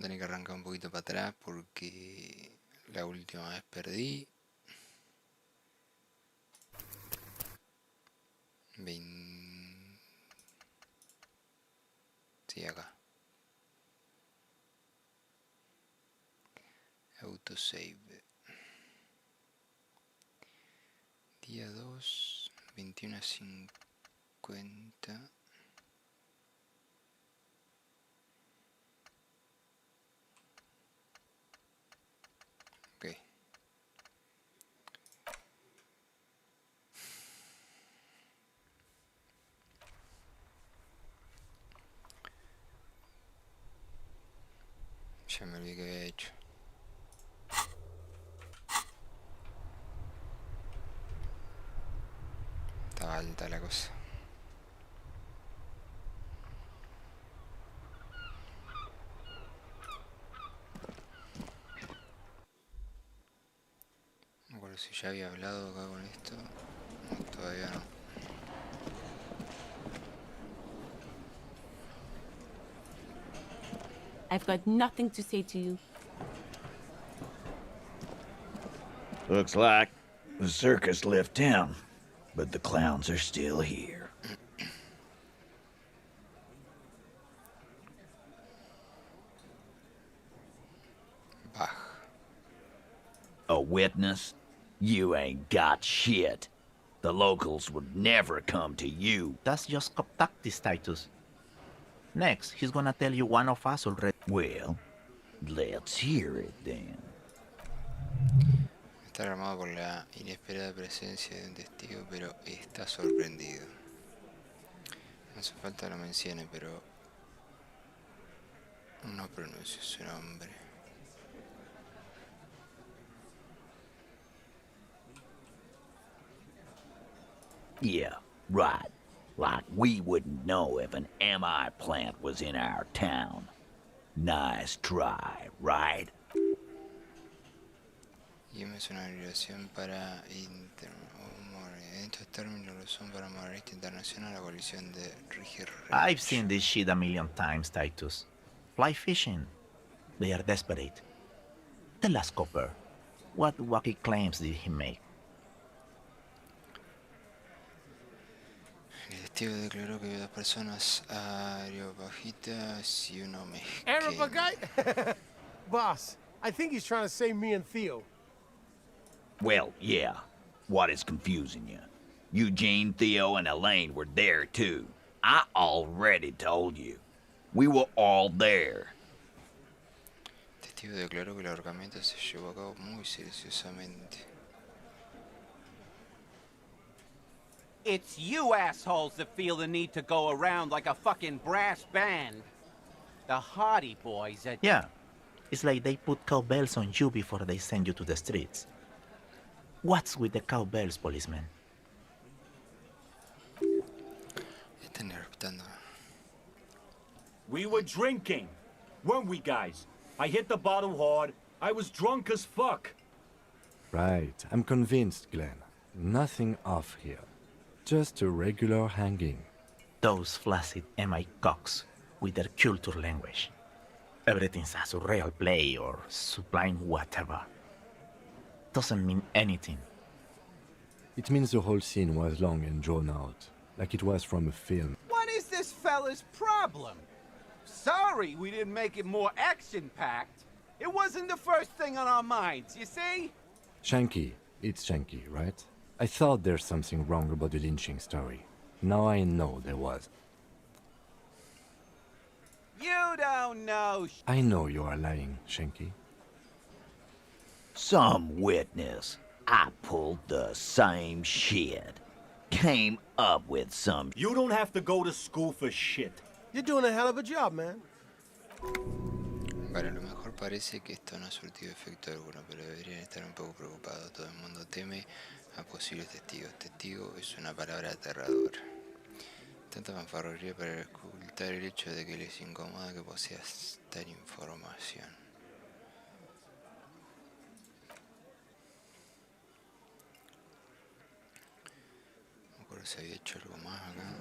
tener que arrancar un poquito para atrás porque la última vez perdí. 20... Sí, acá. Autosave. Día 2, 21:50. Ok. Ya me olvidé que había hecho. Estaba alta la cosa. No me acuerdo si ya había hablado acá con esto. No, todavía no. I've got nothing to say to you. Looks like the circus left town, but the clowns are still here. Baj. A witness? You ain't got shit. The locals would never come to you. That's just cop tactics, Titus. Next, he's gonna tell you one of us already. Well, let's hear it then. Está alarmado por la inesperada presencia de un testigo, pero está sorprendido. No hace falta que lo mencione, pero no pronuncio su nombre. Yeah, right. Like we wouldn't know if an MI plant was in our town. Nice try, right? IM es una abreviación para en estos términos lo son para Moralista Internacional, la coalición de Rigir. I've seen this shit a million times, Titus. Fly fishing. They are desperate. The last copper. What wacky claims did he make? El testigo declaró que vio dos personas areopagitas y uno mezquén. Areopagite? Boss, I think he's trying to say me and Theo. Well, yeah. What is confusing you? Eugene, Theo, and Elaine were there too. I already told you. We were all there. El testigo declaró que el ahorcamiento se llevó a cabo muy silenciosamente. It's you assholes that feel the need to go around like a fucking brass band. The Hardy Boys at... Yeah. It's like they put cowbells on you before they send you to the streets. What's with the cowbells, policeman? Están eruptando. We were drinking, weren't we, guys? I hit the bottle hard. I was drunk as fuck. Right, I'm convinced, Glenn. Nothing off here. Just a regular hanging. Those flaccid MI cocks with their culture language. Everything's a surreal play or sublime whatever. Doesn't mean anything. It means the whole scene was long and drawn out, like it was from a film. What is this fella's problem? Sorry we didn't make it more action-packed. It wasn't the first thing on our minds, you see? Shanky, it's Shanky, right? I thought there's something wrong about the lynching story. Now I know there was. You don't know. I know you are lying, Shanky. Some witness. I pulled the same shit. Came up with some... You don't have to go to school for shit. You're doing a hell of a job, man. Vale, a lo mejor parece que esto no ha surtido efecto alguno, pero deberían estar un poco preocupados. Todo el mundo teme a posibles testigos. Testigo es una palabra aterradora. Tanta fanfarronería para ocultar el hecho de que les incomoda que poseas tal información. No me acuerdo si había hecho algo más acá.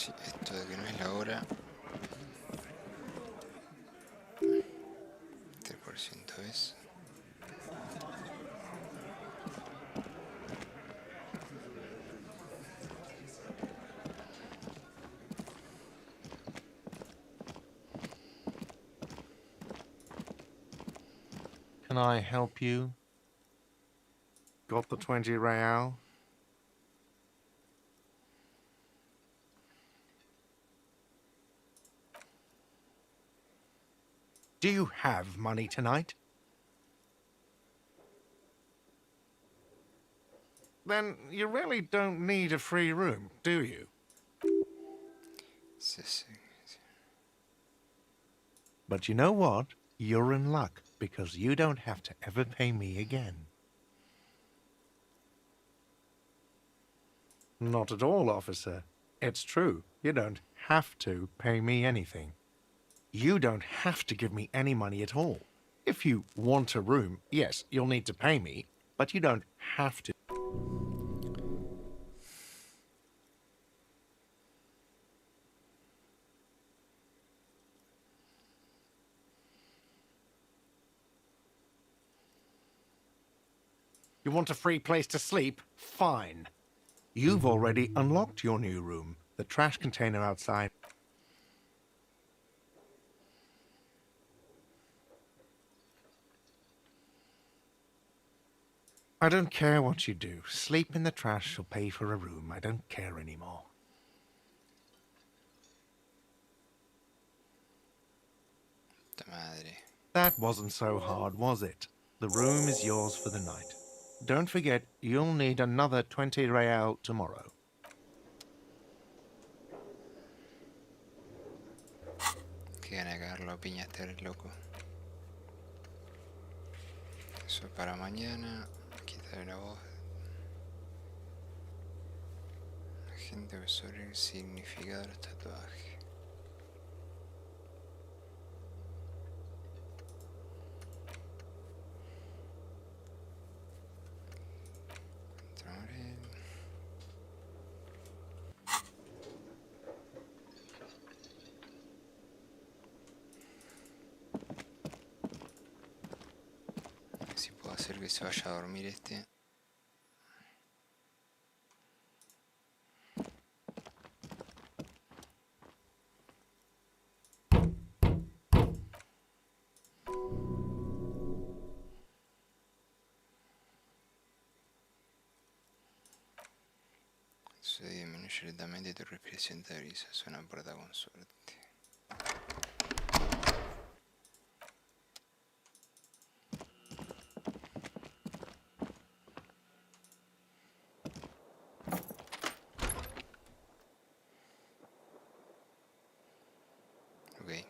Sí, esto de que no es la hora. 3% es. Can I help you? Got the 20 real? Do you have money tonight? Then you really don't need a free room, do you? Sí, sí. But you know what? You're in luck, because you don't have to ever pay me again. Not at all, officer. It's true. You don't have to pay me anything. You don't have to give me any money at all. If you want a room, yes, you'll need to pay me, but you don't have to. You want a free place to sleep? Fine. You've already unlocked your new room. The trash container outside. I don't care what you do. Sleep in the trash or pay for a room. I don't care anymore. Puta madre. That wasn't so hard, was it? The room is yours for the night. Don't forget, you'll need another 20 real tomorrow. Qué gana de cagarlo a piña este loco. Eso es para mañana. Quitarle la voz. La gente ve sobre el significado de los tatuajes. Si puedo hacer que se vaya a dormir este. Se disminuye lentamente y tu respiración te avisa. Suena puerta con suerte. Ok.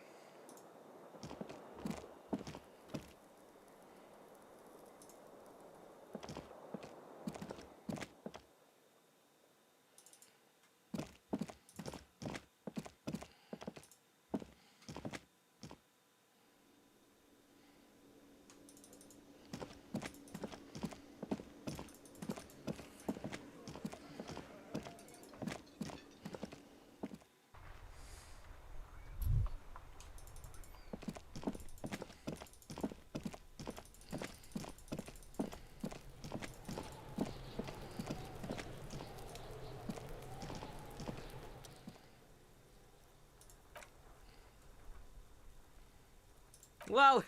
Whoa.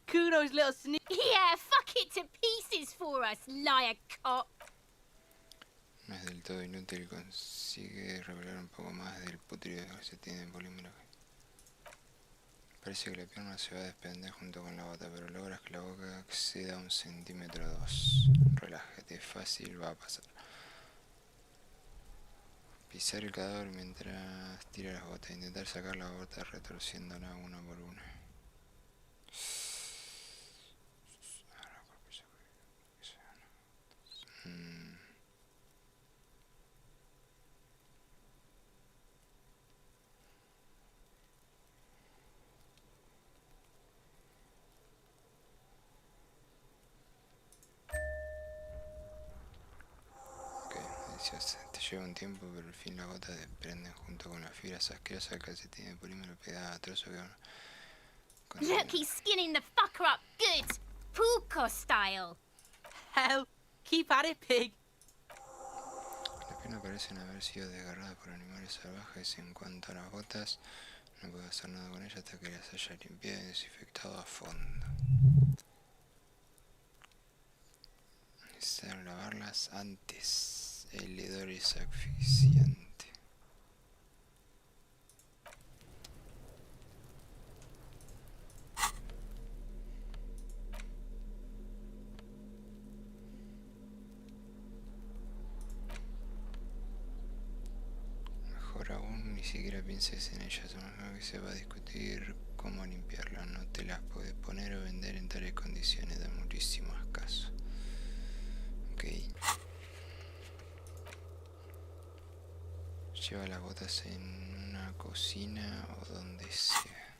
Kudos, little sneak. Yeah, fuck it to pieces for us, liar cop. No es del todo inútil, consigue revelar un poco más del putrido que se tiene en polímero. Parece que la pierna se va a desprender junto con la bota, pero logras que la boca acceda a 1 centímetro o 2. Relájate, fácil va a pasar. Pisar el cadáver mientras tira las botas. Intentar sacar la bota retorciéndola una por una. Ok, 17. lleva un tiempo, pero al fin las gotas desprenden junto con las fibras asquerosas del calcetín de polímero pegada a trozo que Look, he's skinning the fucker up good. Puka style. Hell, keep at it, pig. Las piernas parecen haber sido desgarradas por animales salvajes. En cuanto a las botas, no puedo hacer nada con ellas hasta que las haya limpiado y desinfectado a fondo. Necesario lavarlas antes. El hedor es asfixiante. Mejor aún, ni siquiera pienses en ellas, a menos que se va a discutir cómo limpiarlas. No te las puedes poner o vender en tales condiciones, da muchísimos casos. Ok. Lleva las botas en una cocina o donde sea.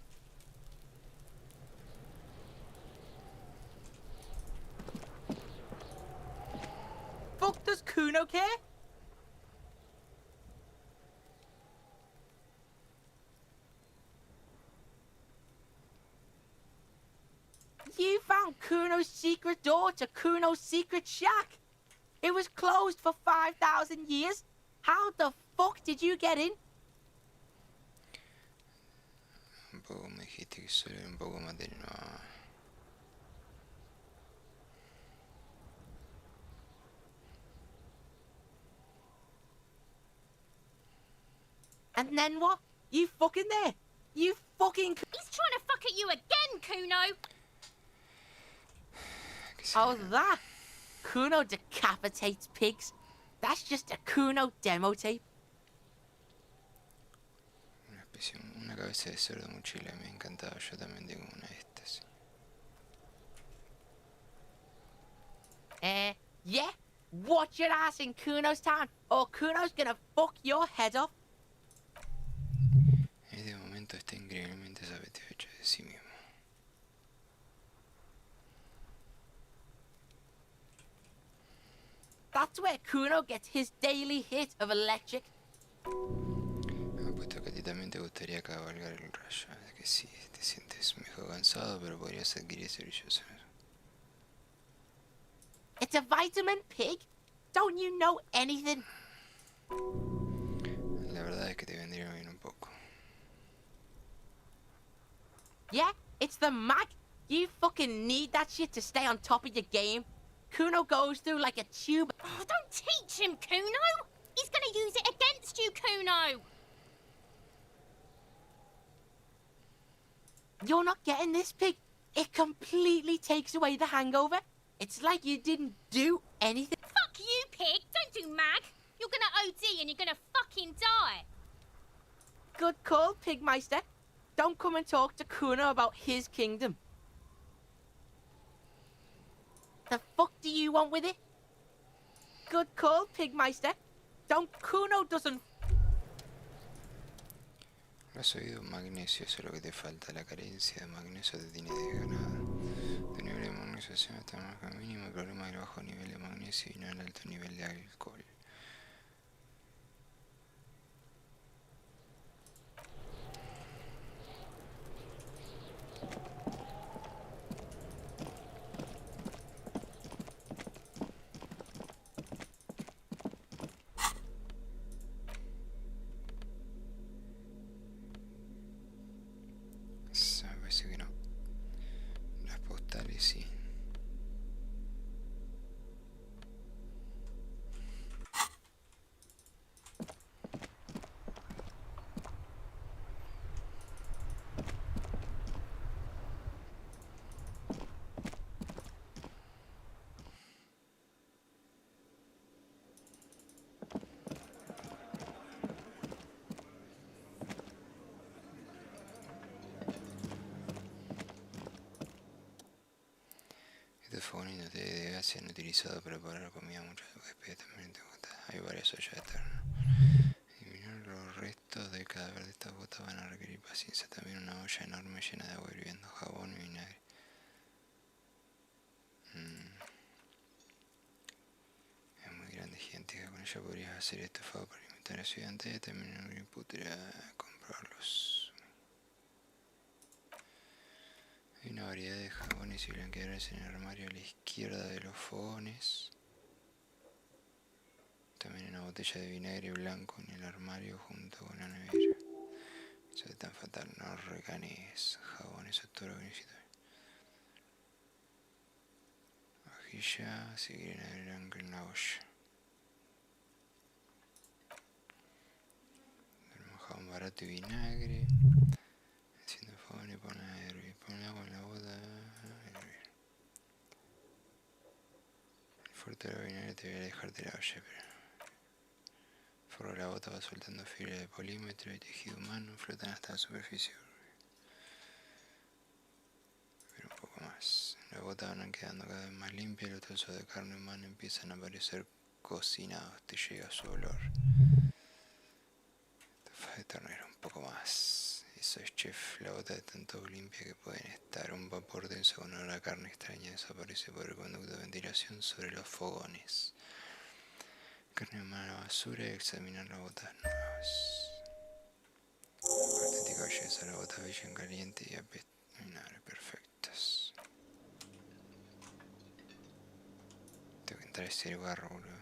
Fuck does Kuno care? You found Kuno's secret door to Kuno's secret shack. It was closed for 5,000 years. How the fuck did you get in? Un poco me dijiste que solo era un poco material. No. And then what? You fucking there? You fucking... He's trying to fuck at you again, Kuno. Oh, that? Kuno decapitates pigs. That's just a Kuno demo tape. Una cabeza de cerdo mochila, me ha encantado. Yo también tengo una de estas. Yeah? Watch your ass in Kuno's town, or Kuno's gonna fuck your head off. Este momento está increíblemente satisfecho de sí mismo. That's where Kuno gets his daily hit of electric. Apuesto que a ti también te gustaría cabalgar el rayo. Es que sí, te sientes mejor cansado, pero podrías adquirir ese brilloso. It's a vitamin, pig. Don't you know anything? La verdad es que te vendría bien un poco. Yeah, it's the mag. You fucking need that shit to stay on top of your game. Kuno goes through like a tube. Oh, don't teach him, Kuno. He's gonna use it against you, Kuno. You're not getting this, pig. It completely takes away the hangover. It's like you didn't do anything. Fuck you, pig. Don't do mag. You're gonna OD and you're gonna fucking die. Good call, Pigmeister. Don't come and talk to Kuno about his kingdom. The fuck do you want with it? Good call, Pigmeister. Kuno doesn't... Lo has oído, magnesio, eso es lo que te falta. La carencia de magnesio te tiene desganado. Tu nivel de magnesio se está en el mínimo. El problema es el bajo nivel de magnesio y no el alto nivel de alcohol. Parece que no. Las postales sí. Estos fogones de gas se han utilizado para preparar comida muchas veces también te gusta. Hay varias ollas eternas. Eliminar los restos del cadáver de estas botas van a requerir paciencia. También una olla enorme llena de agua hirviendo, jabón y vinagre. Es muy grande y gigantesca. Con Ya podrías hacer esto, favor, para invitar a estudiantes, también en un putra comprarlos. Hay una variedad de jabones y blanqueadores en el armario a la izquierda de los fogones. También una botella de vinagre blanco en el armario junto con la nevera. Eso es tan fatal, no reganes jabones, eso es todo lo que necesito. Vajilla, si quieren agregar en la olla. Tenemos jabón barato y vinagre. Enciendo el fogón y pon a hervir. Pon agua en la bota. El fuerte de la vinagre te voy a dejarte la olla, pero... Forro la bota va soltando fibras de polímetro y tejido humano, flotan hasta la superficie. Pero un poco más. Las botas van quedando cada vez más limpias, los trozos de carne humana empiezan a parecer cocinados, te llega su olor. Tofa de ternera, un poco más. Eso es, chef, la bota está tan todo limpia que pueden estar. Un vapor denso con olor a carne extraña desaparece por el conducto de ventilación sobre los fogones. Carne humana a la basura y examinar las botas nuevas. Auténtica belleza, las botas brillan caliente y apestan perfectas. Tengo que entrar a ese lugar, boludo.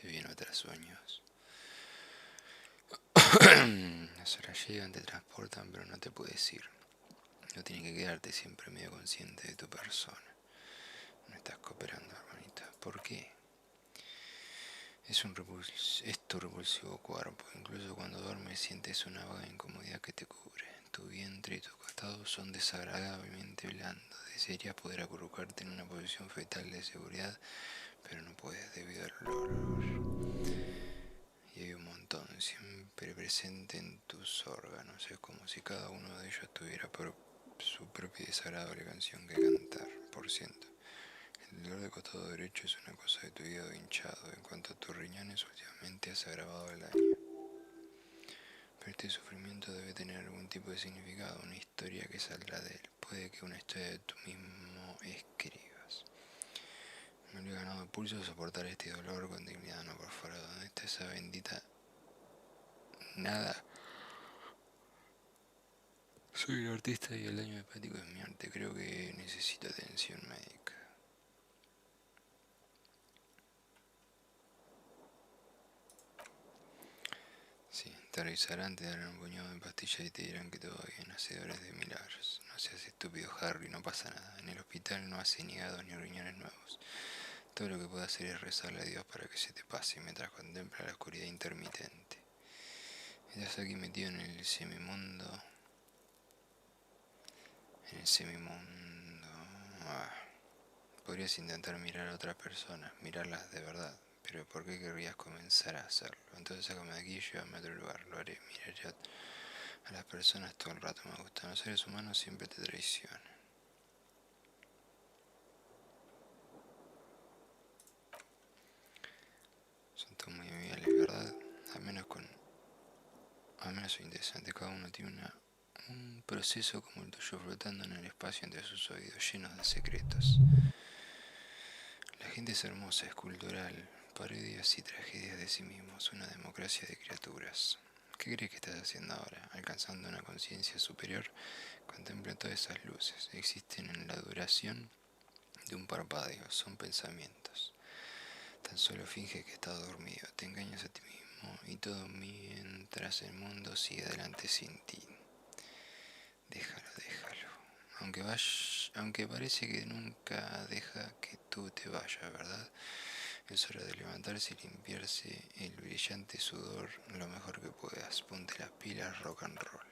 Se vienen otros sueños. Las horas llegan, te transportan, pero no te puedes ir. No tienes que quedarte siempre medio consciente de tu persona. No estás cooperando, hermanita. ¿Por qué? Es tu repulsivo cuerpo. Incluso cuando duermes sientes una vaga incomodidad que te cubre. Tu vientre y tus costados son desagradablemente blandos. Desearías poder acurrucarte en una posición fetal de seguridad, pero no puedes debido al olor. Y hay un montón siempre presente en tus órganos. Es como si cada uno de ellos tuviera su propia desagradable canción que cantar. Por ciento. El dolor de costado derecho es una cosa de tu hígado hinchado. En cuanto a tus riñones, últimamente has agravado el daño. Pero este sufrimiento debe tener algún tipo de significado, una historia que saldrá de él. Puede que una historia de tú mismo escribas. Me lo he ganado a pulso soportar este dolor con dignidad. No, por favor, ¿dónde está esa bendita nada? Soy un artista y el daño hepático es mi arte. Creo que necesito atención médica. Sí, te revisarán, te darán un puñado de pastillas y te dirán que todo va bien. Hacedores de milagros. No seas estúpido, Harry, no pasa nada. En el hospital no hace ni hígados ni riñones nuevos. Todo lo que puedo hacer es rezarle a Dios para que se te pase mientras contempla la oscuridad intermitente. Estás aquí metido en el semimundo. En el semimundo. Podrías intentar mirar a otras personas, mirarlas de verdad. Pero ¿por qué querrías comenzar a hacerlo? Entonces sácame de aquí y llévame a otro lugar. Lo haré. Mira ya a las personas todo el rato me gustan. Los seres humanos siempre te traicionan. Son todos muy amigables, ¿verdad? Al menos soy interesante. Cada uno tiene un proceso como el tuyo flotando en el espacio entre sus oídos, llenos de secretos. La gente es hermosa, es cultural, parodias y tragedias de sí mismos, una democracia de criaturas. ¿Qué crees que estás haciendo ahora? Alcanzando una conciencia superior, contempla todas esas luces. Existen en la duración de un parpadeo, son pensamientos. Tan solo finge que estás dormido, te engañas a ti mismo y todo mientras el mundo sigue adelante sin ti. Déjalo, déjalo. Aunque parece que nunca deja que tú te vayas, ¿verdad? Es hora de levantarse y limpiarse el brillante sudor lo mejor que puedas. Ponte las pilas, rock and roll.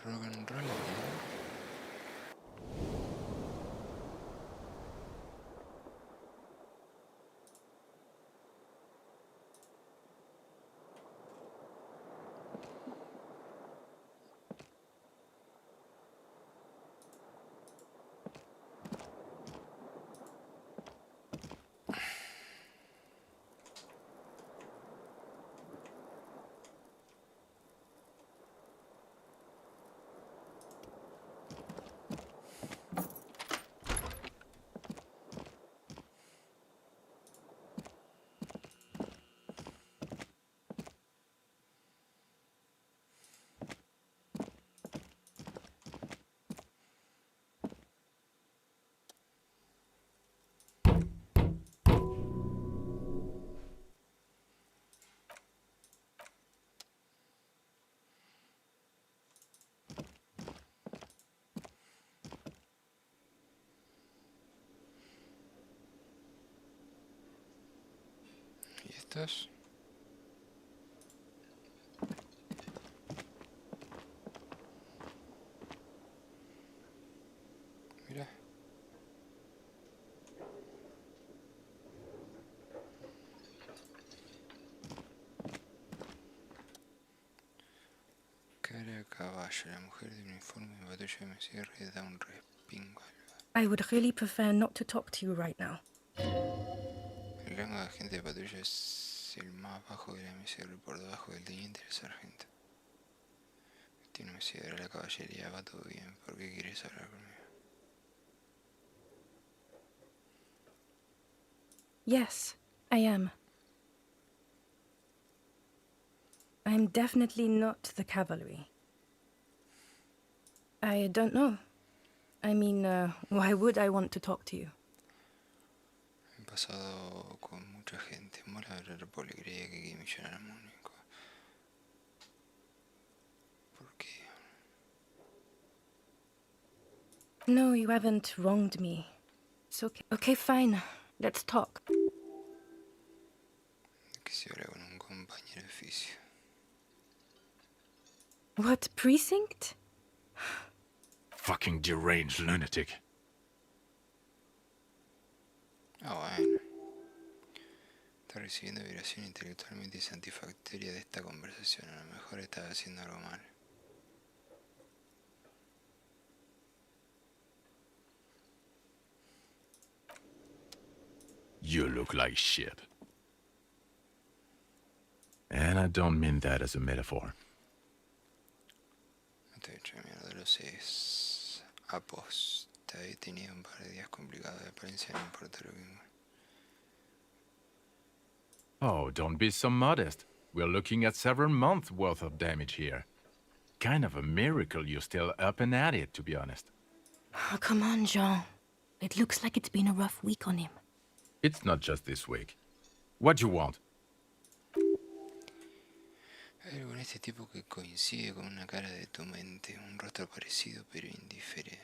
Rock and roll, ¿eh? ¿Y estos? Mira. Cara a caballo, la mujer de uniforme de patrulla de MCR da un respingo. I would really prefer not to talk to you right now. El rango de agente de patrulla es el más bajo de la MCR, por debajo del teniente y el sargento. Tiene MCR, la caballería, va todo bien. ¿Por qué quieres hablar conmigo? Yes, I am. I'm definitely not the cavalry. I don't know. I mean, why would I want to talk to you? pasado con mucha gente. Mola hablar por alegría que millonario único. ¿Por qué? No, you haven't wronged me. It's okay. Okay, fine. Let's talk. Que se habla con un compañero de oficio. What precinct? Fucking deranged lunatic. Ah, bueno. Está recibiendo vibración intelectualmente insatisfactoria de esta conversación. A lo mejor estaba haciendo algo mal. You look like shit. And I don't mean that as a metaphor. No te he hecho mierda, lo sé. Es aposta. He tenido un par de días complicados de apariencia, no importa lo que... Oh, don't be so modest. We're looking at several months worth of damage here. Kind of a miracle you're still up and at it, to be honest. Oh, come on, Jean. It looks like it's been a rough week on him. It's not just this week. What do you want? Hay algo en este tipo que coincide con una cara de tu mente, un rostro parecido pero diferente.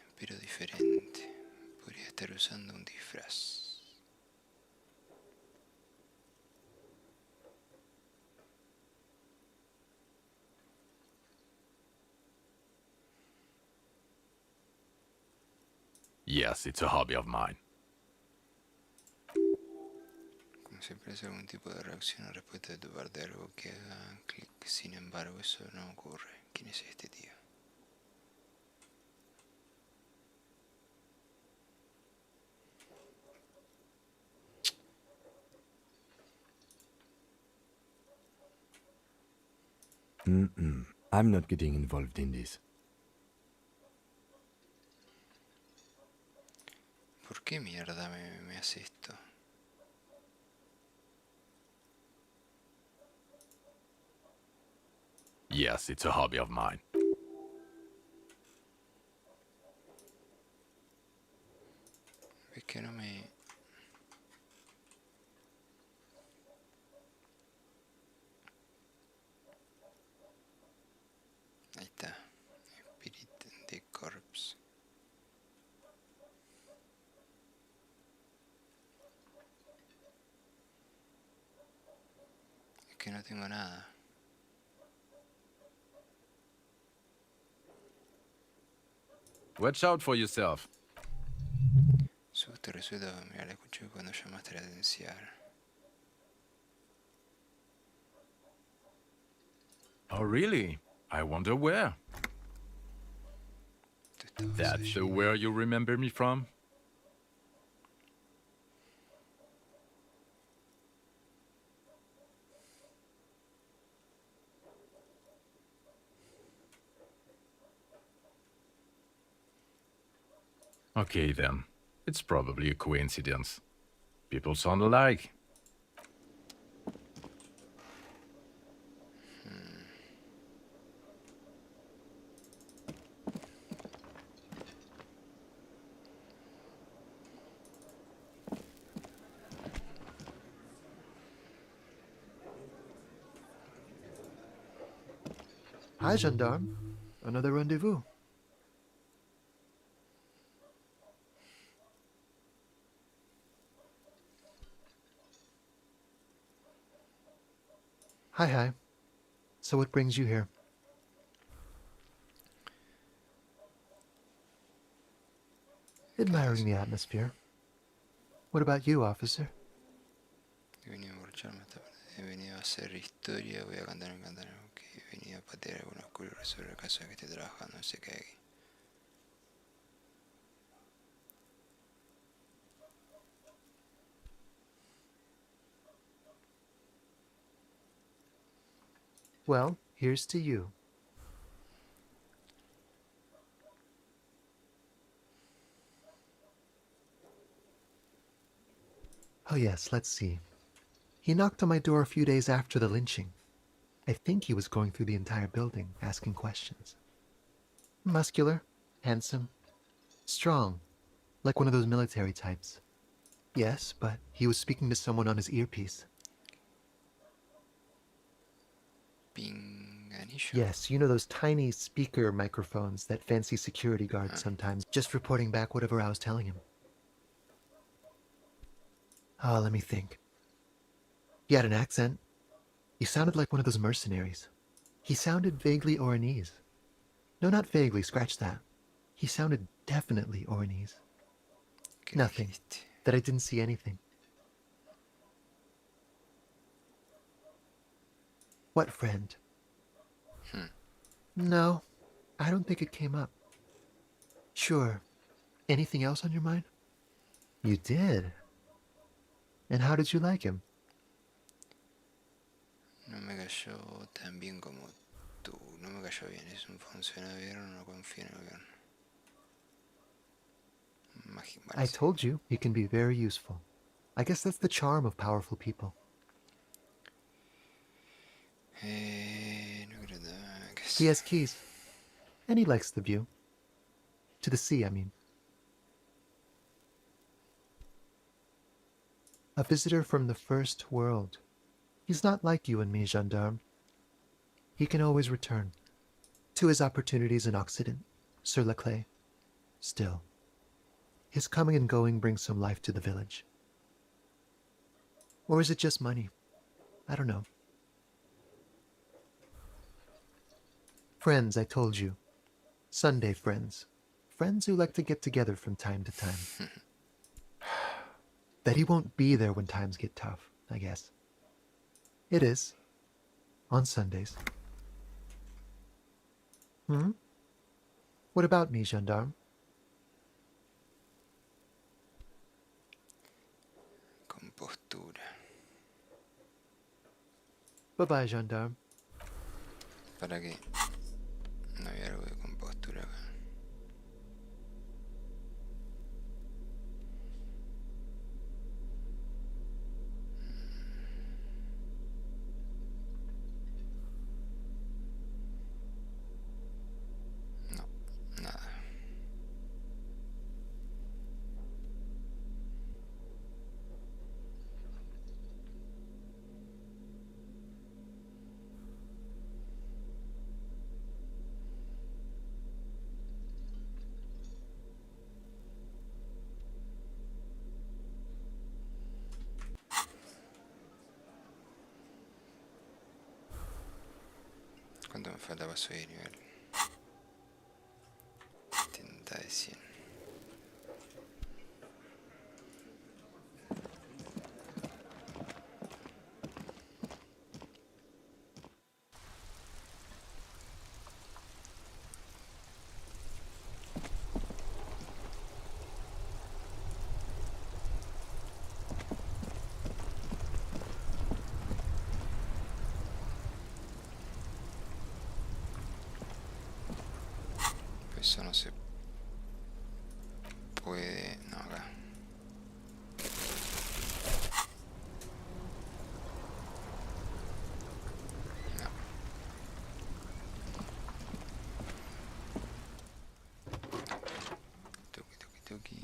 Podría estar usando un disfraz. Yes, it's a hobby of mine. Como si parece algún tipo de reacción o respuesta de tu parte, algo que haga clic. Sin embargo, eso no ocurre. ¿Quién es este tío? I'm not getting involved in this. ¿Por qué mierda me hace esto? Yes, it's a hobby of mine. Es que no me... Ahí está. Spirit de Corpse. Es que no tengo nada. Watch out for yourself. Susto resuelto, mira, la escuché cuando llamaste la atención. Oh, really? I wonder where. That's the where you remember me from? Okay, then. It's probably a coincidence. People sound alike. Hi, gendarme. Another rendezvous. Hi. So what brings you here? Admiring the atmosphere. What about you, officer? He venido a emborracharme esta tarde. He venido a hacer historia. Voy a cantar en cantar. He venido a patear algunos culos sobre el caso de que esté trabajando. No sé qué hay. Well, here's to you. Oh yes, let's see. He knocked on my door a few days after the lynching. I think he was going through the entire building, asking questions. Muscular, handsome, strong, like one of those military types. Yes, but he was speaking to someone on his earpiece. Pinganillo. Yes, you know those tiny speaker microphones that fancy security guards sometimes, just reporting back whatever I was telling him. Oh, let me think. He had an accent. He sounded like one of those mercenaries. He sounded vaguely Oranese. No, not vaguely, scratch that. He sounded definitely Oranese. Nothing. That I didn't see anything. What friend? No, I don't think it came up. Sure. Anything else on your mind? You did? And how did you like him? No me cayó tan bien como tú. No me cayó bien. Es un funcionario, no confío en el gobierno. I told you, he can be very useful. I guess that's the charm of powerful people. No creo que He has keys. And he likes the view. To the sea, I mean. A visitor from the first world. He's not like you and me, gendarme. He can always return. To his opportunities in Occident, sur la clé. Still, his coming and going brings some life to the village. Or is it just money? I don't know. Friends, I told you. Sunday friends. Friends who like to get together from time to time. That he won't be there when times get tough, I guess. It is. On Sundays. What about me, gendarme? Compostura. Bye-bye, gendarme. ¿Para qué? No había algo de compostura acá. No, nada. ¿Cuánto me falta para subir nivel? 70 de 100. Eso no se puede... No, acá. No. Tuki, tuki, tuki.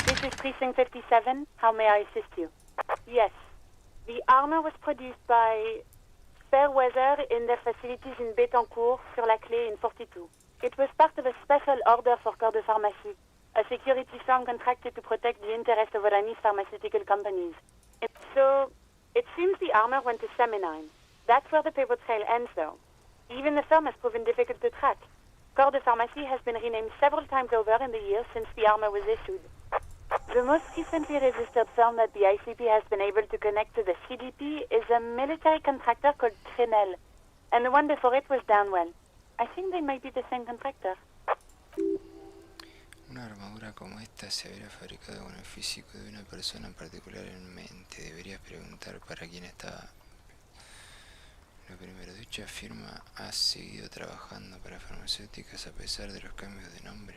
This is Precinct 57. How may I assist you? Yes. The armor was produced by Fairweather in their facilities in Betancourt, sur la Clé in 42. It was part of a special order for Corps de Pharmacie, a security firm contracted to protect the interests of Oranese pharmaceutical companies. So, it seems the armor went to Seminine. That's where the paper trail ends, though. Even the firm has proven difficult to track. Corps de Pharmacie has been renamed several times over in the years since the armor was issued. The most recently registered firm that the ICP has been able to connect to the CDP is a military contractor called Trinell, and the one before it was Downwell. I think they might be the same contractor. Una armadura como esta se habría fabricado con el físico de una persona en particular en mente. Deberías preguntar para quién estaba. Lo primero, dicha firma ha seguido trabajando para farmacéuticas a pesar de los cambios de nombre.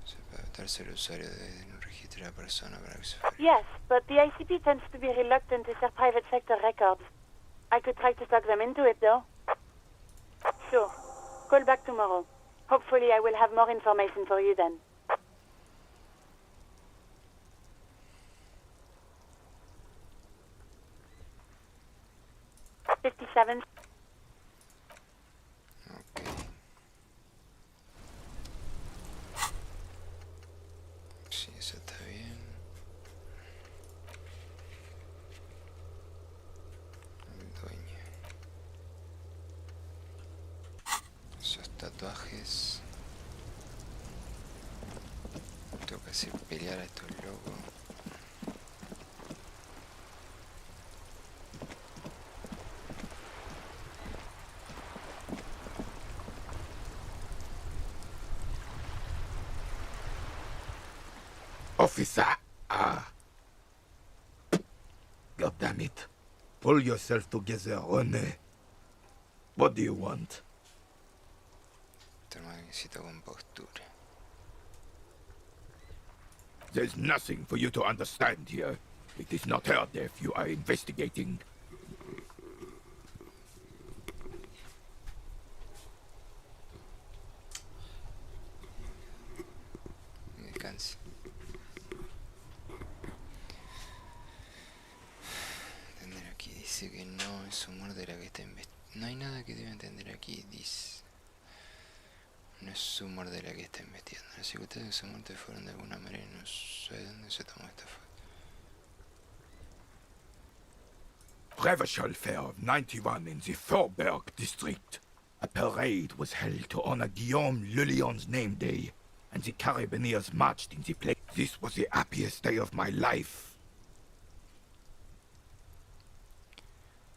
Se puede adaptarse al usuario de un registro de la persona para que se... Yes, but the ICP tends to be reluctant to share private sector records. I could try to talk them into it, though. Sure. Call back tomorrow. Hopefully I will have more information for you then. tatuajes. Toca hacer pelear a estos locos. Officer! God damn it. Pull yourself together, René. What do you want? Toma, necesito compostura. There's nothing for you to understand here. It is not her death you are investigating. Descanse. Entender aquí, dice que no es humor de la que está investigando. No hay nada que deba entender aquí, dice. No es humor de la que está investigando. Las circunstancias de su muerte fueron de alguna manera, no sé de dónde se tomó esta foto. Fair of 91 in the Thorberg district. A parade was held to honor Guillaume Le Lion's name day, and the Carabineers marched in the place. This was the happiest day of my life.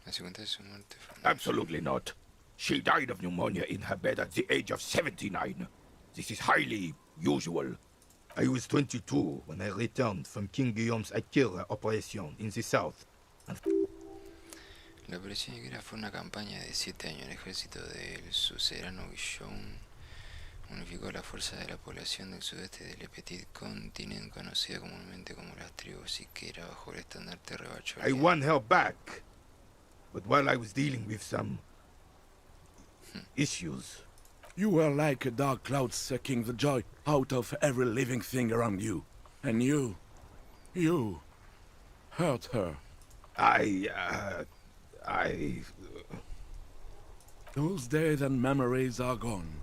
Las circunstancias de su muerte fueron... Absolutely not. She died of pneumonia in her bed at the age of 79. This is highly usual. I was 22 when I returned from King Guillaume's Akira operation in the south. La operación Akira fue una campaña de 7 años. El ejército del sucedano Guillaume unificó la fuerza de la población del sudeste del Petit Continent, conocida comúnmente como las tribus siquera, bajo el estandarte rebacho. I won her back. But while I was dealing with some issues. You were like a dark cloud sucking the joy out of every living thing around you. And you hurt her. Those days and memories are gone.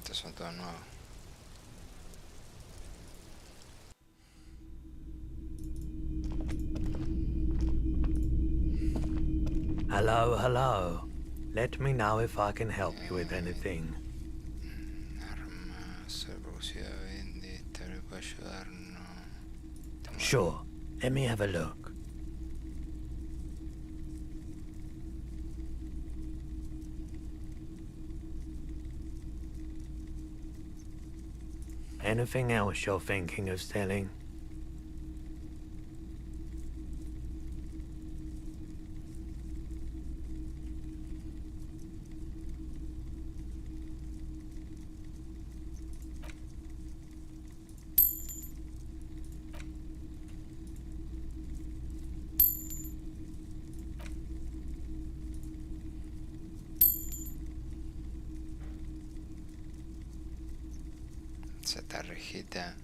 Estos son todos nuevos. Hello, hello. Let me know if I can help you with anything. Sure. Let me have a look. Anything else you're thinking of selling? Esa tarjeta.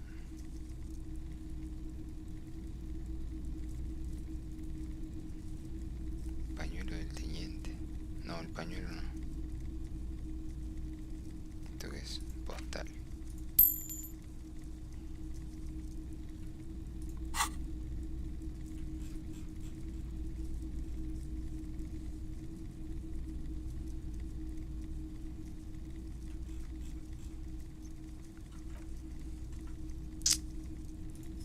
Pañuelo del teniente. No, el pañuelo no. ¿Esto qué es? Postal.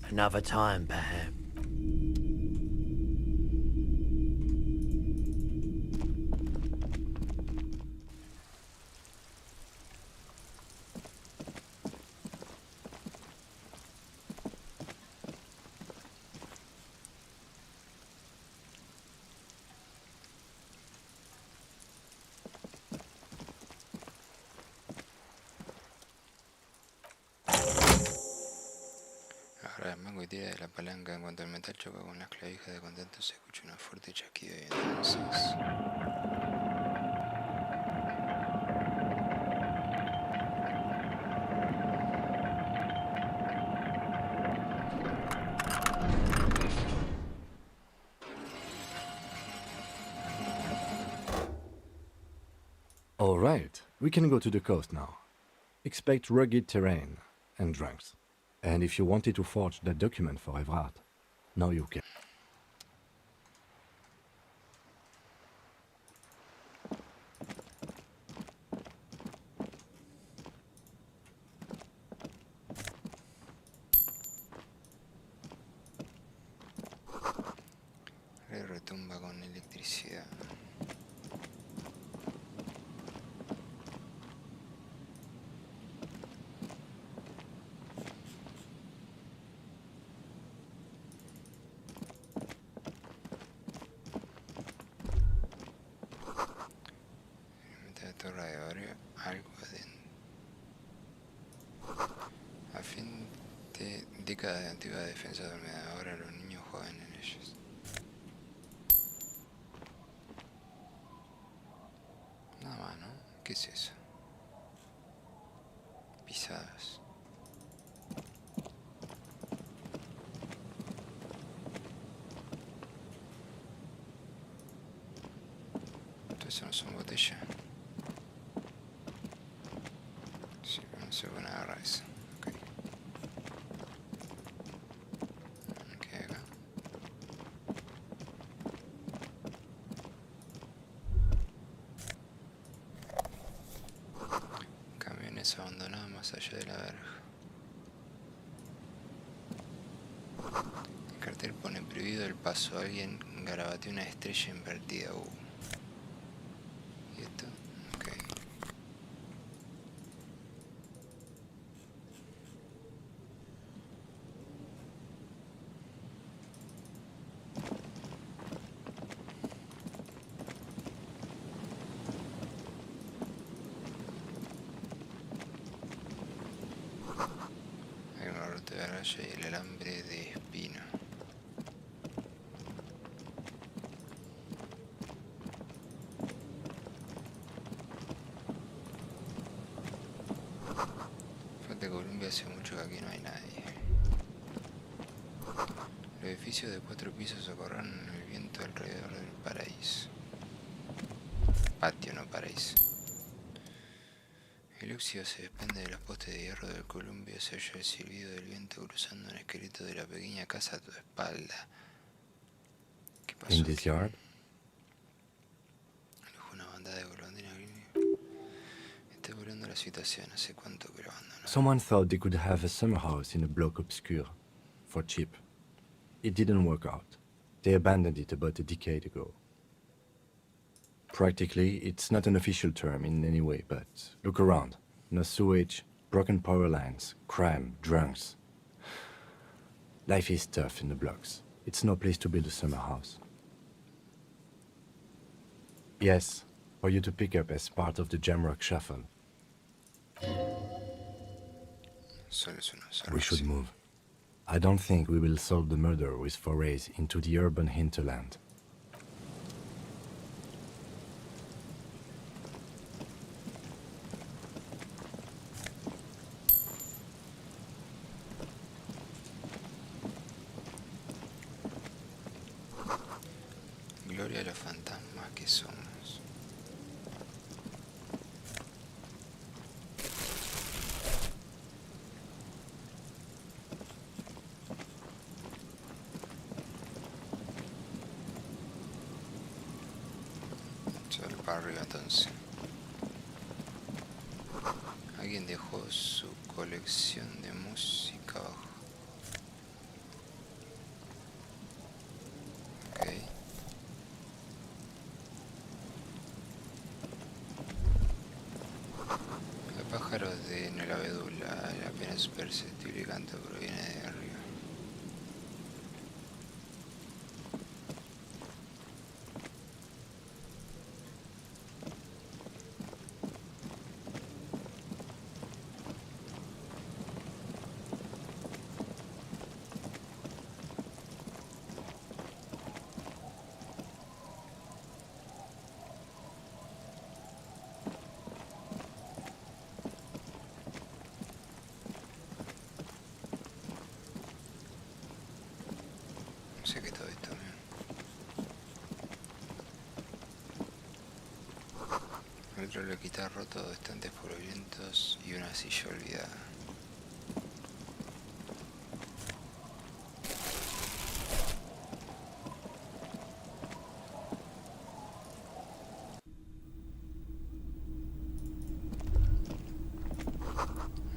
Another time, perhaps. Ahora el mango y tira de la palanca. En cuanto el metal choca con las clavijas de contento, se escucha una fuerte chasquido y entonces... All right, we can go to the coast now. Expect rugged terrain and drunks. And if you wanted to forge that document for Evrard, now you can. Retumba con electricidad. Meta de torre de algo adentro. A fin de décadas de antigua defensa dormida, ahora los niños juegan en ellos. Nada más, ¿no? ¿Qué es eso? Pisadas. Entonces no son botellas. Sí, pero no se pueden agarrar eso. Ok. ¿Qué hay acá? Camiones abandonados más allá de la verja. El cartel pone prohibido el paso. Alguien garabateó una estrella invertida. ¿Y esto? Ok. Hay una ruta de raya y el alambre de espino. Falta Colombia, hace mucho que aquí no hay nadie. Los edificios de 4 pisos socorran el viento alrededor del paraíso. Patio, no paraíso. El óxido se desprende de los postes de hierro del columpio, se oye el silbido del viento cruzando un esqueleto de la pequeña casa a tu espalda. ¿Qué pasó? In this yard? Una bandada de golondrinas. Estoy volviendo la situación, hace cuánto que lo abandono. Someone thought they could have a summer house in a block obscure, for cheap. It didn't work out. They abandoned it about a decade ago. Practically, it's not an official term in any way, but look around. No sewage, broken power lines, crime, drunks. Life is tough in the blocks. It's no place to build a summer house. Yes, for you to pick up as part of the Jamrock Shuffle. We should move. I don't think we will solve the murder with forays into the urban hinterland. Gloria a los fantasmas que somos. Solo para arriba entonces. Alguien dejó su colección de música abajo. Ok. Los pájaros de no la abedula, el apenas perceptible canto proviene de arriba. No sé qué todo esto, El otro lo quita roto, 2 estantes polvorientos y una silla olvidada.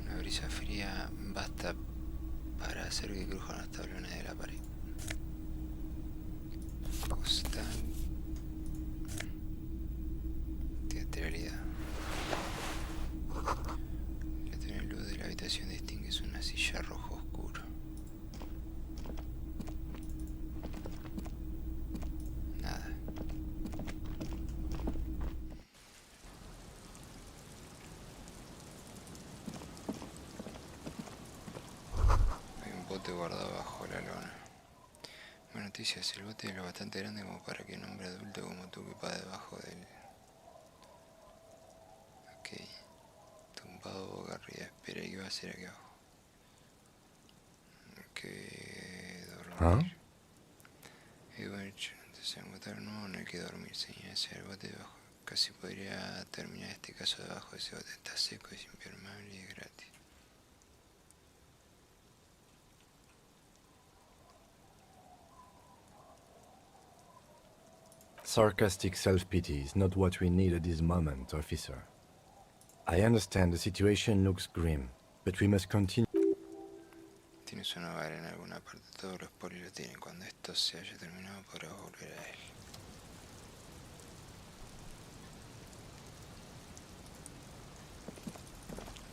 Una brisa fría basta para hacer que crujan los tablones de la pared. Costal. Teatralidad. La tenue luz de la habitación distingue una silla rojo oscuro. Nada. Hay un bote guardado bajo la lona. Buenas noticias, el bote es lo bastante grande como para que un hombre adulto como tú quepa debajo de él. Ok. Tumbado boca arriba, espera, ¿y qué va a hacer aquí abajo? Dormir. Bueno, entonces en botar no hay que dormir, señor. Ese el bote debajo. Casi podría terminar este caso debajo de ese bote. Está seco, es impermeable y es gratis. Sarcastic self-pity is not what we need at this moment, officer. I understand the situation looks grim, but we must continue. Tienes un hogar en alguna parte, todos los polis lo tienen. Cuando esto se haya terminado podrás volver a él.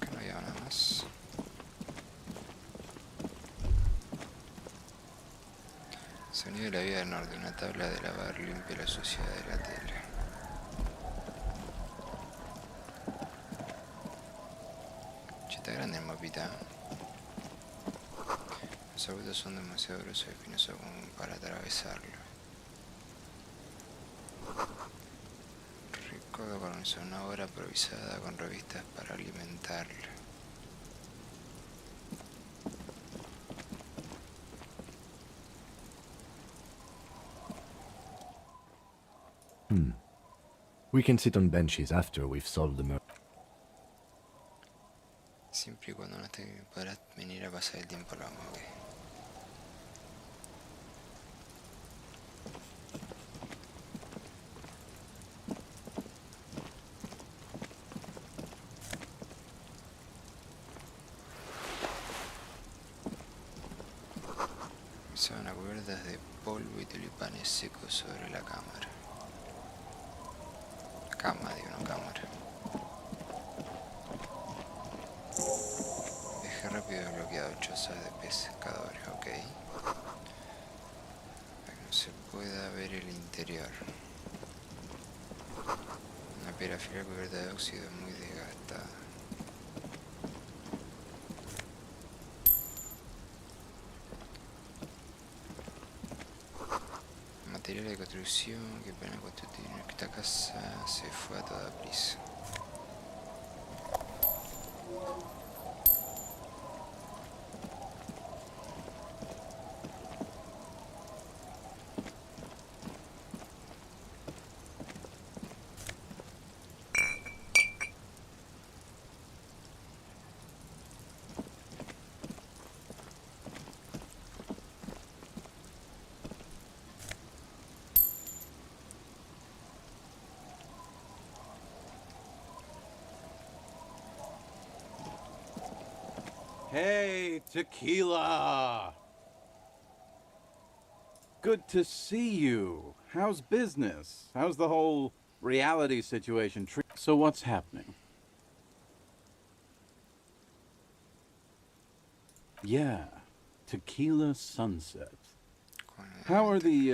Acá no había nada más. Sonido de la vida del norte, una tabla de lavar limpia la suciedad de la tela. Che, está grande el mapita. Los agujeros son demasiado gruesos y espinosos como para atravesarlo. Rico con una obra improvisada con revistas para alimentarla. We can sit on benches after we've solved the murder. Siempre y cuando no esté, podrás venir a pasar el tiempo, lo vamos a ver. Sábana cubiertas de polvo y tulipanes secos sobre la cámara. Cama, digo, no cámara. Viaje rápido desbloqueado, chozas de pescadores, ok. Para que no se pueda ver el interior. Una piedra fría cubierta de óxido muy desgastada. Material de construcción que para construir esta casa se fue a toda prisa. Hey, Tequila! Good to see you. How's business? How's the whole reality situation? So what's happening? Yeah, Tequila Sunset. How are the,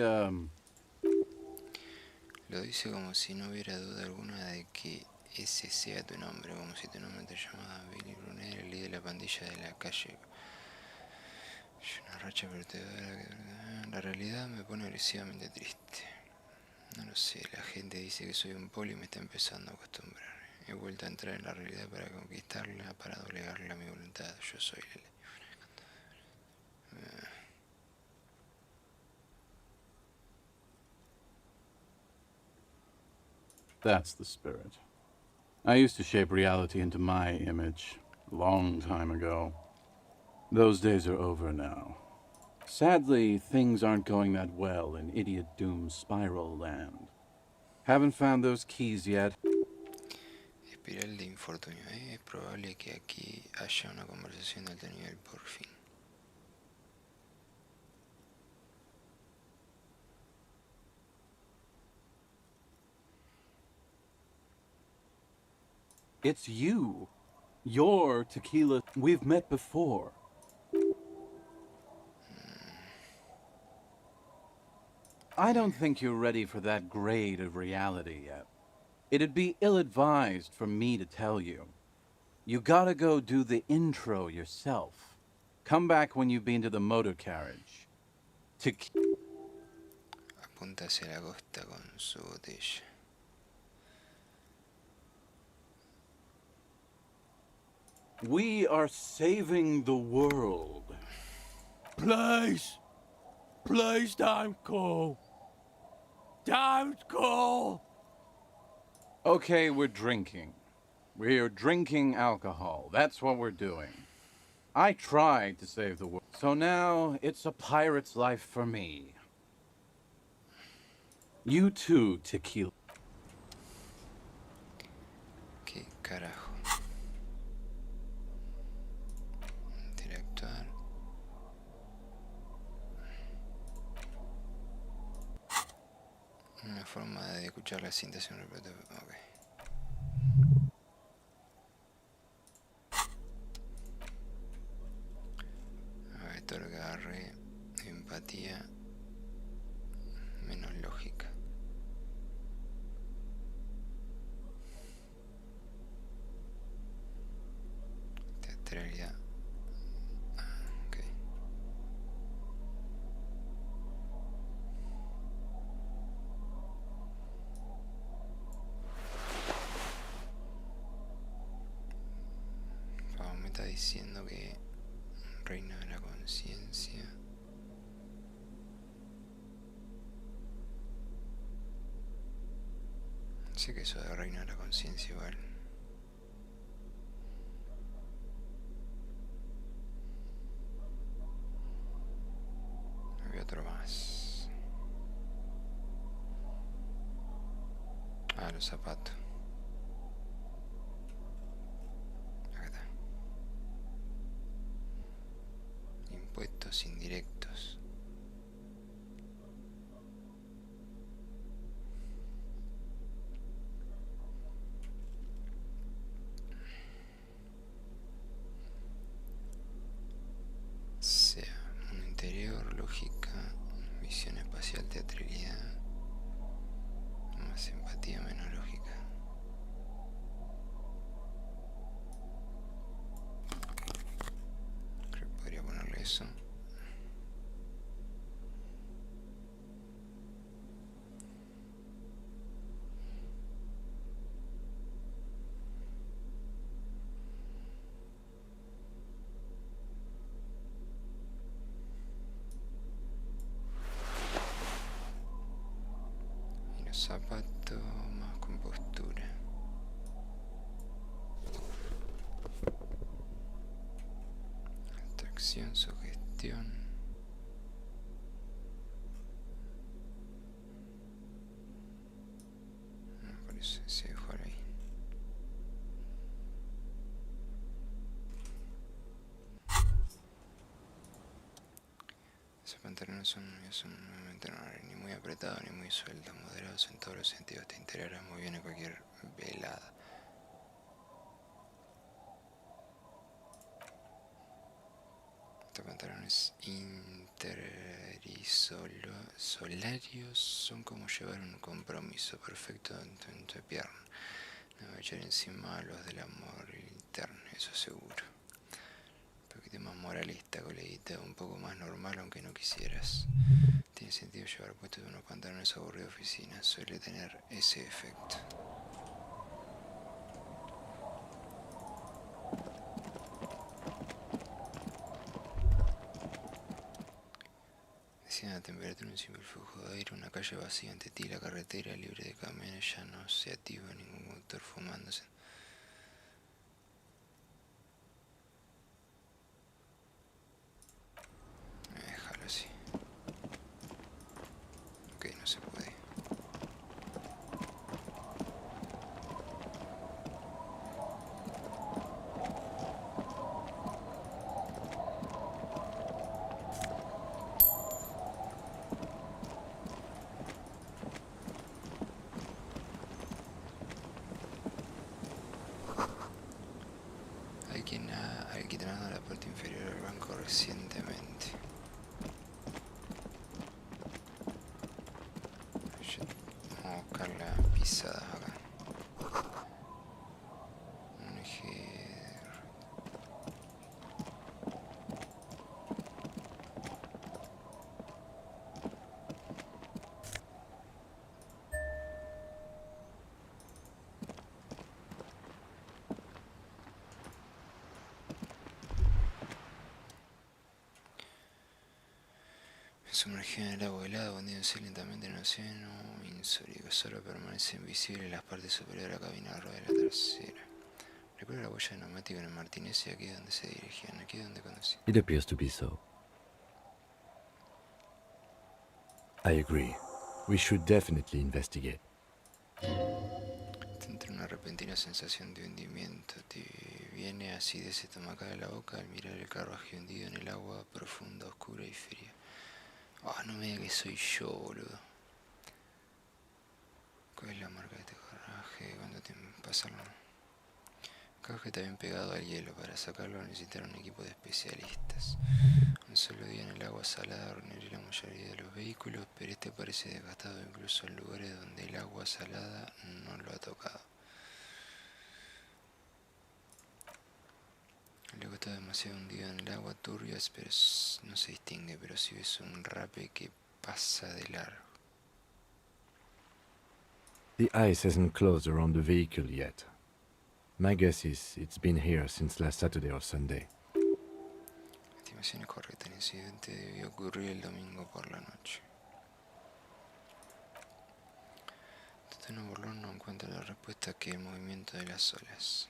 Lo dice como si no hubiera duda alguna de que ese sea tu nombre, como si tu nombre te llamaba Billy Brunner, el líder de la pandilla de la calle. Una racha vertedora. La realidad me pone agresivamente triste. No lo sé, la gente dice que soy un poli y me está empezando a acostumbrar. He vuelto a entrar en la realidad para conquistarla, para doblegarla a mi voluntad. Yo soy el... That's the spirit. I used to shape reality into my image a long time ago. Those days are over now. Sadly, things aren't going that well in Idiot Doom Spiral Land. Haven't found those keys yet. Espiral de infortunio. Es probable que aquí haya una conversación de alto nivel por fin. It's you. You're Tequila. We've met before. I don't think you're ready for that grade of reality yet. It'd be ill-advised for me to tell you. You gotta go do the intro yourself. Come back when you've been to the motor carriage. Apunta hacia la costa con su botella. We are saving the world. Please! Please don't go! Don't go! Okay, we're drinking. We're drinking alcohol. That's what we're doing. I tried to save the world. So now it's a pirate's life for me. You too, Tequila. ¿Qué carajo? Interactuar. Una forma de escuchar la cinta sin repetido. Ok. A ver, todo lo que agarre empatía menos lógica. Teatralidad. Ok. Pau me está diciendo que reina de la conciencia. Sé que eso de reina de la conciencia igual. Había otro más. Ah, los zapatos. Acá está. Impuestos indirectos. Sea un interior, lógica, visión espacial, teatralidad, más empatía, menos lógica. Creo que podría ponerle eso. Y los zapatos más con postura. Atracción, sugestión. No, por eso se dejó ahí. Esos pantalones son nuevamente ni muy apretados ni muy sueltos, moderados en todos los sentidos. Te integrarás muy bien en cualquier velada. Estos pantalones solarios son como llevar un compromiso perfecto en tu pierna. No voy a echar encima los del amor interno, eso seguro. Un poquito más moralista, coleguita, un poco más normal aunque no quisieras. Tiene sentido llevar puestos unos pantalones aburridos de oficina, suele tener ese efecto. Decía la temperatura, un simple flujo de aire, una calle vacía ante ti, la carretera libre de camiones, ya no se activa ningún motor fumándose. recientemente. Vamos a buscar las pisadas acá. Un eje. Sumergido en el agua helada, hundiéndose lentamente en el océano insólido, solo permanecen visibles las partes superiores de la cabina de rueda de la trasera. Recuerda la huella de neumático en el Martínez y aquí es donde se dirigían, aquí es donde conducían. It appears to be so. I agree. We should definitely investigate. Te entra una repentina sensación de hundimiento. Te viene acidez estomacal a la boca al mirar el carruaje hundido en el agua profunda, oscura y fría. Ah, no me diga que soy yo, boludo. ¿Cuál es la marca de este carruaje? ¿Cuánto tiempo pasarlo? El carruaje está bien pegado al hielo. Para sacarlo necesitarán un equipo de especialistas. Un solo día en el agua salada reuniría la mayoría de los vehículos, pero este parece desgastado incluso en lugares donde el agua salada no lo ha tocado. Luego está demasiado hundido en el agua turbia, pero no se distingue, pero si ves un rape que pasa de largo. The ice hasn't closed around the vehicle yet. My guess is it's been here since last Saturday or Sunday. La estimación es correcta, el incidente debió ocurrir el domingo por la noche. Toteno Burlón no encuentra la respuesta que el movimiento de las olas.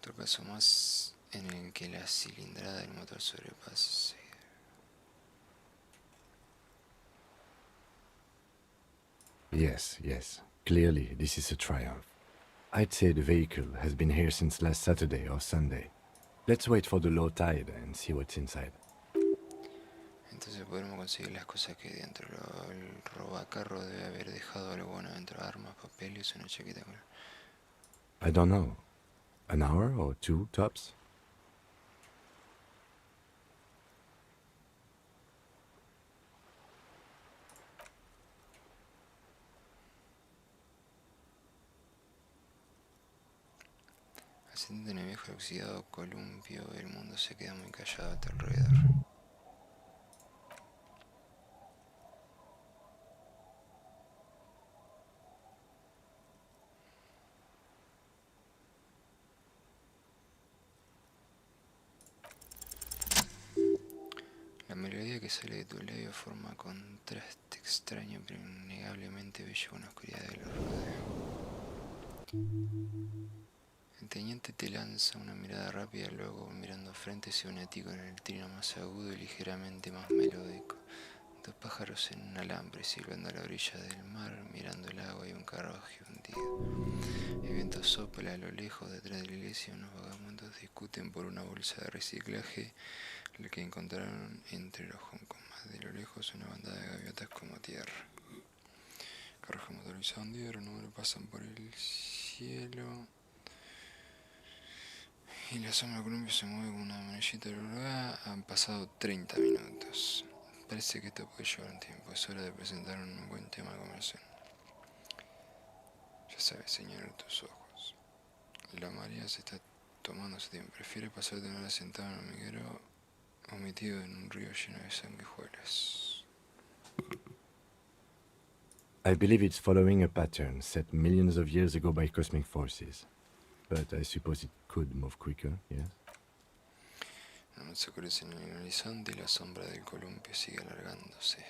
Otro caso más en el que la cilindrada del motor sobrepasa. Yes. Clearly, this is a triumph. I'd say the vehicle has been here since last Saturday or Sunday. Let's wait for the low tide and see what's inside. Entonces podremos conseguir las cosas que hay dentro. El robacarro debe haber dejado algo bueno dentro, armas, papeles, una chaqueta con... I don't know. An hour or two, tops? Ascendiendo en el viejo y oxidado columpio, el mundo se queda muy callado a tu alrededor. La melodía que sale de tu labio forma contraste extraño pero innegablemente bello con la oscuridad de los rodea. El teniente te lanza una mirada rápida, luego mirando frente se une a ti con el trino más agudo y ligeramente más melódico. Dos pájaros en un alambre silbando a la orilla del mar, mirando el agua y un carruaje hundido. El viento sopla a lo lejos detrás de la iglesia, unos vagabundos discuten por una bolsa de reciclaje, la que encontraron entre los juncos. Más de lo lejos una bandada de gaviotas como tierra. Carruaje motorizado hundido, los números pasan por el cielo. Y la sombra de Colombia se mueve con una manillita larga. Han pasado 30 minutos. Parece que esto puede llevar un tiempo. Es hora de presentar un buen tema de conversación. Ya sabes, señalar tus ojos. La marea se está tomando su tiempo. Prefiere pasar de una hora sentado en un hormiguero o metido en un río lleno de sanguijuelas. I believe it's following a pattern set millions of years ago by cosmic forces. But I suppose it could move quicker, yes? La noche se oscurece en el horizonte y la sombra del columpio sigue alargándose.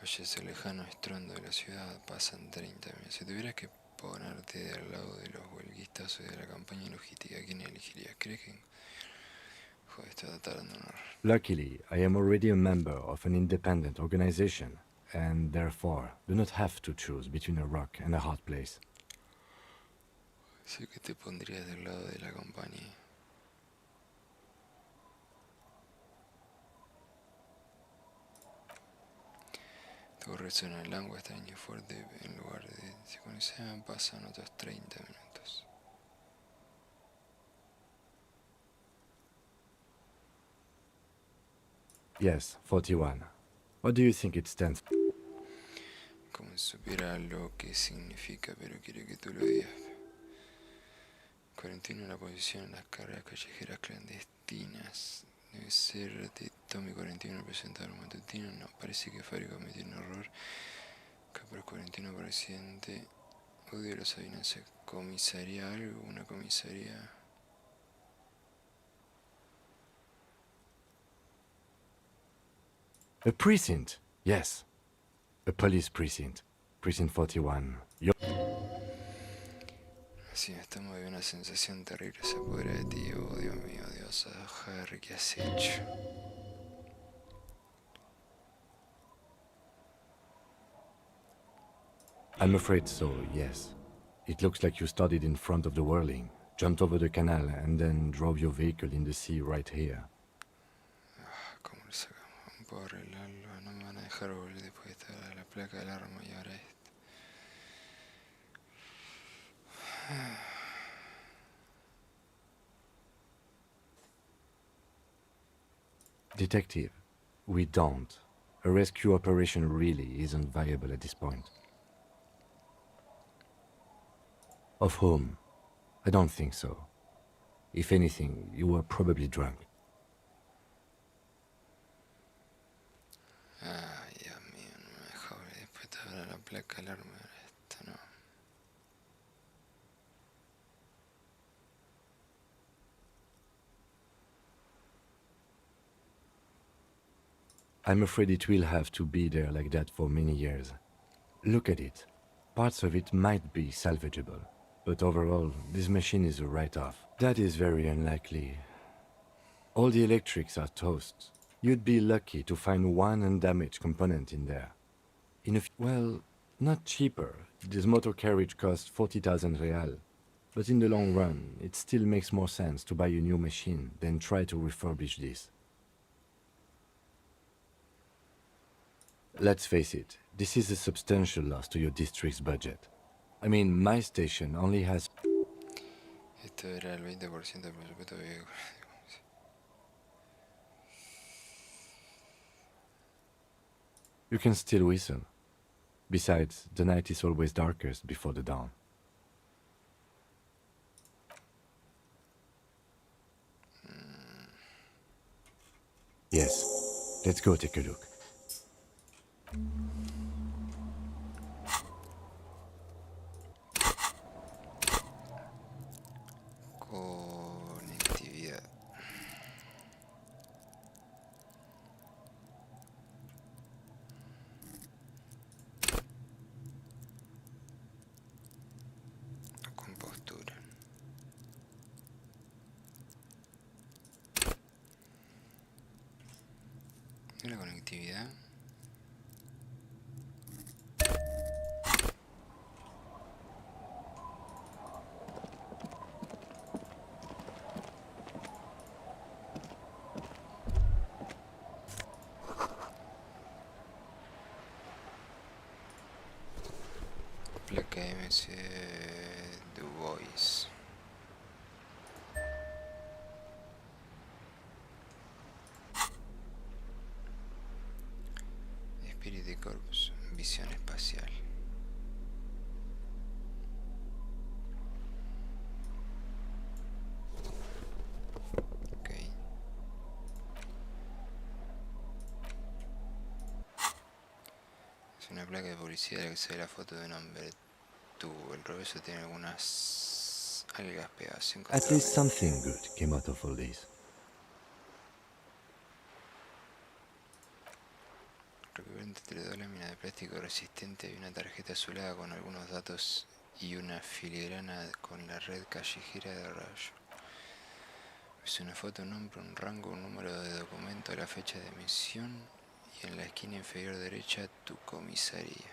Oyes el lejano estruendo de la ciudad, pasan 30 minutos. Si tuvieras que ponerte del lado de los huelguistas o de la campaña logística, ¿quién elegirías? ¿Crees que...? Joder, está tardando en hablar. Luckily, I am already a member of an independent organization, and therefore do not have to choose between a rock and a hard place. Sé que te pondrías del lado de la compañía. Tu corrección en el agua extraño y fuerte en lugar de sincronizar pasan otros 30 minutos. Yes, 41. What do you think it stands for? Como si supiera lo que significa, pero quiere que tú lo digas. 41 la posición en las carreras callejeras clandestinas. Debe ser de Tommy 41, el presentador matutino. No, parece que Fari cometió un error. Capros 41, presidente. Odio los aviones. Comisaría algo, una comisaría. A precinct, yes. A police precinct. Precinct 41. Así me estamos de una sensación terrible se apodera de ti. Oh, Dios mío, Dios, Harry, ¿qué has hecho? I'm afraid so, yes. It looks like you started in front of the whirling, jumped over the canal, and then drove your vehicle in the sea right here. ¿Cómo lo sacamos? Puedo arreglarlo, no me van a dejar volver después de estar la placa de alarma y ahora esto. Detective, we don't. A rescue operation really isn't viable at this point. Of whom? I don't think so. If anything, you were probably drunk. Ay, Dios mío, no me deja volver después de estar la placa de alarma y ahora esto, no. I'm afraid it will have to be there like that for many years. Look at it. Parts of it might be salvageable, but overall, this machine is a write-off. That is very unlikely. All the electrics are toast. You'd be lucky to find one undamaged component in there. Well, not cheaper. This motor carriage costs 40,000 real. But in the long run, it still makes more sense to buy a new machine than try to refurbish this. Let's face it, this is a substantial loss to your district's budget. I mean, my station only has... Esto era el 20% del presupuesto de... You can still whistle. Besides, the night is always darkest before the dawn. Yes, let's go take a look. Conectividad. Compostura. ¿Y la conectividad? Placa MC Du Bois. Spirit Corps, visión espacial. Ok. Es una placa de publicidad en la que se ve la foto de un hombre tubo. El reverso tiene algunas algas pegadas. At least something good came out of all this. Recubrente entre dos láminas de plástico resistente y una tarjeta azulada con algunos datos y una filigrana con la red callejera de rayo. Es una foto, un nombre, un rango, un número de documento, la fecha de emisión y en la esquina inferior derecha tu comisaría.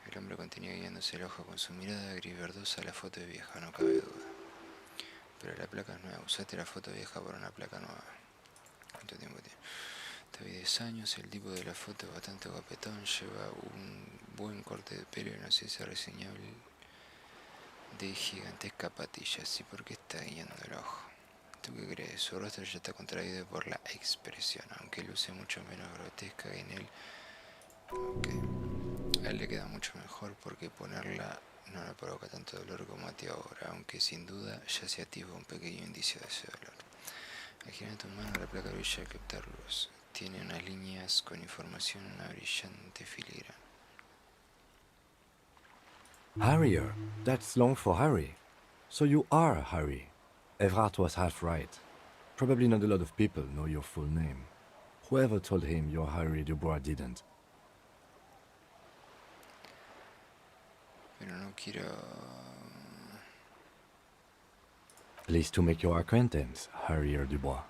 El hombre continúa guiándose el ojo con su mirada gris verdosa. La foto es vieja, no cabe duda. Pero la placa es nueva. Usaste la foto vieja por una placa nueva. ¿Cuánto tiempo tiene? Todavía 10 años. El tipo de la foto es bastante guapetón. Lleva un buen corte de pelo y no sé si es reseñable de gigantescas patillas. ¿Y por qué está guiando el ojo? ¿Tú qué crees? Su rostro ya está contraído por la expresión, aunque luce mucho menos grotesca que en él. Ok. A él le queda mucho mejor porque ponerla no le provoca tanto dolor como a ti ahora, aunque sin duda ya se atisba un pequeño indicio de ese dolor. Al girar en tu mano la placa brilla al captar luz. Tiene unas líneas con información en una brillante filigrana. Harrier. That's long for Harry. So you are Harry. Evrard was half right. Probably not a lot of people know your full name. Whoever told him you're Harry Dubois didn't. Pero no quiero... Pleased to make your acquaintance, Harrier Dubois.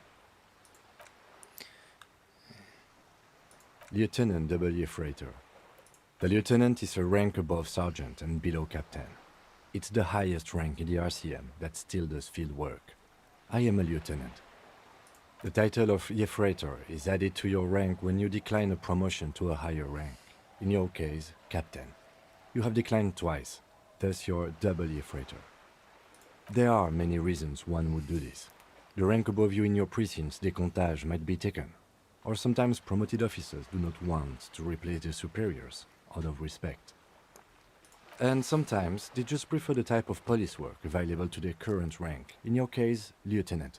Lieutenant W. Freighter. The lieutenant is a rank above sergeant and below captain. It's the highest rank in the RCM that still does field work. I am a lieutenant. The title of Freighter is added to your rank when you decline a promotion to a higher rank. In your case, captain. You have declined twice, thus you're double Freighter. There are many reasons one would do this. The rank above you in your precinct's décomptage might be taken, or sometimes promoted officers do not want to replace their superiors out of respect. And sometimes they just prefer the type of police work available to their current rank, in your case, lieutenant.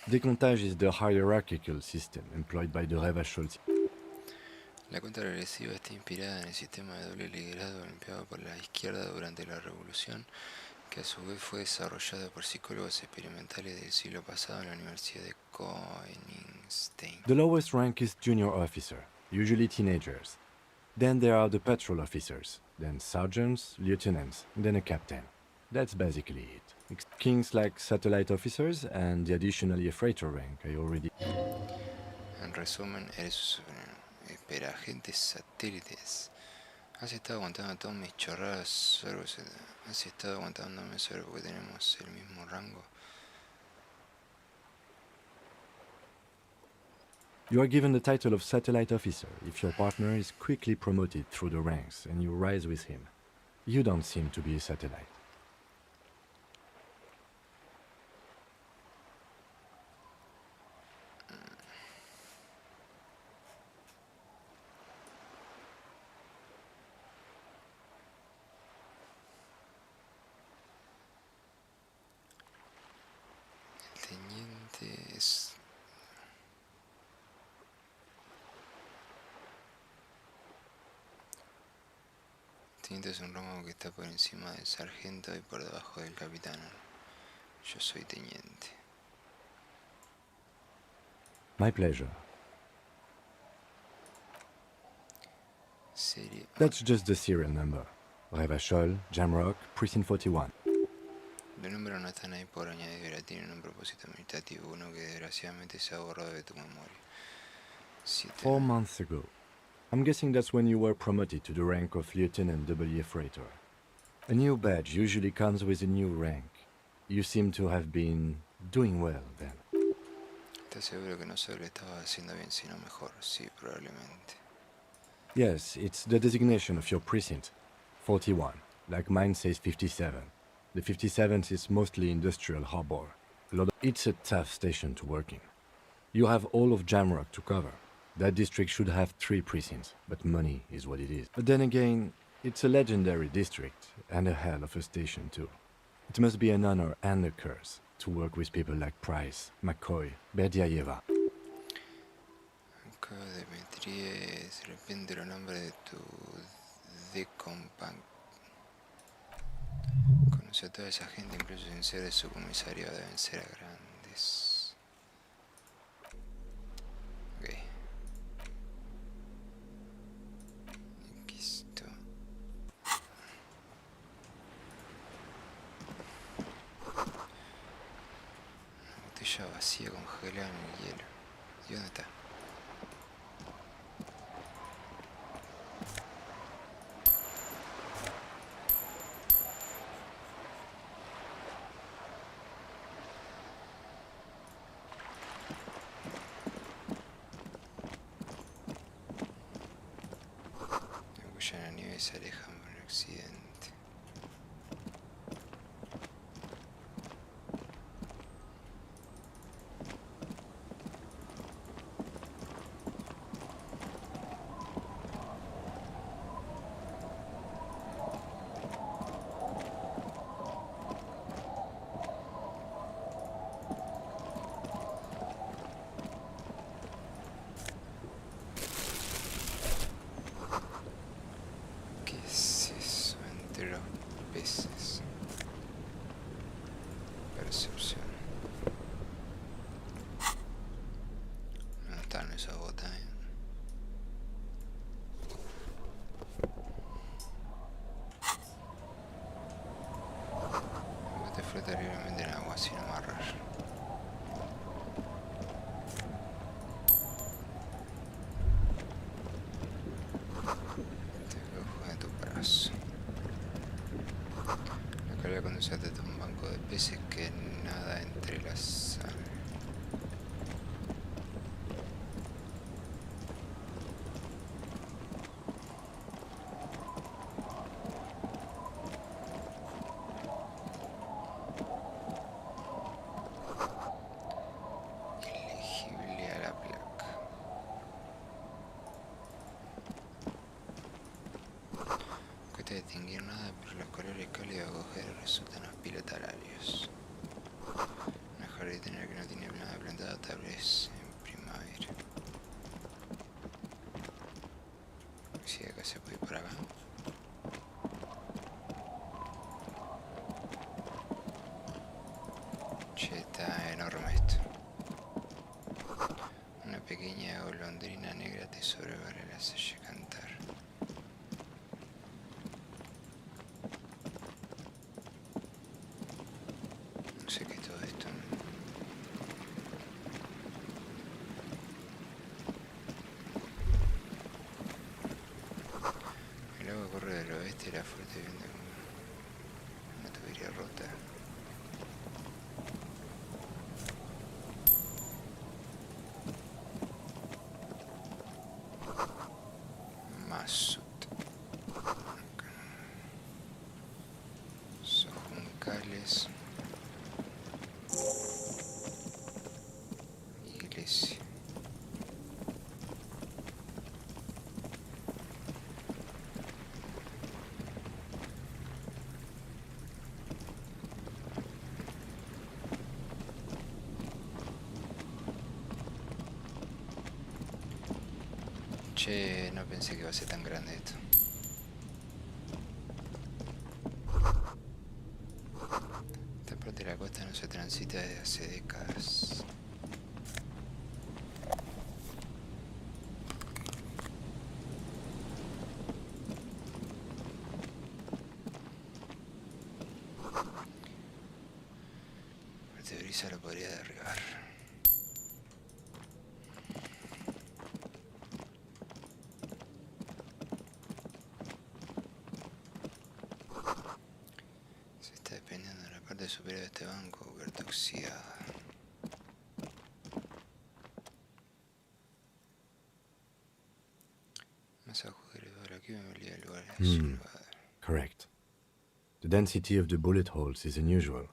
Décomptage is the hierarchical system employed by the Revachol. La cuenta regresiva está inspirada en el sistema de doble liderado empleado por la izquierda durante la Revolución, que a su vez fue desarrollado por psicólogos experimentales del siglo pasado en la Universidad de Koningstein. The lowest rank is junior officer, usually teenagers. Then there are the patrol officers, then sergeants, lieutenants, then a captain. That's basically it. Kings like satellite officers and the additionally freighter rank I already... En resumen, eres espera, agentes satélites. Has estado aguantando todas mis chorradas solo... Has estado aguantándome solo porque tenemos el mismo rango. You are given the title of satellite officer if your partner is quickly promoted through the ranks and you rise with him. You don't seem to be a satellite. El teniente es... Teniente es un rango que está por encima del sargento y por debajo del capitán. Yo soy teniente. My pleasure. Serie... That's just the serial number. Revachol, Jamrock, Precinct 41. Los números no están ahí por añadidura, tienen un propósito administrativo, uno que desgraciadamente se ha borrado de tu memoria. 4 months ago. I'm guessing that's when you were promoted to the rank of Lieutenant W. Freighter. A new badge usually comes with a new rank. You seem to have been doing well then. ¿Estás seguro que no solo estabas haciendo bien, sino mejor? Sí, probablemente. Yes, it's the designation of your precinct. 41, like mine says 57. The 57th is mostly industrial harbor. It's a tough station to work in. You have all of Jamrock to cover. That district should have 3 precincts, but money is what it is. But then again, it's a legendary district, and a hell of a station too. It must be an honor and a curse to work with people like Price, McCoy, Berdiayeva. Acabo de Metries, de repente los nombres de tu decompan. Conoce a toda esa gente, incluso sin ser de su comisario, deben ser grandes. Ok. Aquí está. Una botella vacía congelada en el hielo. ¿Y dónde está? Ya la nieve se aleja por el accidente. entre los peces. Percepción. ¿Dónde están esas botas? El bote flota libremente en agua sin amarrar. Te cojo de tu brazo. La carga conducente de un banco de peces que nada entre la sal. Ilegible a la placa. No cuesta distinguir nada, pero los colores cálidos de agujeros resultan hospitalarios. Una jardinera que no tiene nada plantado tal vez en primavera. Si acá se puede ir por acá. Che, está enorme esto. Una pequeña golondrina negra te sobrevuela y la oye cantar. No sé qué es todo esto. El agua corre del oeste y la fuerte viento como una tubería rota. Masut. Sojuncales. Iglesia. Che, no pensé que iba a ser tan grande esto. Esta parte de la costa no se transita desde hace décadas. Fuerte brisa lo podría derribar. Se está desprendiendo de la parte superior de este banco cubierta oxidada. Más agujeros aquí me olía el lugar silbado. Correct. The density of the bullet holes is unusual.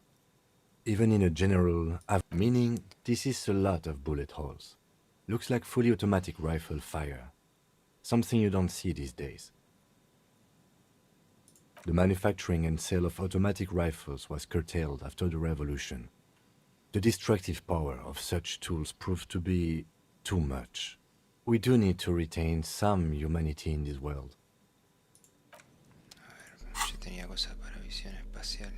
Even in a general meaning, this is a lot of bullet holes. Looks like fully automatic rifle fire. Something you don't see these days. The manufacturing and sale of automatic rifles was curtailed after the revolution. The destructive power of such tools proved to be too much. We do need to retain some humanity in this world. A ver, yo tenía cosas para visión espacial.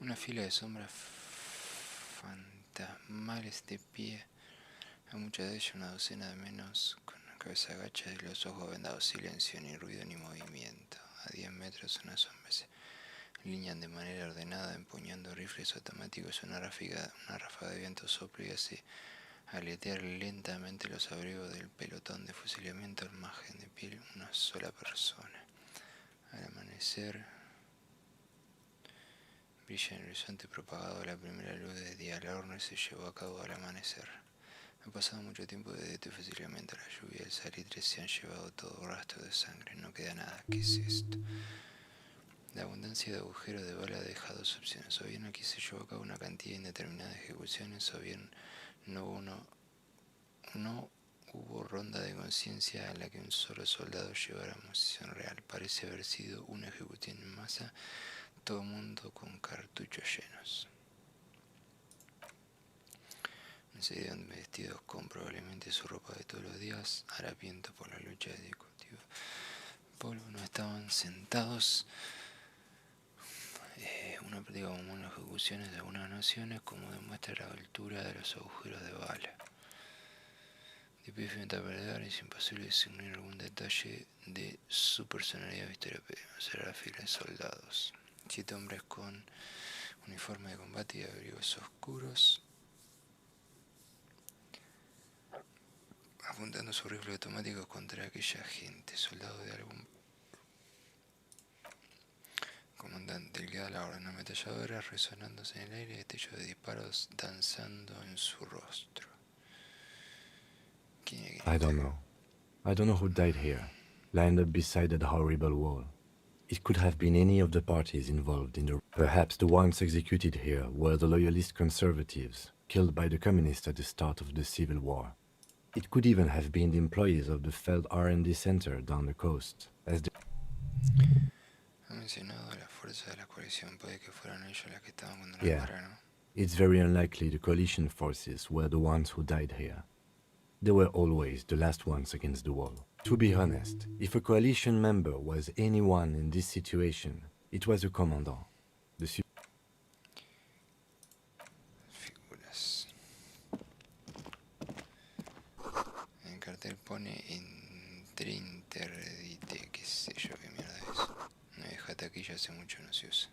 Una fila de sombras fantasmales de pie, a muchas de ellas una docena de menos, con la cabeza agacha y los ojos vendados, silencio, ni ruido ni movimiento. A 10 metros unas sombras se alinean de manera ordenada, empuñando rifles automáticos. Una ráfaga de viento sopla y hace aletear lentamente los abrigos del pelotón de fusilamiento, al margen de piel una sola persona. Al amanecer brilla en el horizonte propagado la primera luz de día. La horno se llevó a cabo al amanecer. Ha pasado mucho tiempo desde tu fusilamiento. La lluvia y el salitre se han llevado todo rastro de sangre. No queda nada. ¿Qué es esto? La abundancia de agujeros de bala deja dos opciones: o bien aquí se llevó a cabo una cantidad indeterminada de ejecuciones, o bien no hubo ronda de conciencia a la que un solo soldado llevara munición real. Parece haber sido una ejecución en masa, todo mundo con cartuchos llenos. Enseguida vestidos con probablemente su ropa de todos los días, harapientos por la lucha de discutivo polvo, no estaban sentados. Una práctica común en las ejecuciones de algunas naciones, como demuestra la altura de los agujeros de bala. Difícil interpretar, es imposible discernir algún detalle de su personalidad o historia. Será la fila de soldados. 7 hombres con uniforme de combate y abrigos oscuros, apuntando sus rifles automáticos contra aquella gente. Soldados de algún comandante, el que da la orden, ametralladoras resonándose en el aire, destellos de disparos danzando en su rostro. I don't know. I don't know who died here, lined up beside that horrible wall. It could have been any of the parties involved in the... Perhaps the ones executed here were the loyalist conservatives, killed by the communists at the start of the Civil War. It could even have been the employees of the failed R&D center down the coast, as they... Ha mencionado las fuerzas de la coalición. Puede que fueran ellos las que estaban cuando Yeah, nos mataron. it's very unlikely the coalition forces were the ones who died here. They were always the last ones against the wall. To be honest, if a coalition member was anyone in this situation, it was the commandant. Figuras. En el cartel pone interdite, qué sé yo, qué mierda es. No, deja taquilla, hace mucho no se usa.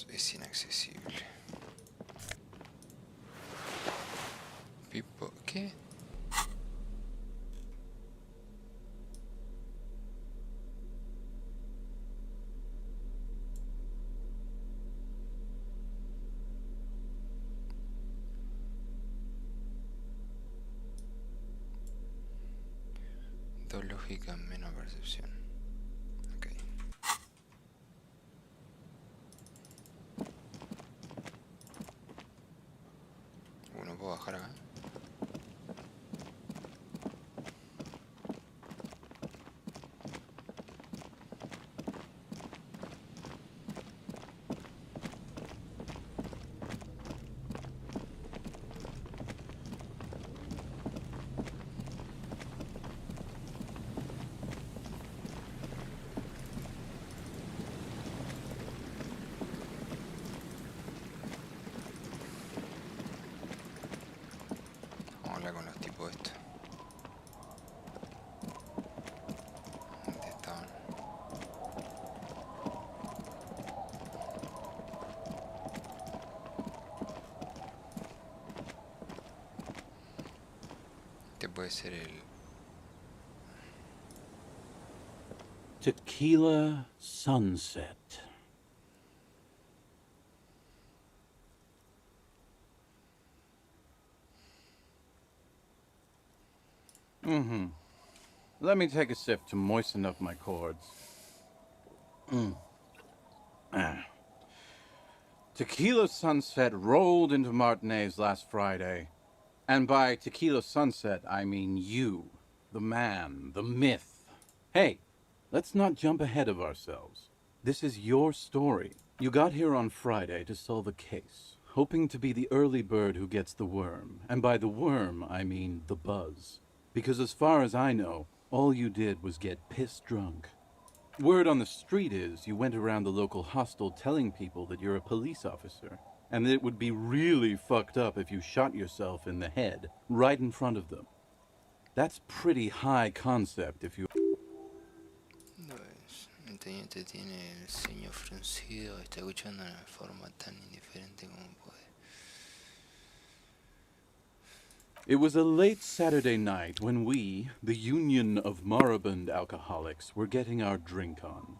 Es inaccesible. Pipo, ¿qué? Dos lógicas menos percepción. ¿No puedo bajar acá? Con los tipos estos. ¿Dónde estaban? Este puede ser el... Tequila Sunset. Let me take a sip to moisten up my chords. Tequila Sunset rolled into Martinez last Friday. And by Tequila Sunset, I mean you, the man, the myth. Hey, let's not jump ahead of ourselves. This is your story. You got here on Friday to solve a case, hoping to be the early bird who gets the worm. And by the worm, I mean the buzz. Because as far as I know, all you did was get pissed drunk. Word on the street is you went around the local hostel telling people that you're a police officer, and that it would be really fucked up if you shot yourself in the head right in front of them. That's pretty high concept if you... No es teniente tiene el ceño fruncido, está escuchando de forma tan indiferente como puede. It was a late Saturday night when we, the Union of Moribund Alcoholics, were getting our drink on.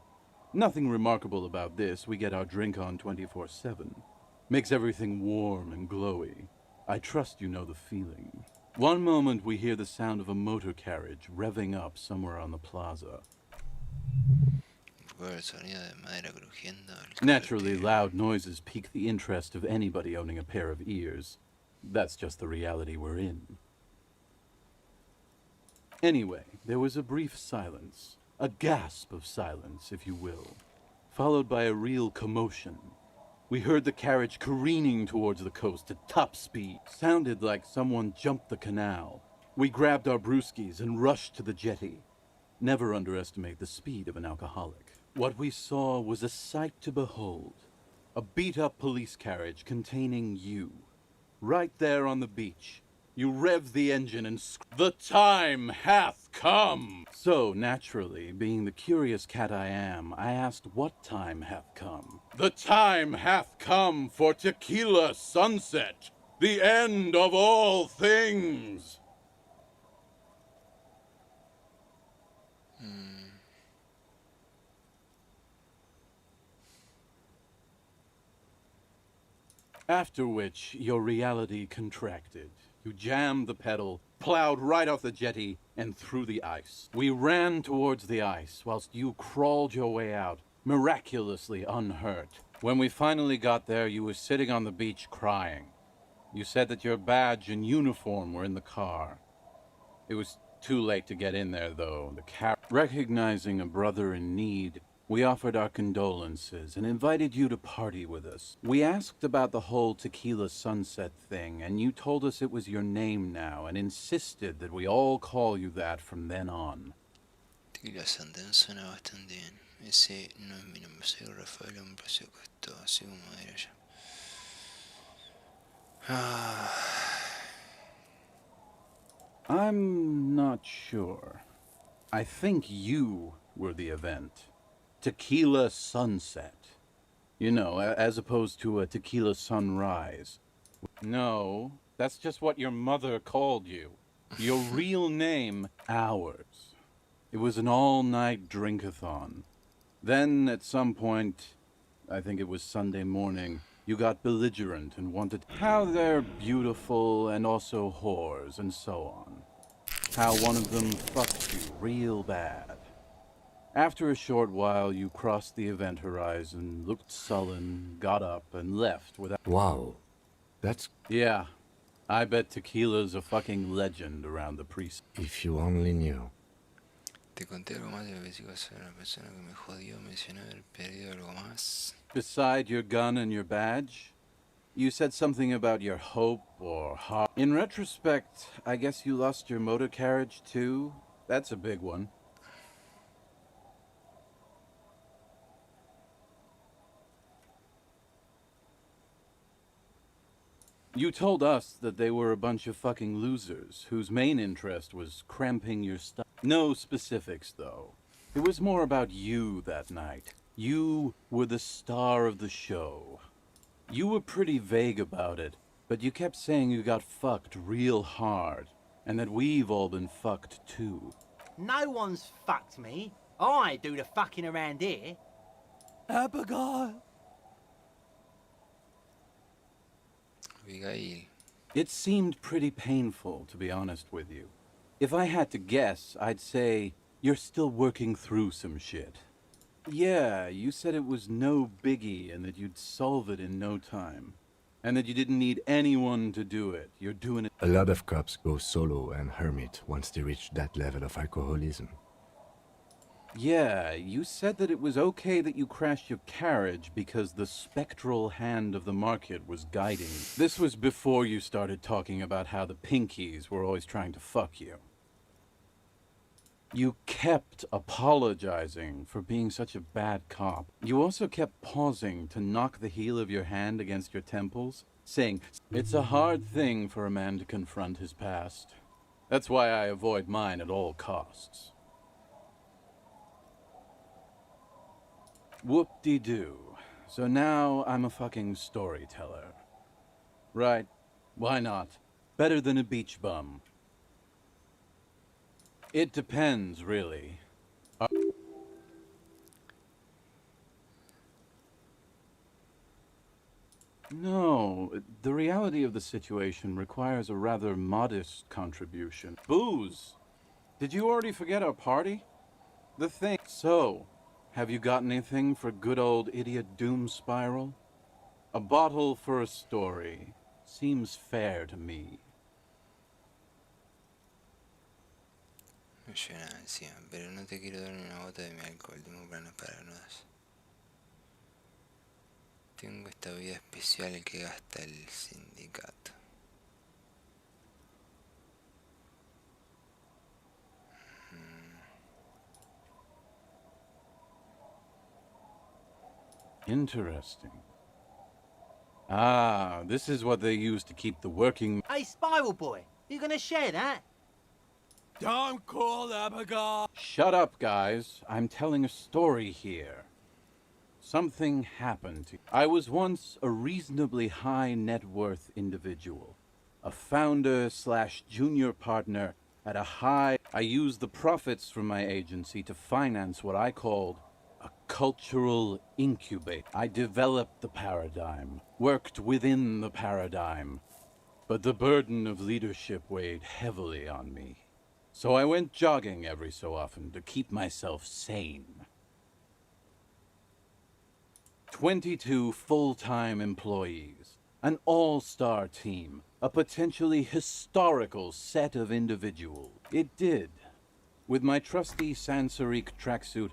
Nothing remarkable about this. We get our drink on 24/7. Makes everything warm and glowy. I trust you know the feeling. One moment we hear the sound of a motor carriage revving up somewhere on the plaza. El sonido de madera crujiendo. Naturally, loud noises pique the interest of anybody owning a pair of ears. That's just the reality we're in. Anyway, there was a brief silence. A gasp of silence, if you will, followed by a real commotion. We heard the carriage careening towards the coast at top speed. Sounded like someone jumped the canal. We grabbed our brewskis and rushed to the jetty. Never underestimate the speed of an alcoholic. What we saw was a sight to behold. A beat-up police carriage containing you. Right there on the beach. You rev the engine and the time hath come! So, naturally, being the curious cat I am, I asked what time hath come. The time hath come for tequila sunset, the end of all things! After which, your reality contracted. You jammed the pedal, plowed right off the jetty, and through the ice. We ran towards the ice, whilst you crawled your way out, miraculously unhurt. When we finally got there, you were sitting on the beach crying. You said that your badge and uniform were in the car. It was too late to get in there, though. Recognizing a brother in need, we offered our condolences and invited you to party with us. We asked about the whole tequila sunset thing, and you told us it was your name now and insisted that we all call you that from then on. Tequila sunset suena bastante bien. Ese no es mi nombre, soy Rafael, un precio costó, así como era yo. I'm not sure. I think you were the event. Tequila sunset. You know, as opposed to a tequila sunrise. No, that's just what your mother called you. Your real name, ours. It was an all-night drink-a-thon. Then, at some point, I think it was Sunday morning, you got belligerent and wanted how they're beautiful and also whores and so on. How one of them fucked you real bad. After a short while, you crossed the event horizon, looked sullen, got up, and left without... Wow. That's... Yeah. I bet tequila's a fucking legend around the precinct. If you only knew. Te conté algo más de lo que sigo a ser una persona que me jodió, mencioné haber perdido algo más. Beside your gun and your badge, you said something about your hope or heart. In retrospect, I guess you lost your motor carriage too? That's a big one. You told us that they were a bunch of fucking losers whose main interest was cramping your stuff. No specifics, though. It was more about you that night. You were the star of the show. You were pretty vague about it, but you kept saying you got fucked real hard, and that we've all been fucked too. No one's fucked me. I do the fucking around here. Abigail. Abigail. It seemed pretty painful, to be honest with you. If I had to guess, I'd say you're still working through some shit. Yeah, you said it was no biggie and that you'd solve it in no time. And that you didn't need anyone to do it. You're doing it. A lot of cops go solo and hermit once they reach that level of alcoholism. Yeah, you said that it was okay that you crashed your carriage because the spectral hand of the market was guiding you. This was before you started talking about how the pinkies were always trying to fuck you. You kept apologizing for being such a bad cop. You also kept pausing to knock the heel of your hand against your temples, saying, "It's a hard thing for a man to confront his past. That's why I avoid mine at all costs." Whoop-de-doo. So now I'm a fucking storyteller. Right. Why not? Better than a beach bum. It depends, really. No, the reality of the situation requires a rather modest contribution. Booze! Did you already forget our party? The thing. So, have you got anything for good old idiot Doom Spiral? A bottle for a story. Seems fair to me. No llevo nada encima, pero no te quiero dar una bota de mi alcohol, tengo planes paranoias. Tengo esta vida especial que gasta el sindicato. Interesting. Ah, this is what they use to keep the working... Hey, Spiral Boy, you gonna share that? Don't call them a guy. Shut up, guys. I'm telling a story here. Something happened to... I was once a reasonably high net worth individual. A founder / junior partner at a high... I used the profits from my agency to finance what I called a cultural incubator. I developed the paradigm, worked within the paradigm, but the burden of leadership weighed heavily on me. So I went jogging every so often to keep myself sane. 22 full-time employees, an all-star team, a potentially historical set of individuals. It did. With my trusty Sansarique tracksuit,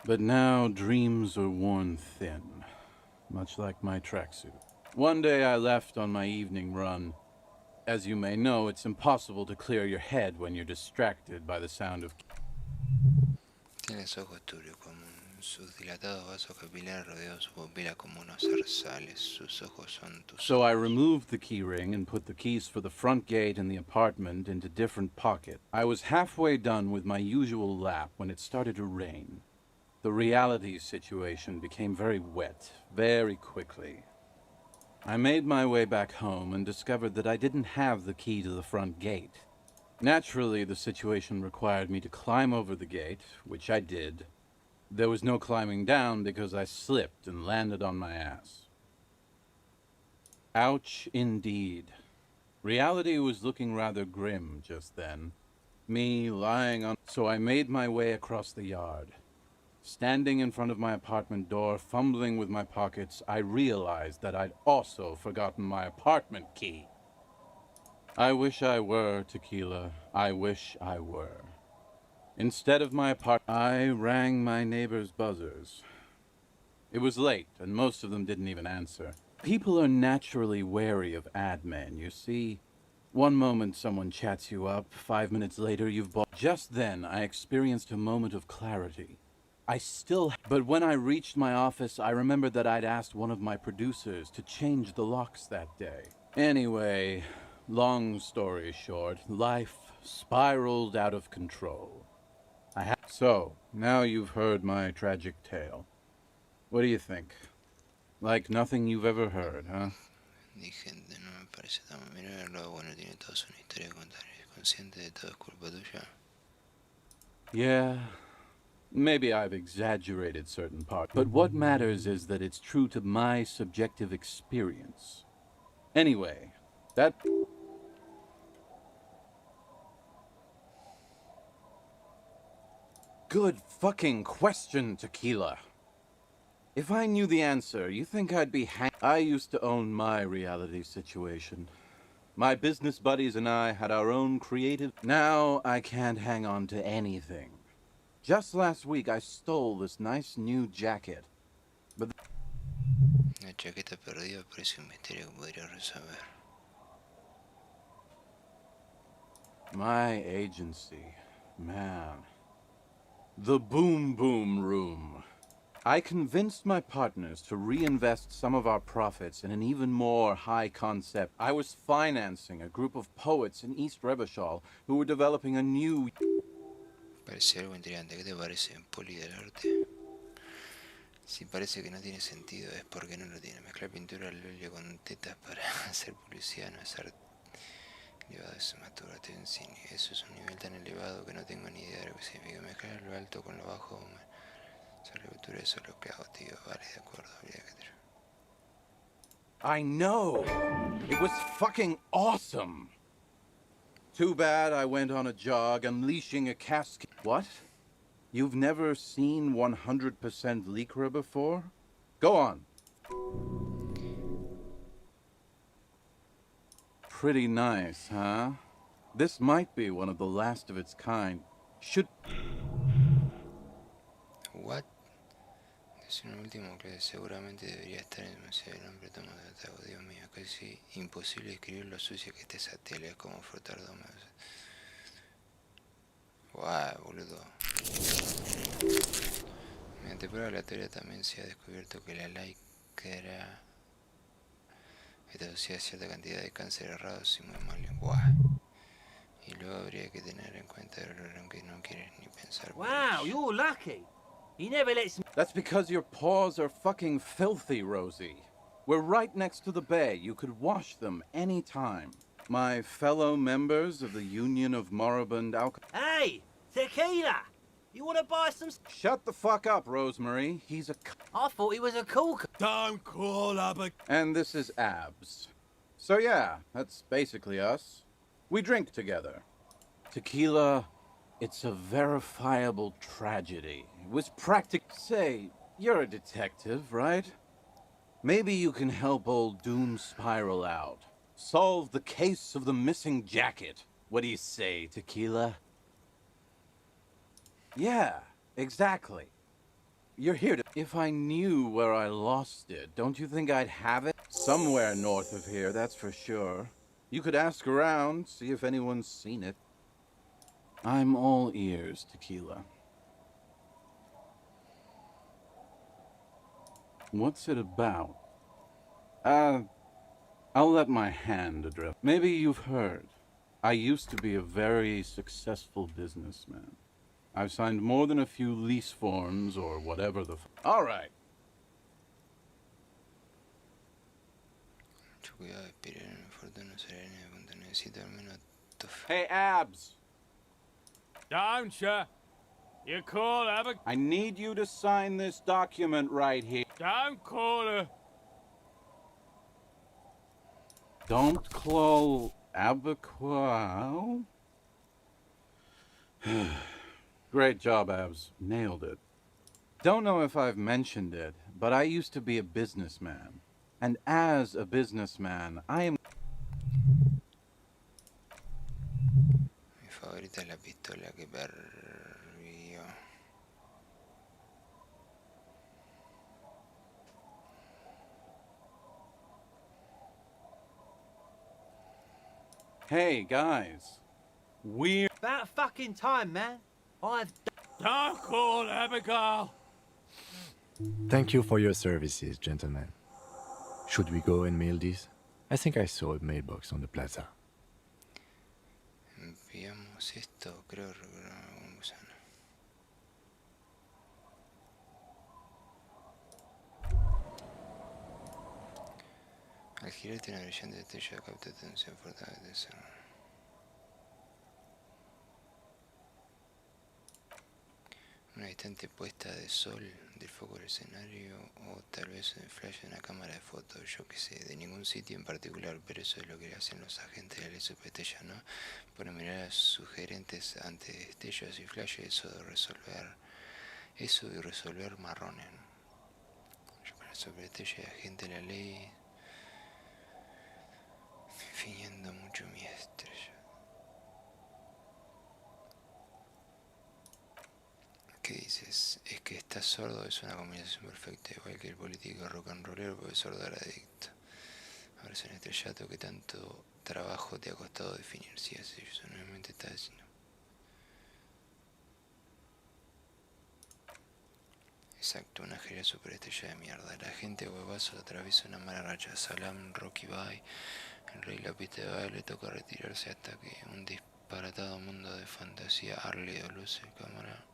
but now dreams are worn thin, much like my tracksuit. One day I left on my evening run. As you may know, it's impossible to clear your head when you're distracted by the sound of... Tienes ojos turbios como sus dilatados vasos capilares rodean su pupila como unos zarzales. Sus ojos son tus... So I removed the key ring and put the keys for the front gate and the apartment into different pockets. I was halfway done with my usual lap when it started to rain. The reality situation became very wet, very quickly. I made my way back home and discovered that I didn't have the key to the front gate. Naturally, the situation required me to climb over the gate, which I did. There was no climbing down because I slipped and landed on my ass. Ouch, indeed. Reality was looking rather grim just then. Me lying on... So I made my way across the yard. Standing in front of my apartment door, fumbling with my pockets, I realized that I'd also forgotten my apartment key. I wish I were, Tequila. I wish I were. Instead of my apartment, I rang my neighbor's buzzers. It was late, and most of them didn't even answer. People are naturally wary of ad men, you see. One moment someone chats you up, 5 minutes later you've bought... Just then, I experienced a moment of clarity. But when I reached my office, I remembered that I'd asked one of my producers to change the locks that day. Anyway, long story short, life spiraled out of control. So, now you've heard my tragic tale. What do you think? Like nothing you've ever heard, huh? Gente, no me parece tan... Mira, lo bueno tiene toda una historia que contar. ¿Es consciente de todo es culpa tuya? Yeah. Maybe I've exaggerated certain parts, but what matters is that it's true to my subjective experience. Anyway, that... Good fucking question, Tequila. If I knew the answer, you think I'd be I used to own my reality situation. My business buddies and I had our own creative... Now I can't hang on to anything. Just last week, I stole this nice new jacket, but... Una chaqueta perdida parece un misterio que podría resolver. My agency, man. The Boom Boom Room. I convinced my partners to reinvest some of our profits in an even more high concept. I was financing a group of poets in East Revachol who were developing a new... Parece algo intrigante. ¿Qué te parece, Poli del arte? Si parece que no tiene sentido, es porque no lo tiene. Mezclar pintura al óleo con tetas para hacer publicidad no es arte. Elevado es masturbación en cine. Eso es un nivel tan elevado que no tengo ni idea de lo que significa. Mezclar lo alto con lo bajo. Hacer lectura, eso es lo que hago, tío. Vale, de acuerdo. I know! It was fucking awesome! Too bad I went on a jog, unleashing a cascade. What? You've never seen 100% Lycra before? Go on. Pretty nice, huh? This might be one of the last of its kind. Should... What? Es un último que seguramente debería estar en el museo del hombre tomo de Otago. Dios mío, casi imposible escribir lo sucia que está esa tele. Es como frotar domas. Guau, boludo. Mediante prueba aleatoria también se ha descubierto que la lycra está asociada a cierta cantidad de cánceres raros y muy mal. Guau. Y luego habría que tener en cuenta el olor, aunque no quieres ni pensar. Wow, you're lucky. He never lets me... That's because your paws are fucking filthy, Rosie. We're right next to the bay. You could wash them any time. My fellow members of the Union of Moribund Alcohol... Hey, tequila! You want to buy some... Shut the fuck up, Rosemary. He's a... I thought he was a cool... Don't call Abba... And this is Abs. So yeah, that's basically us. We drink together. Tequila, it's a verifiable tragedy. It was Say, you're a detective, right? Maybe you can help old Doom Spiral out. Solve the case of the missing jacket. What do you say, Tequila? Yeah, exactly. You're here to... If I knew where I lost it, don't you think I'd have it? Somewhere north of here, that's for sure. You could ask around, see if anyone's seen it. I'm all ears, Tequila. What's it about? I'll let my hand address. Maybe you've heard. I used to be a very successful businessman. I've signed more than a few lease forms or whatever the... All right. Hey, Abs. Don't ya? You call Abba... I need you to sign this document right here. Don't call her. Don't call Abaquao? Great job, Abs. Nailed it. Don't know if I've mentioned it, but I used to be a businessman. And as a businessman, I am... Mi favorita es la pistola que perdió. Hey, guys. We're... About fucking time, man. I've... Don't call Abigail. Thank you for your services, gentlemen. Should we go and mail this? I think I saw a mailbox on the plaza. Enviamos esto, creo. Al girarte una brillante estrella capta atención fuertemente de ser. Una distante puesta de sol del foco del escenario o tal vez un flash de una cámara de fotos, yo que sé, de ningún sitio en particular, pero eso es lo que hacen los agentes de la SPT, ¿no? Ponen miradas sugerentes ante destellos y flashes, eso y resolver marrones, ¿no? Yo con la SPT y agente de la ley, fingiendo mucho mi estrella. ¿Qué dices? Es que estás sordo, es una combinación perfecta, igual que el político rock and rollero, porque sordo era adicto. Ahora es un estrellato que tanto trabajo te ha costado definir, si así eso nuevamente está diciendo. Exacto, una gira superestrella de mierda. La gente huevazo atraviesa una mala racha. Salam, Rocky Bye, el rey la pista de baile, toca retirarse hasta que un disparatado mundo de fantasía arle o luce cámara.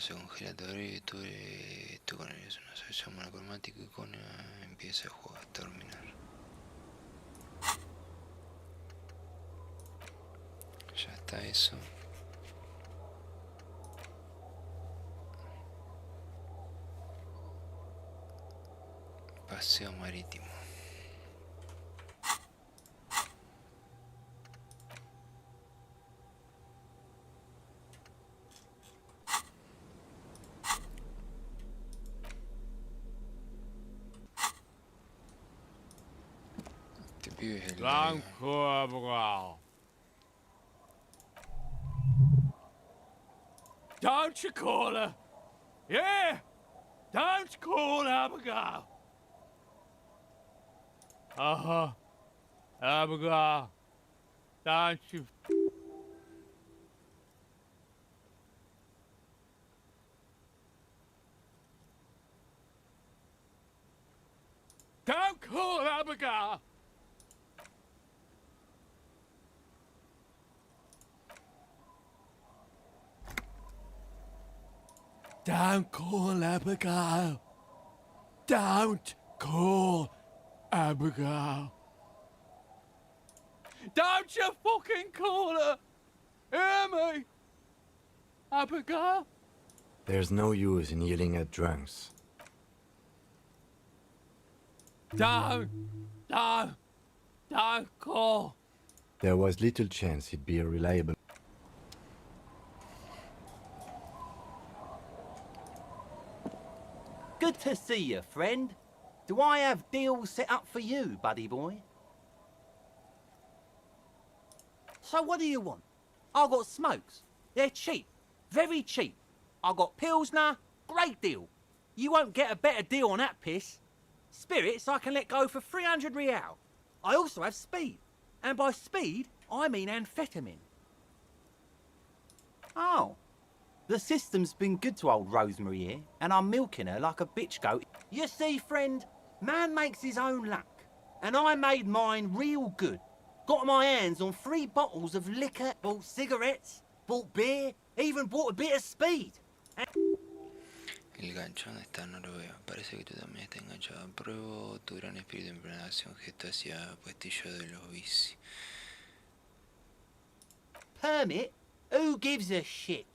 se congela todo esto con él es una asociación monocromática y con empieza el juego a terminar. Ya está eso. Paseo marítimo. Este pibe es el Don't you call her? Yeah! Don't call Abigail! Uh-huh. Abigail. Don't you... Don't call Abigail! Don't call Abigail. Don't call Abigail. Don't you fucking call her. Hear me? Abigail? There's no use in yelling at drunks. Don't call. There was little chance he'd be a reliable. Good to see you, friend. Do I have deals set up for you, buddy boy? So what do you want? I got smokes. They're cheap. Very cheap. I got Pilsner. Great deal. You won't get a better deal on that piss. Spirits I can let go for 300 real. I also have speed. And by speed, I mean amphetamine. Oh. The system's been good to old Rosemary here, and I'm milking her like a bitch goat. You see, friend, man makes his own luck. And I made mine real good. Got my hands on 3 bottles of liquor, bought cigarettes, bought beer, even bought a bit of speed. El gancho, ¿dónde está? No lo veo. Parece que tú también estás enganchado. Apruebo tu gran espíritu de impregnación, gesto hacia puestillo de los bici. Permit? Who gives a shit?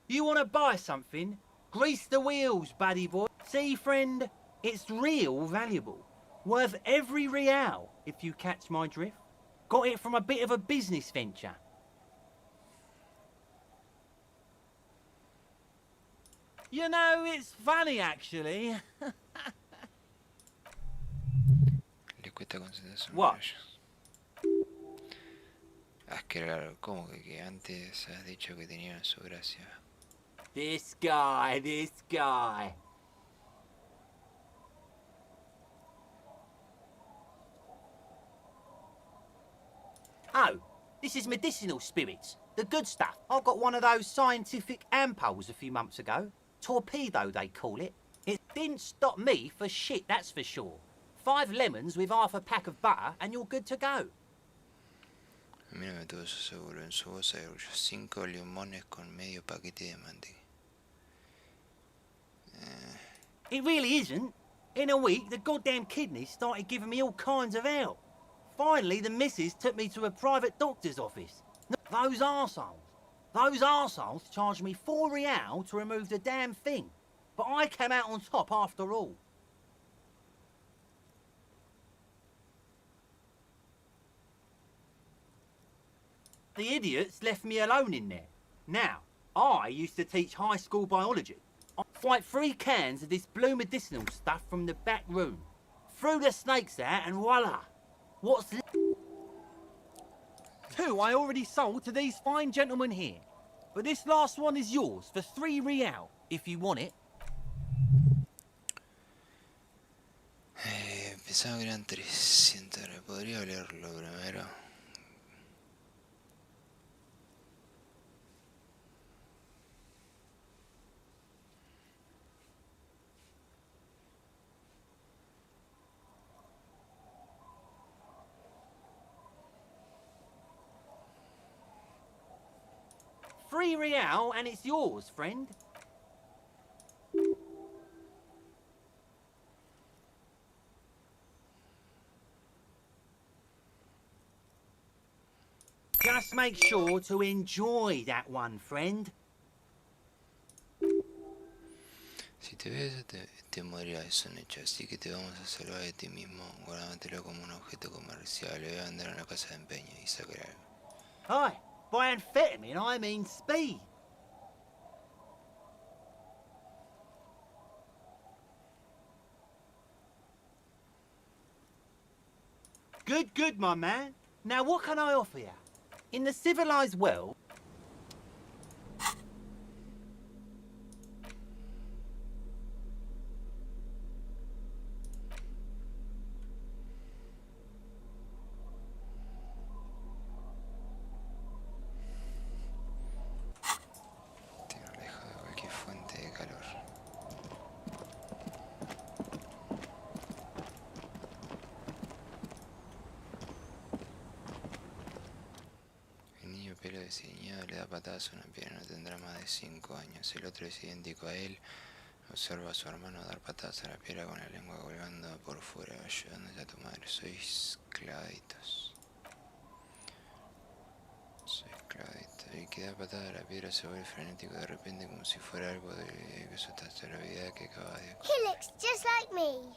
You want to buy something? Grease the wheels, buddy boy. See, friend, it's real valuable. Worth every real, if you catch my drift. Got it from a bit of a business venture. You know, it's funny, actually. Le cuesta concentrarse. What? Ah, que raro. ¿Cómo que antes has dicho que tenían su gracia? This guy. Oh, this is medicinal spirits. The good stuff. I got one of those scientific ampoules a few months ago. Torpedo, they call it. It didn't stop me for shit, that's for sure. 5 lemons with half a pack of butter and you're good to go. A mí no me tuvo eso seguro. En su bolsa hay 5 limones con medio paquete de mantequilla. It really isn't. In a week, the goddamn kidneys started giving me all kinds of help. Finally, the missus took me to a private doctor's office. Those arseholes charged me 4 real to remove the damn thing. But I came out on top after all. The idiots left me alone in there. Now, I used to teach high school biology. I fight 3 cans of this blue medicinal stuff from the back room. Threw the snakes out and voila. What's 2 I already sold to these fine gentlemen here. But this last one is yours for 3 real, if you want it. Pensaba que eran 300. Podría leerlo primero. $3 and it's yours, friend. Let's make sure to enjoy that one, friend. Si te ves, te morirás, es un hecho. Así que te vamos a salvar de ti mismo, guardándotelo como un objeto comercial. Lo voy a vender en una casa de empeño y sacar algo. Hi, by amphetamine, I mean speed. Good, good, my man. Now, what can I offer you? In the civilized world... Tiro lejos de cualquier fuente de calor. El niño pelo desaliñado le da patadas a una piedra, no tendrá más de 5 años. El otro es idéntico a él. Observa a su hermano dar patadas a la piedra con la lengua colgando por fuera, ayudándose a tomar. Sois clavaditos. Sois clavaditos. El que da patada a la piedra se vuelve frenético de repente, como si fuera algo de que asustaste la vida que acaba de... He looks just like me.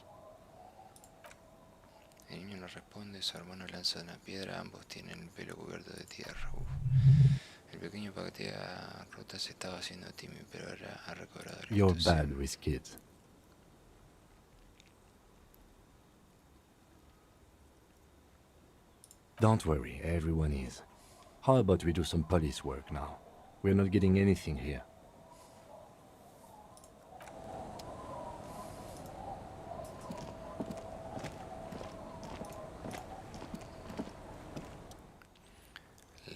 El niño no responde, su hermano lanza una piedra, ambos tienen el pelo cubierto de tierra. El pequeño patea rutas estaba haciendo tímido, pero ahora ha recobrado la You're actuación. bad with kids. Don't worry, everyone is. How about we do some police work now? We're not getting anything here.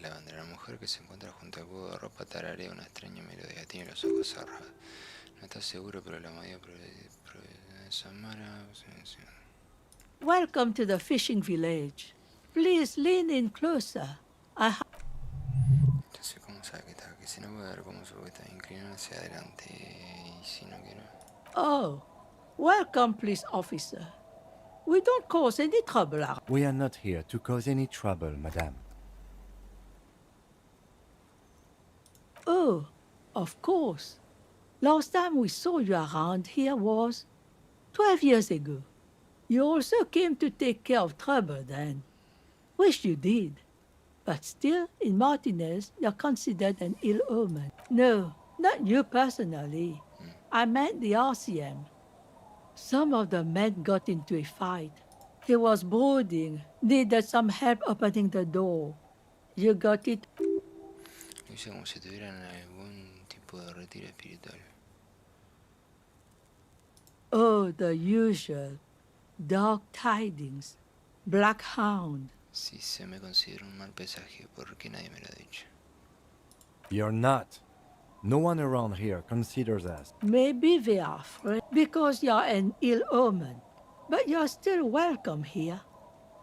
La bandera, la mujer que se encuentra junto al cubo de ropa tararea una extraña melodía. Tiene los ojos cerrados. No está seguro, pero la mayoría de Samara... Welcome to the fishing village. Please lean in closer. Entonces, ¿cómo sabe que está aquí? Si no puede ver cómo sube, está inclinado hacia adelante. Y si no quiero... Oh, welcome, police officer. We don't cause any trouble. We are not here to cause any trouble, madame. Oh, of course. Last time we saw you around here was 12 years ago. You also came to take care of trouble then. Wish you did. But still, in Martinez, you're considered an ill omen. No, not you personally. I meant the RCM. Some of the men got into a fight. He was brooding, needed some help opening the door. You got it. Lo hice como si tuvieran algún tipo de retiro espiritual. Oh, the usual. Dark tidings. Black hound. Si se me considera un mal presagio, ¿por qué nadie me lo ha dicho? You're not. No one around here considers us. Maybe they are afraid because you're an ill omen. But you're still welcome here.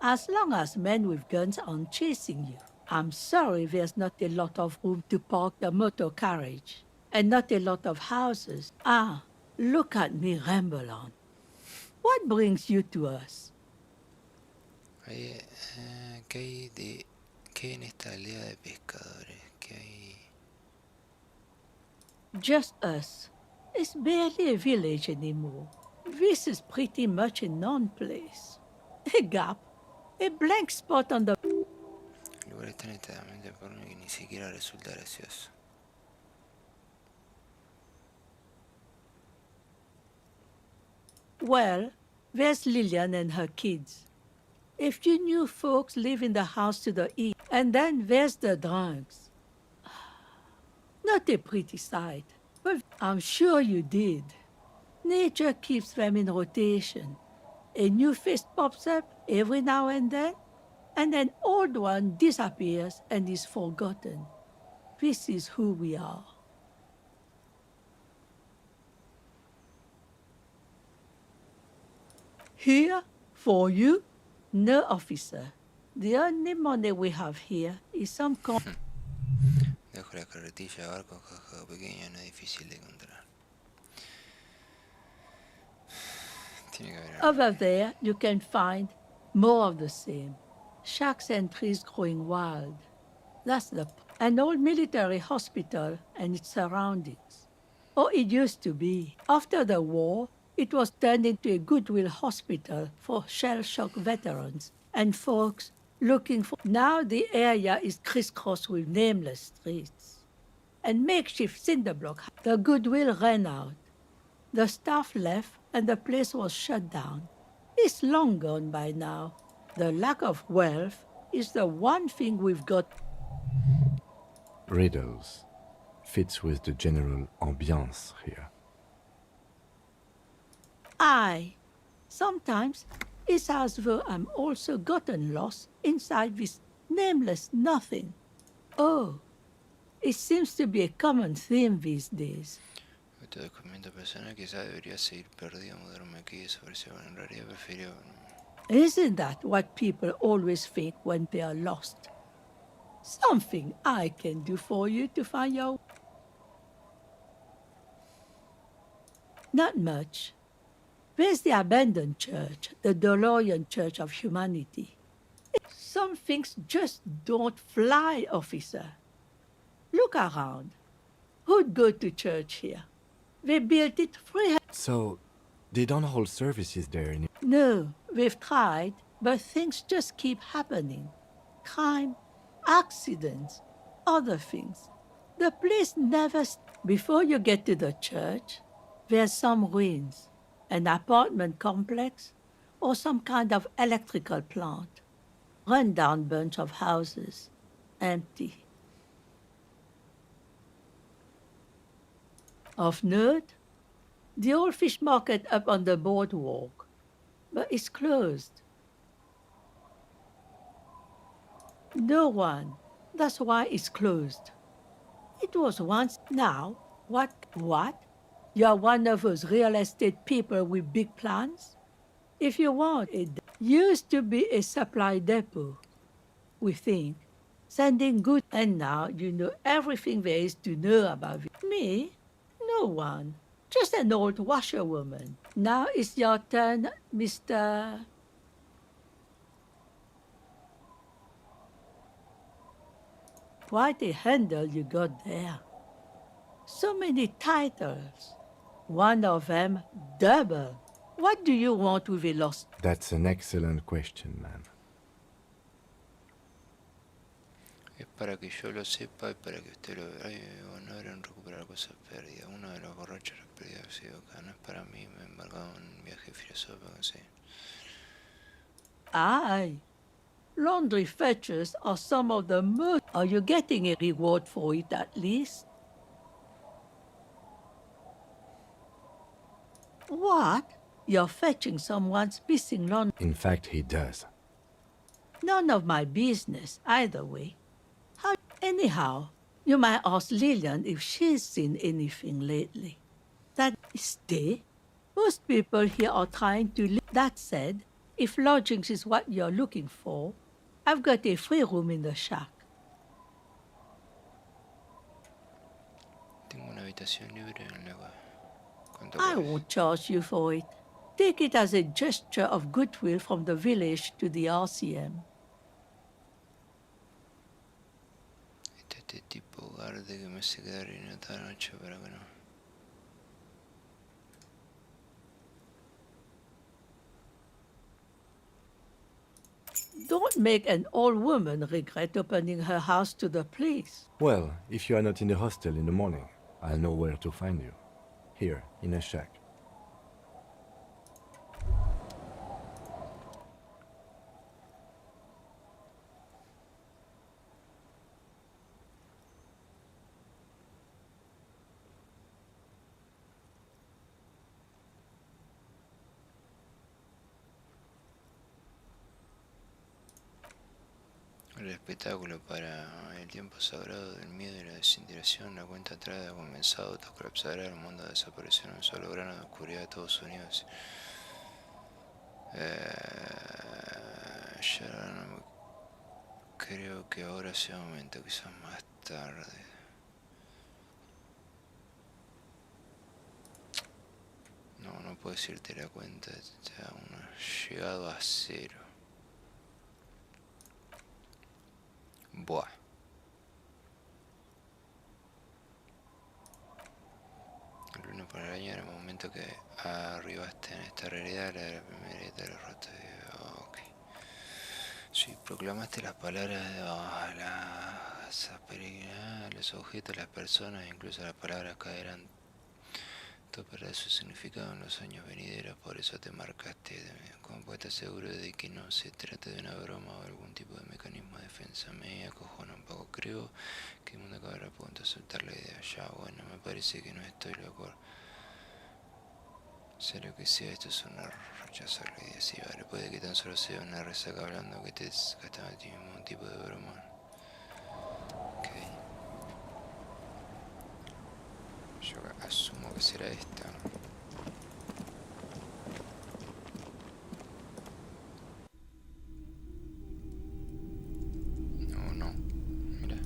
As long as men with guns aren't chasing you. I'm sorry there's not a lot of room to park the motor carriage. And not a lot of houses. Ah, look at me ramble on. What brings you to us? ¿Qué hay de... ¿Qué hay en esta aldea de pescadores? ¿Qué hay...? Just us. It's barely a village anymore. This is pretty much a non-place. A gap. A blank spot on the... El lugar es tan extremadamente porno que ni siquiera resulta gracioso. Well, there's Lillian and her kids. A few new folks live in the house to the east. And then there's the drunks. Not a pretty sight, but I'm sure you did. Nature keeps them in rotation. A new face pops up every now and then, and an old one disappears and is forgotten. This is who we are. Here, for you, no officer. The only money we have here is some Dejo la carretilla, barco, caja pequeña, no es difícil de encontrar. Tiene que haber algo. Over there, you can find more of the same. Shacks and trees growing wild. That's an old military hospital and its surroundings. Or it used to be. After the war, it was turned into a goodwill hospital for shell-shock veterans and folks looking for... Now the area is crisscrossed with nameless streets and makeshift cinder block. The goodwill ran out. The staff left and the place was shut down. It's long gone by now. The lack of wealth is the one thing we've got. Riddles fits with the general ambiance here. Sometimes it's as though I'm also gotten lost inside this nameless nothing. Oh, it seems to be a common theme these days. Este descubrimiento personal quizá debería seguir perdido, mudarme aquí y desaparecer. Bueno, en realidad prefiero... Isn't that what people always think when they are lost? Something I can do for you to find your... Not much. There's the abandoned church, the DeLorean Church of Humanity. Some things just don't fly, officer. Look around. Who'd go to church here? They built it 300... So, they don't hold services there anymore? No, we've tried, but things just keep happening. Crime, accidents, other things. The place never... Before you get to the church, there's some ruins. An apartment complex, or some kind of electrical plant. Run-down bunch of houses, empty. Of note, the old fish market up on the boardwalk, but it's closed. No one. That's why it's closed. It was once. Now, what? You're one of those real estate people with big plans? If you want, it used to be a supply depot, we think, sending goods. And now you know everything there is to know about it. Me? No one. Just an old washerwoman. Now it's your turn, Mr. Quite a handle you got there. So many titles. One of them double. What do you want with a lost? That's an excellent question, ma'am. Es para que yo lo sepa y para que usted lo vea. Hay honor en recuperar cosas perdidas. Uno de los borrachos perdidos ha sido acá. No es para mí, me he embarcado en un viaje filosófico, sí. Aye. Laundry fetchers are some of the most... Are you getting a reward for it at least? What? You're fetching someone's missing laundry? In fact, he does. None of my business, either way. Anyhow, you might ask Lillian if she's seen anything lately. That stay? Most people here are trying to live. That said, if lodgings is what you're looking for, I've got a free room in the shack. Tengo una habitación libre en la... I won't charge you for it. Take it as a gesture of goodwill from the village to the RCM. Este tipo garde que me hace quedar en esta noche para que no... Don't make an old woman regret opening her house to the police. Well, if you are not in the hostel in the morning, I'll know where to find you. Here, in a shack. El espectáculo para el tiempo sagrado del miedo y la desintegración, la cuenta atrás ha comenzado, todo colapsará, el mundo desaparecerá en un solo grano de oscuridad de todos unidos. Ya no creo que ahora sea momento, quizás más tarde. No puedes irte la cuenta, ya uno ha llegado a 0. Buah. por el año en el momento que arribaste en esta realidad, la primera y te derrotaste. Ok. Sí, proclamaste las palabras de las asperezas, los objetos, las personas, incluso las palabras caerán. Todo perderá su significado en los años venideros, por eso te marcaste como puedes estar seguro de que no se trata de una broma o algún tipo de mecanismo de defensa. Me acojona un poco, creo que el mundo acabará a punto de soltar la idea. Ya, bueno, me parece que no estoy loco. Sea lo que sea, esto es un rechazar la idea. Sí, vale, puede que tan solo sea una resaca hablando que te gastando a ti mismo un tipo de broma. Ok. Yo asumo que será esta. No, no. Mira.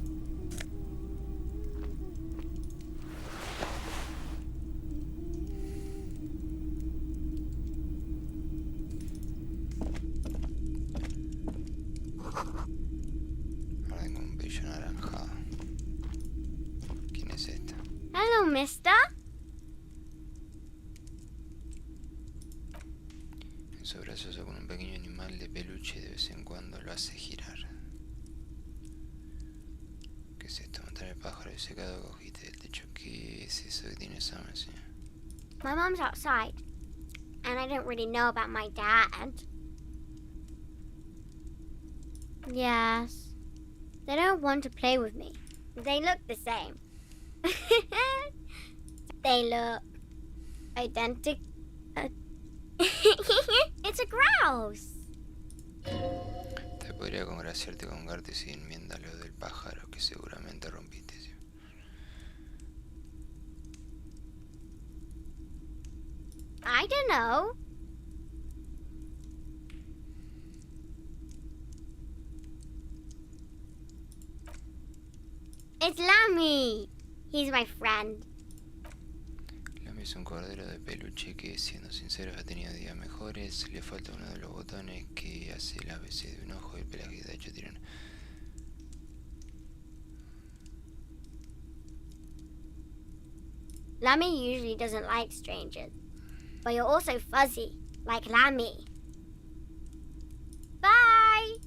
Ahora tengo un brillo anaranjado. ¿Quién es esta? Hello, mister. En su brazo con un pequeño animal de peluche y de vez en cuando lo hace girar. ¿Qué es esto? Montar el pájaro secado, cogiste del techo. ¿Qué es eso que tiene esa mesa? My mom's outside, and I don't really know about my dad. Yes. They don't want to play with me. They look the same. They look identical. It's a grouse. Te podría congraciarte con Garte si enmiendas lo del pájaro que seguramente rompiste. ¿Sí? I don't know. It's Lammy. He's my friend. Lammy es un cordero de peluche que, siendo sinceros, ha tenido días mejores. Le falta uno de los botones que hace el ABC de un ojo y el pelaje de hecho tiran. Lammy usually doesn't like strangers. But you're also fuzzy, like Lammy. Bye!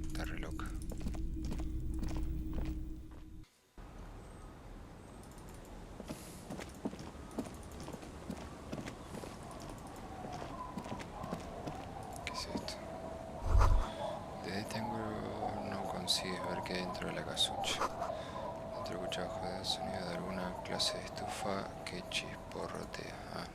Está re loca. ¿Qué es esto? Desde este ángulo no consigues ver qué hay dentro de la casucha. Dentro escucha bajo el sonido de alguna clase de estufa que chisporrotea. Ah.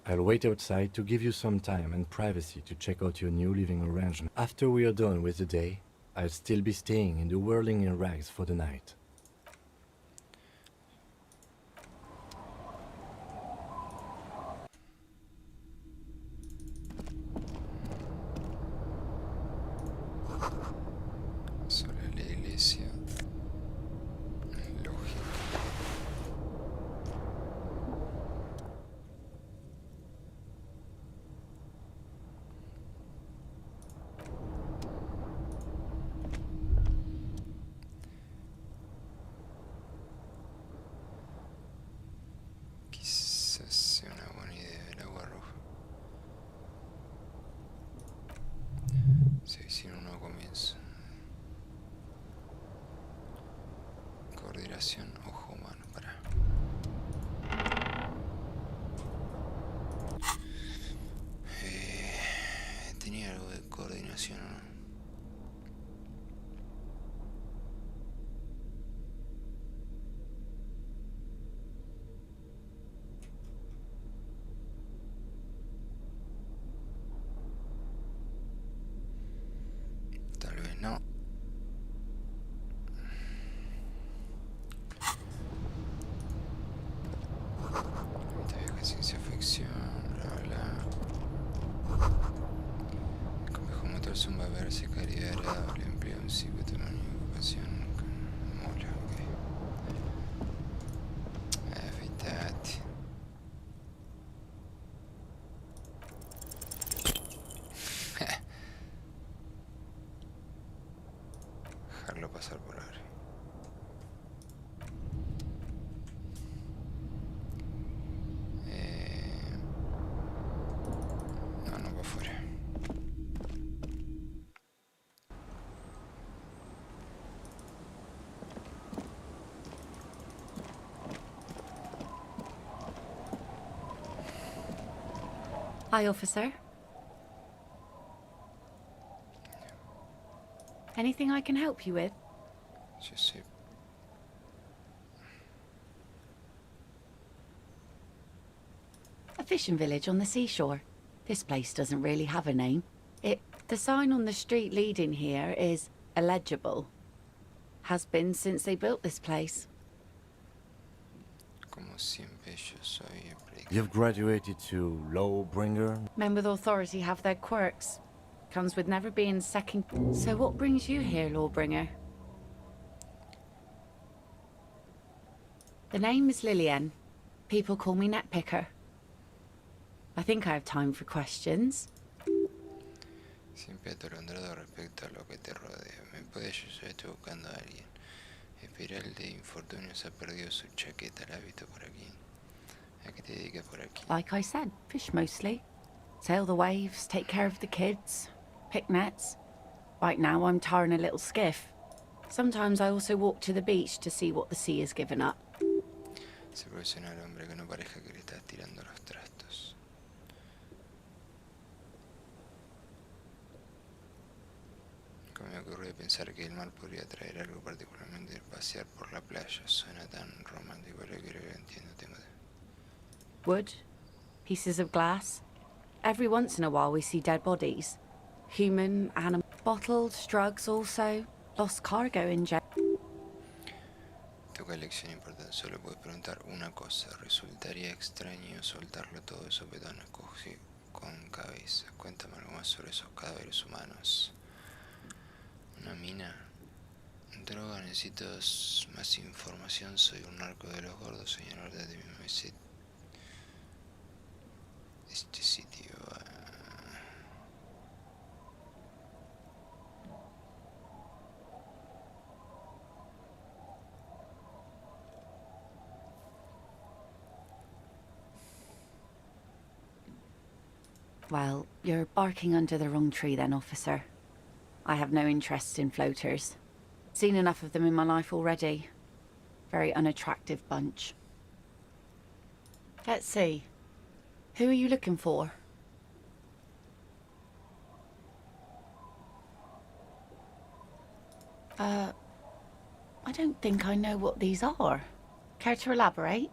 I'll wait outside to give you some time and privacy to check out your new living arrangement. After we are done with the day, I'll still be staying in the whirling in rags for the night. Sobre la iglesia. Lógica. Quizás sea una buena idea el agua roja. Se avecina un nuevo comienzo. Coordinación ojo-mano, para. Tenía algo de coordinación, ¿no? Tal vez no. Esta vieja ciencia ficción, bla bla. El complejo motor son va a verse calidad agradable, empleo un ciclo de tamaño y ocupación. Mola, ok. Fíjate. hacerlo pasar por Ari. No, no va afuera. Hi, officer. Anything I can help you with? Yo sé. A fishing village on the seashore. This place doesn't really have a name. The sign on the street leading here is illegible. Has been since they built this place. Como siempre yo soy el You've graduated to lawbringer? Men with authority have their quirks. Comes with never being second. So what brings you here, lawbringer? The name is Lillian. People call me Netpicker. I think I have time for questions. Siempre atolondrado respecto a lo que te rodea. ¿Me puedes ayudar? Estoy buscando a alguien. Espiral de infortunios ha perdido su chaqueta. ¿La has visto por aquí? ¿A qué te dedicas por aquí? Like I said, fish mostly. Sail the waves, take care of the kids, pick nets. Right now I'm tarring a little skiff. Sometimes I also walk to the beach to see what the sea has given up. Se profesiona al hombre que no parezca que le estás tirando los trastos. Como me ocurrió pensar que el mar podría traer algo, particularmente pasear por la playa. Suena tan romántico, pero creo que entiendo. Wood, pieces of glass. Every once in a while we see dead bodies. Human, animal, bottles, drugs also. Lost cargo in jail. Toca lección importante, solo puedes preguntar una cosa. Resultaría extraño soltarlo todo de sopetón, escogí con cabeza. Cuéntame algo más sobre esos cadáveres humanos. Una mina. Droga, necesito más información. Soy un narco de los gordos, soy en orden de mi meseta. Este sitio. Well, you're barking under the wrong tree then, officer. I have no interest in floaters. Seen enough of them in my life already. Very unattractive bunch. Let's see. Who are you looking for? I don't think I know what these are. Care to elaborate?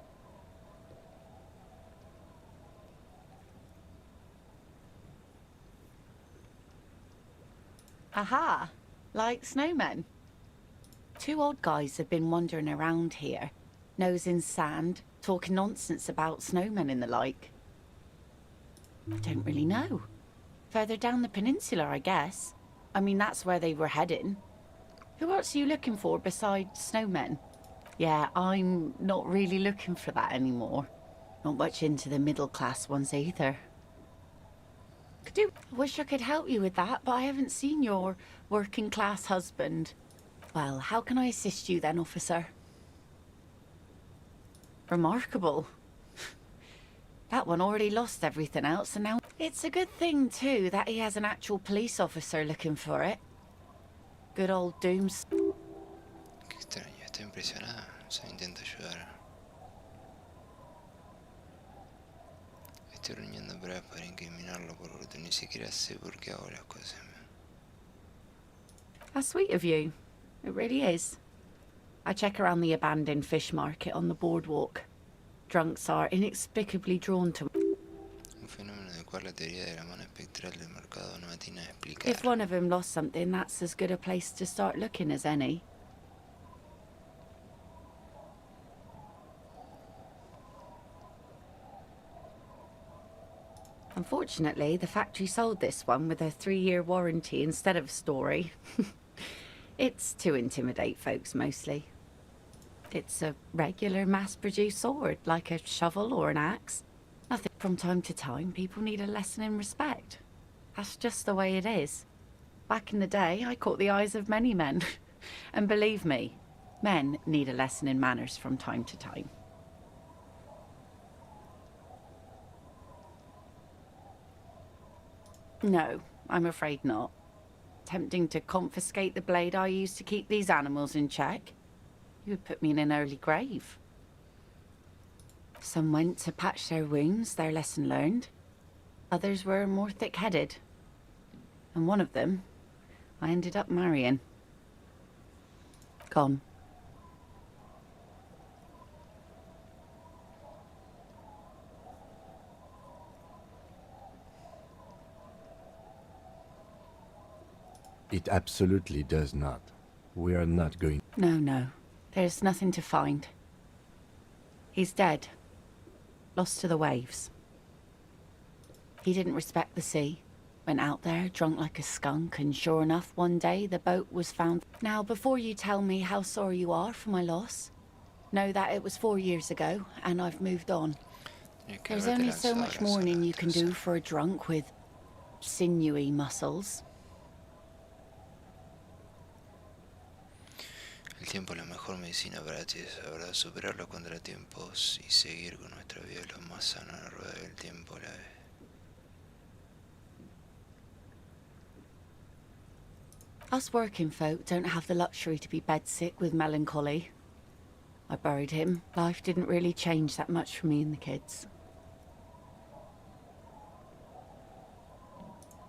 Aha! Like snowmen. Two odd guys have been wandering around here, nose in sand, talking nonsense about snowmen and the like. I don't really know. Further down the peninsula, I guess. I mean, that's where they were heading. Who else are you looking for besides snowmen? Yeah, I'm not really looking for that anymore. Not much into the middle-class ones either. I wish I could help you with that, but I haven't seen your working-class husband. Well, how can I assist you then, officer? Remarkable. That one already lost everything else, and now... It's a good thing, too, that he has an actual police officer looking for it. Good old Dooms. Qué extraño, está impresionada. Se intenta ayudar. Estoy reuniendo pruebas para incriminarlo por bruto. Ni siquiera sé por qué hago las cosas. How sweet of you. It really is. I check around the abandoned fish market on the boardwalk. Drunks are inexplicably drawn to... Un fenómeno del cual la teoría de la mano espectral del mercado no atina a explicar. If one of them lost something, that's as good a place to start looking as any. Unfortunately, the factory sold this one with a 3-year warranty instead of a story. It's to intimidate folks, mostly. It's a regular mass-produced sword, like a shovel or an axe. Nothing. From time to time, people need a lesson in respect. That's just the way it is. Back in the day, I caught the eyes of many men. And believe me, men need a lesson in manners from time to time. No, I'm afraid not. Tempting to confiscate the blade I used to keep these animals in check? You would put me in an early grave. Some went to patch their wounds, their lesson learned. Others were more thick-headed. And one of them, I ended up marrying. Gone. It absolutely does not. We are not going... No. There's nothing to find. He's dead. Lost to the waves. He didn't respect the sea. Went out there, drunk like a skunk, and sure enough, one day the boat was found. Now, before you tell me how sorry you are for my loss, know that it was 4 years ago, and I've moved on. There's only so much mourning you can do for a drunk with sinewy muscles. El tiempo es la mejor medicina para ti, sabrás superar los contratiempos y seguir con nuestra vida lo más sano en la rueda del tiempo a la vez. Us working folk don't have the luxury to be bedsick with melancholy. I buried him. Life didn't really change that much for me and the kids.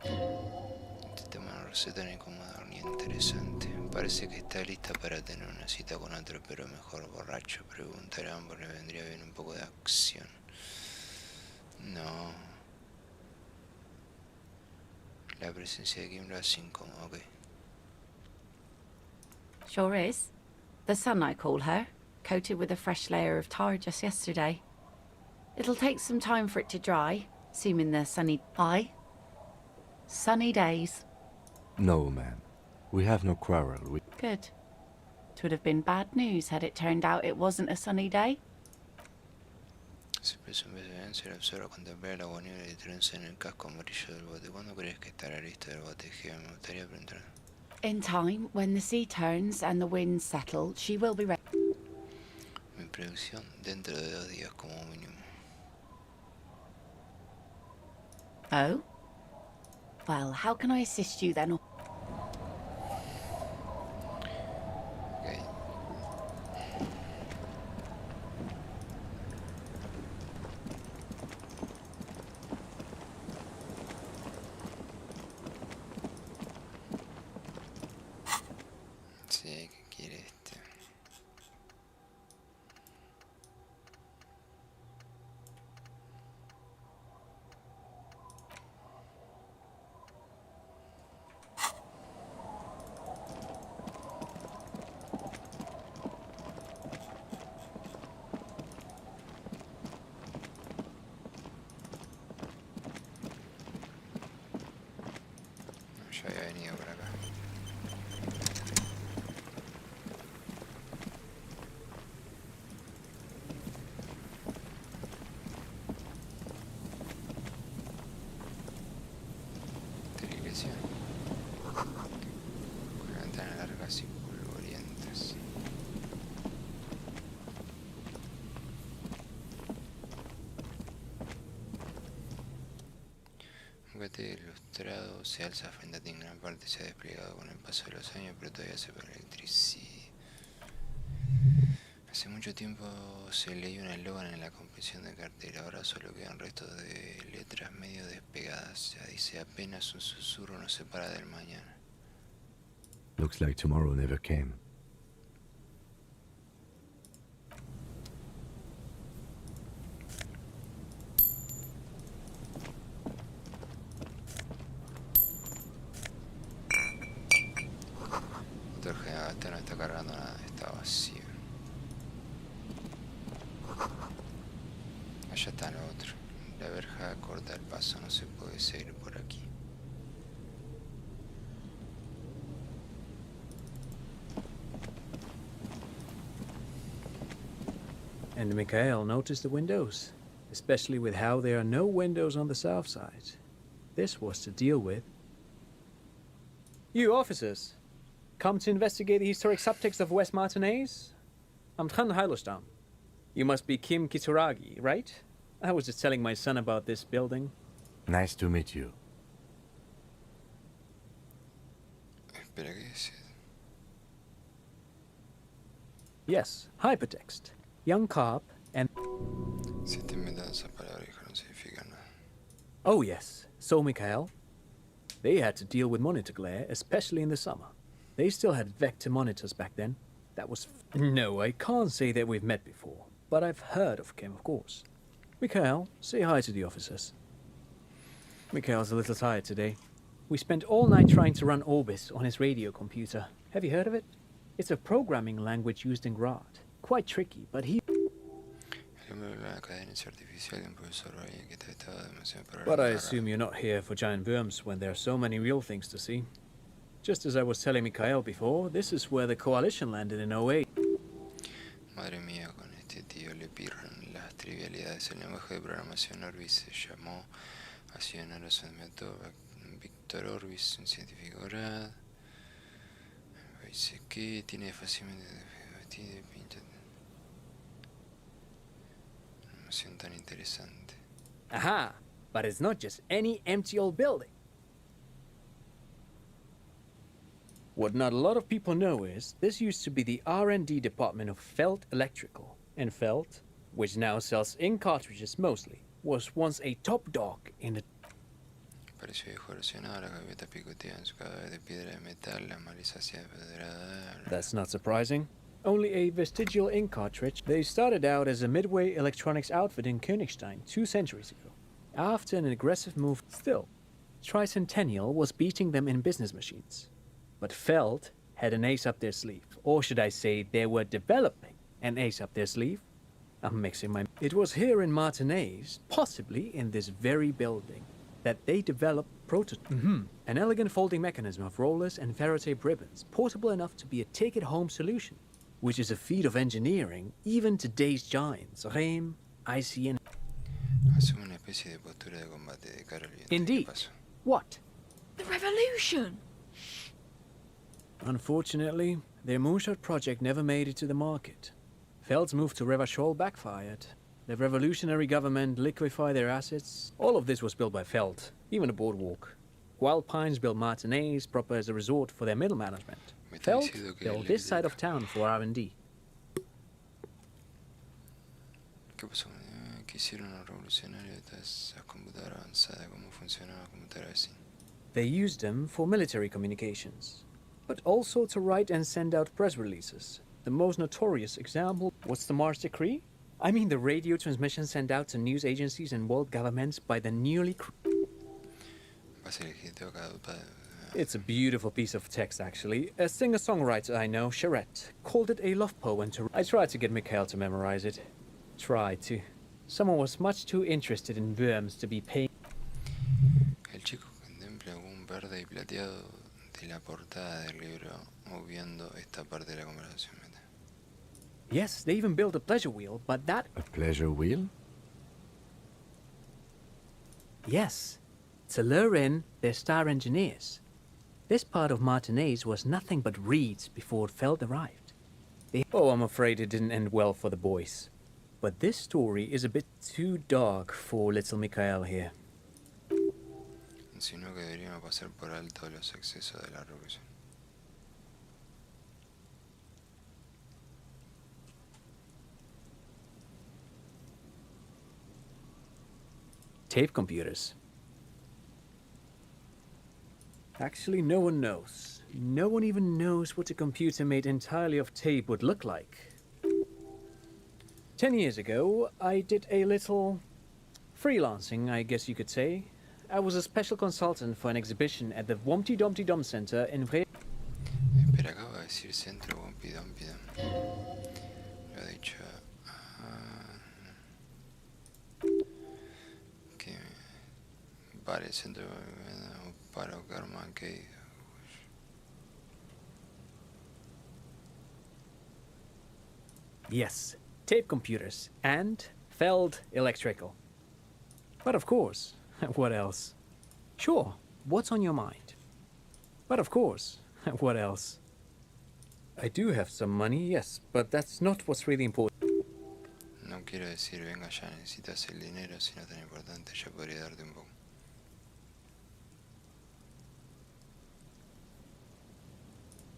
Este tema no receta ni incómodo ni interesante. Parece que está lista para tener una cita con otro, pero mejor borracho. Preguntar a ambos le vendría bien un poco de acción. No. La presencia de Kim lo hace incómodo, ok. Sure is. The sun, I call her, coated with a fresh layer of tar just yesterday. It'll take some time for it to dry, assuming the sunny days. No, ma'am. We have no quarrel. Good. It would have been bad news had it turned out it wasn't a sunny day. Se presa un beso bien, se le observa contemplar el agua nieve y trenza en el casco amarillo del bote. ¿Cuándo crees que estará listo el bote? Me gustaría preguntar. In time, when the sea turns and the winds settle, she will be ready. Mi predicción, dentro de 2 días como mínimo. Oh? Well, how can I assist you then? Sí, ¿qué quiere este? Ya había venido por acá. Esta iglesia con ventanas largas y polvorientas. Un juguete ilustrado se alza frente a ti, en gran parte se ha desplegado con el paso de los años, pero todavía se ve electricidad. Hace mucho tiempo se leía un eslogan en la confesión de cartera, ahora solo quedan restos de letras medio despegadas. Ya dice, apenas un susurro nos separa del mañana. Looks like tomorrow never came. Motor general, este no está cargando nada, está vacío. Allá está lo otro. La verja corta el paso, no se puede seguir por aquí. And Mikhail noticed the windows, especially with how there are no windows on the south side. This was to deal with. You officers, come to investigate the historic subtext of West Martinez? I'm Tran Heilostam. You must be Kim Kituragi, right? I was just telling my son about this building. Nice to meet you. Espera, ¿qué es? Yes, hypertext. Young cop and... Se está inventando esas palabras que no significan nada. Oh yes, so Mikhail. They had to deal with monitor glare, especially in the summer. They still had vector monitors back then. That was... No, I can't say that we've met before, but I've heard of Kim, of course. Mikhail, say hi to the officers. Mikhail's a little tired today. We spent all night trying to run Orbis on his radio computer. Have you heard of it? It's a programming language used in Grad. Quite tricky, but he... But I assume you're not here for giant worms when there are so many real things to see. Just as I was telling Mikhail before, this is where the coalition landed in 08. Madre mía, con este tío le pirran las trivialidades. El lenguaje de programación Orbis se llamó así en honor a método Víctor Orbis, un científico Grad. Dice que tiene fácilmente de pincha. Animación tan interesante. Aha! But it's not just any empty old building. What not a lot of people know is, this used to be the R&D department of Felt Electrical. And Felt, which now sells ink cartridges mostly, was once a top dog in the... Pareció viejo erosionado, la gaveta picotea en su cadáver de piedra de metal, la malicia se degradada. That's not surprising. Only a vestigial ink cartridge. They started out as a midway electronics outfit in Königstein 2 centuries ago. After an aggressive move, still, Tricentennial was beating them in business machines. But Felt had an ace up their sleeve. Or should I say, they were developing an ace up their sleeve? I'm mixing my... It was here in Martinez, possibly in this very building, that they developed an elegant folding mechanism of rollers and Faraday ribbons, portable enough to be a take-it-home solution, which is a feat of engineering even today's giants, Rehm, ICN. Asume una especie de postura de combate de cara al viento. Indeed. What? The revolution! Unfortunately, their moonshot project never made it to the market. Feld's move to Revachol backfired. The revolutionary government liquefied their assets. All of this was built by Feld, even a boardwalk. Wild Pines built Martinez proper as a resort for their middle management. Feld built this side of town for R&D. ¿Qué pasó? ¿Qué hicieron los revolucionarios de esas computadoras avanzadas? ¿Cómo funcionaba la computadora así? They used them for military communications, but also to write and send out press releases. The most notorious example, what's the Mars Decree? I mean the radio transmission sent out to news agencies and world governments by the newly... It's a beautiful piece of text, actually. A singer-songwriter I know, Charette, called it a love poem to... I tried to get Mikhail to memorize it. Tried to. Someone was much too interested in worms to be paying... El chico contempla un verde y plateado de la portada del libro, obviando esta parte de la conversación. Yes, they even built a pleasure wheel, but that... A pleasure wheel? Yes, to lure in their star engineers. This part of Martinez was nothing but reeds before Feld arrived. Oh, I'm afraid it didn't end well for the boys. But this story is a bit too dark for little Mikhail here. Insinuó que deberíamos pasar por alto los excesos de la revolución. Tape computers. Actually, no one knows. No one even knows what a computer made entirely of tape would look like. 10 years ago, I did a little freelancing, I guess you could say. I was a special consultant for an exhibition at the Wompty Dumpty Dum Center in Vre... Espera, acabo de decir centro Wompty Dumpty Dum. Lo he dicho... que... Vale, centro... para Carman, que... Yes, tape computers and Feld Electrical. But of course, what else? Sure, what's on your mind? But of course, what else? I do have some money, yes, but that's not what's really important. No quiero decir, venga ya, necesitas el dinero, si no es tan importante, yo podría darte un poco.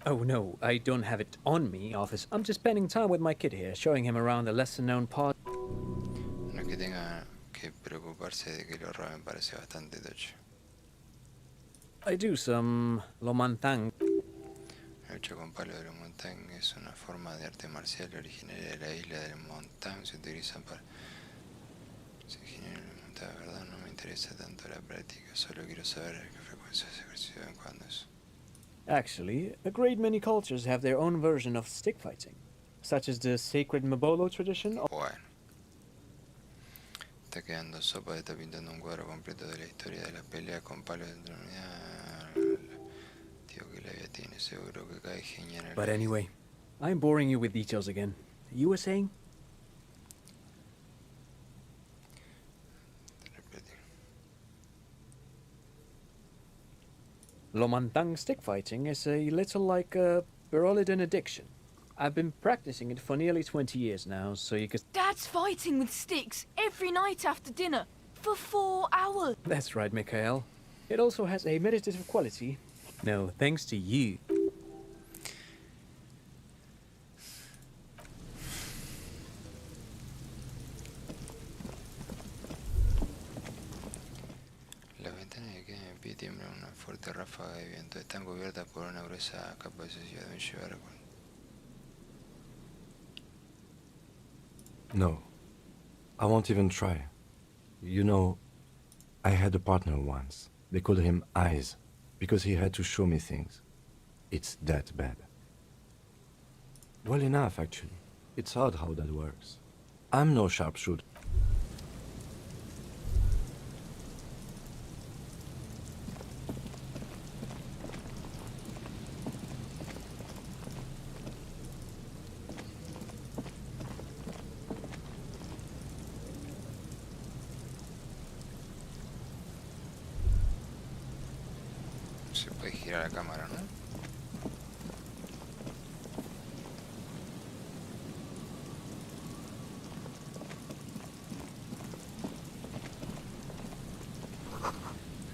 Oh no, I don't have it on me, office. I'm just spending time with my kid here, showing him around the lesser-known part. No es que tenga que preocuparse de que lo roben, parece bastante tocho. I do some lomantang. La lucha con palo de los montañas es una forma de arte marcial originaria de la isla del Montán. Se utiliza para... Se genera el montán, de verdad no me interesa tanto la práctica, solo quiero saber a qué frecuencia se ejercita de vez en cuando eso. Actually, a great many cultures have their own version of stick fighting, such as the sacred Mabolo tradition. Bueno. Está quedando sopa, está pintando un cuadro completo de la historia de las peleas con palos dentro de la unidad. Tío, que labia tiene, seguro que cae genial. But anyway, I'm boring you with details again. You were saying? Lomantang stick fighting is a little like a Berolidan addiction. I've been practicing it for nearly 20 years now, so you could... Dad's fighting with sticks every night after dinner for 4 hours. That's right, Mikhail. It also has a meditative quality. No, thanks to you. Las ventanas que quedan en pie tiemblan una fuerte ráfaga de viento. Están cubiertas por una gruesa capa de suciedad. Deben llevar con... No. I won't even try. You know, I had a partner once. They called him Eyes, because he had to show me things. It's that bad. Well enough, actually. It's odd how that works. I'm no sharpshooter. Se puede girar la cámara, ¿no?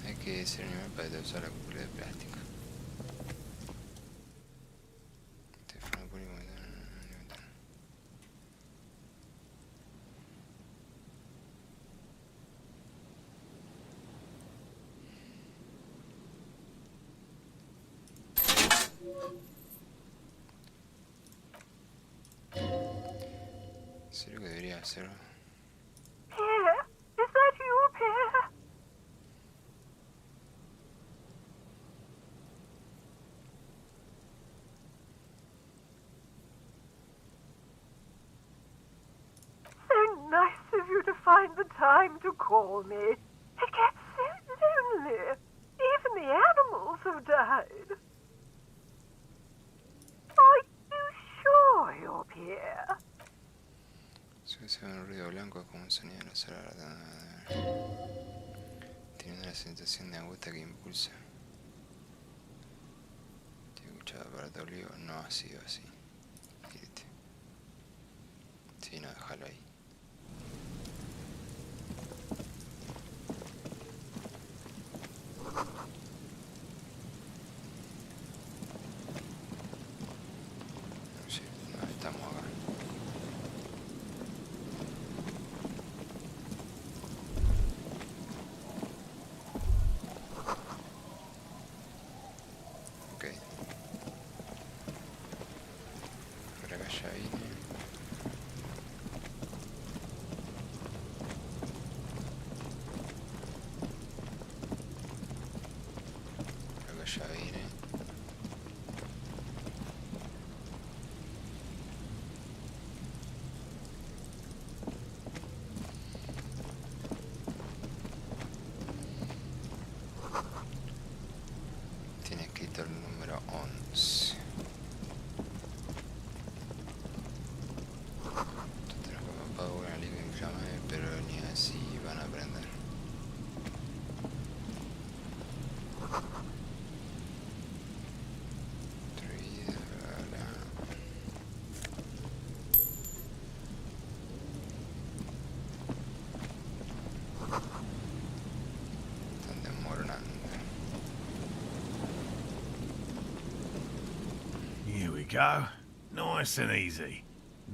Hay que ser nivel para usar la cúpula de plástico. Teléfono público. ¿Serio que debería hacerlo? Pierre, is that you, Pierre? So nice of you to find the time to call me. It gets so lonely. Even the animals have died. Are you sure you're Pierre? Si se ve un ruido blanco es como un sonido no celular. Tiene una sensación de angustia que impulsa. Te he escuchado aparato olivo, no ha sido así. Irte. Sí, no, déjalo ahí. Sí, no estamos acá. Ok. Por acá ya vine. Por acá ya vine. Tiene escrito el número 11. Tenemos que apagar una liga inflamable, pero ni así van a aprender. Destruida, bla, bla. go. Nice and easy.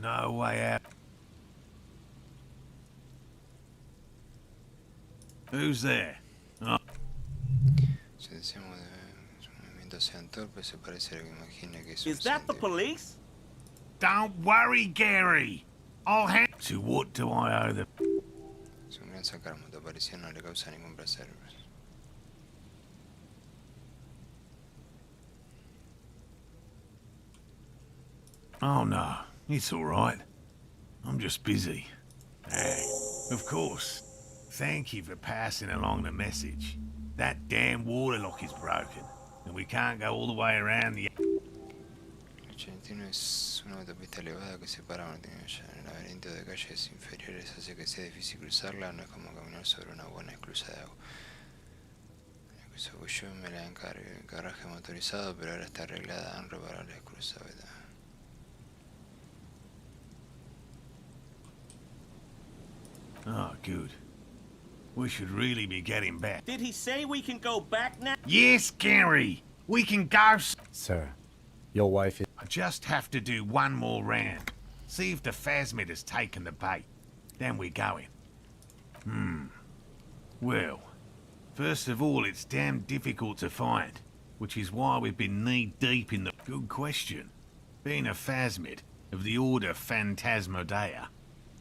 No way out. Who's there? Oh. Si decimos que sus movimientos sean torpes, se parece a lo que imagina que es Is that the police? Don't worry, Gary. I'll hand... To what do I owe the... Es un gran sarcasmo, tu aparición no le causa ningún placer. Oh no, it's all right. I'm just busy. Of course. Thank you for passing along the message. That damn water lock is broken, and we can't go all the way around the... El 81 es una autopista elevada que separa Montevideo. El laberinto de calles inferiores hace que sea difícil cruzarla, no es como caminar sobre una buena esclusa de agua. Yo me la encargué, el carraje motorizado, pero ahora está arreglada, han reparado la esclusa, ¿verdad? Oh, good. We should really be getting back. Did he say we can go back now? Yes, Gary! We can go... Sir, your wife is... I just have to do one more round. See if the phasmid has taken the bait. Then we're going. Well, first of all, it's damn difficult to find, which is why we've been knee-deep in the... Good question. Being a phasmid of the order Phantasmodea,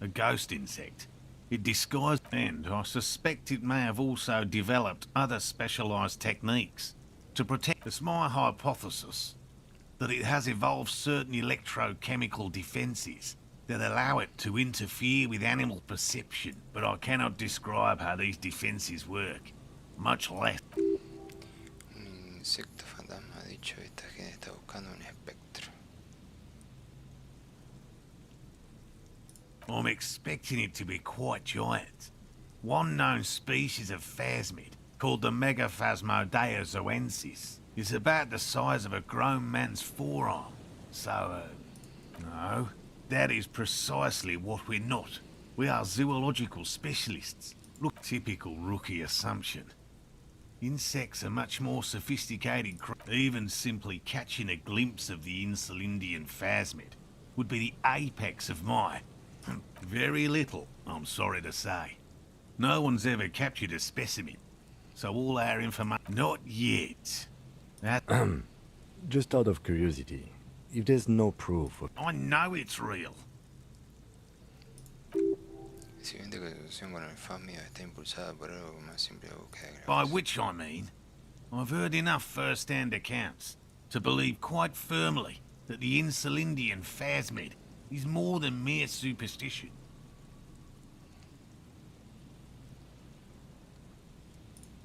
a ghost insect, it disguised, and I suspect it may have also developed other specialised techniques to protect. It's my hypothesis that it has evolved certain electrochemical defences that allow it to interfere with animal perception, but I cannot describe how these defences work, much less. Un insecto fantasma ha dicho esta gente está buscando un espectro. I'm expecting it to be quite giant. One known species of phasmid, called the Megaphasmodea zoensis, is about the size of a grown man's forearm. So, no, that is precisely what we're not. We are zoological specialists. Look, typical rookie assumption. Insects are much more sophisticated. Even simply catching a glimpse of the Insulindian phasmid would be the apex of my... Very little, I'm sorry to say. No one's ever captured a specimen, so all our information... Not yet. That... Just out of curiosity, if there's no proof of... I know it's real. Si bien que la discusión con el FASMIO está impulsada por algo más simple de búsqueda de By which I mean, I've heard enough first-hand accounts to believe quite firmly that the Insulindian phasmid is more than mere superstition.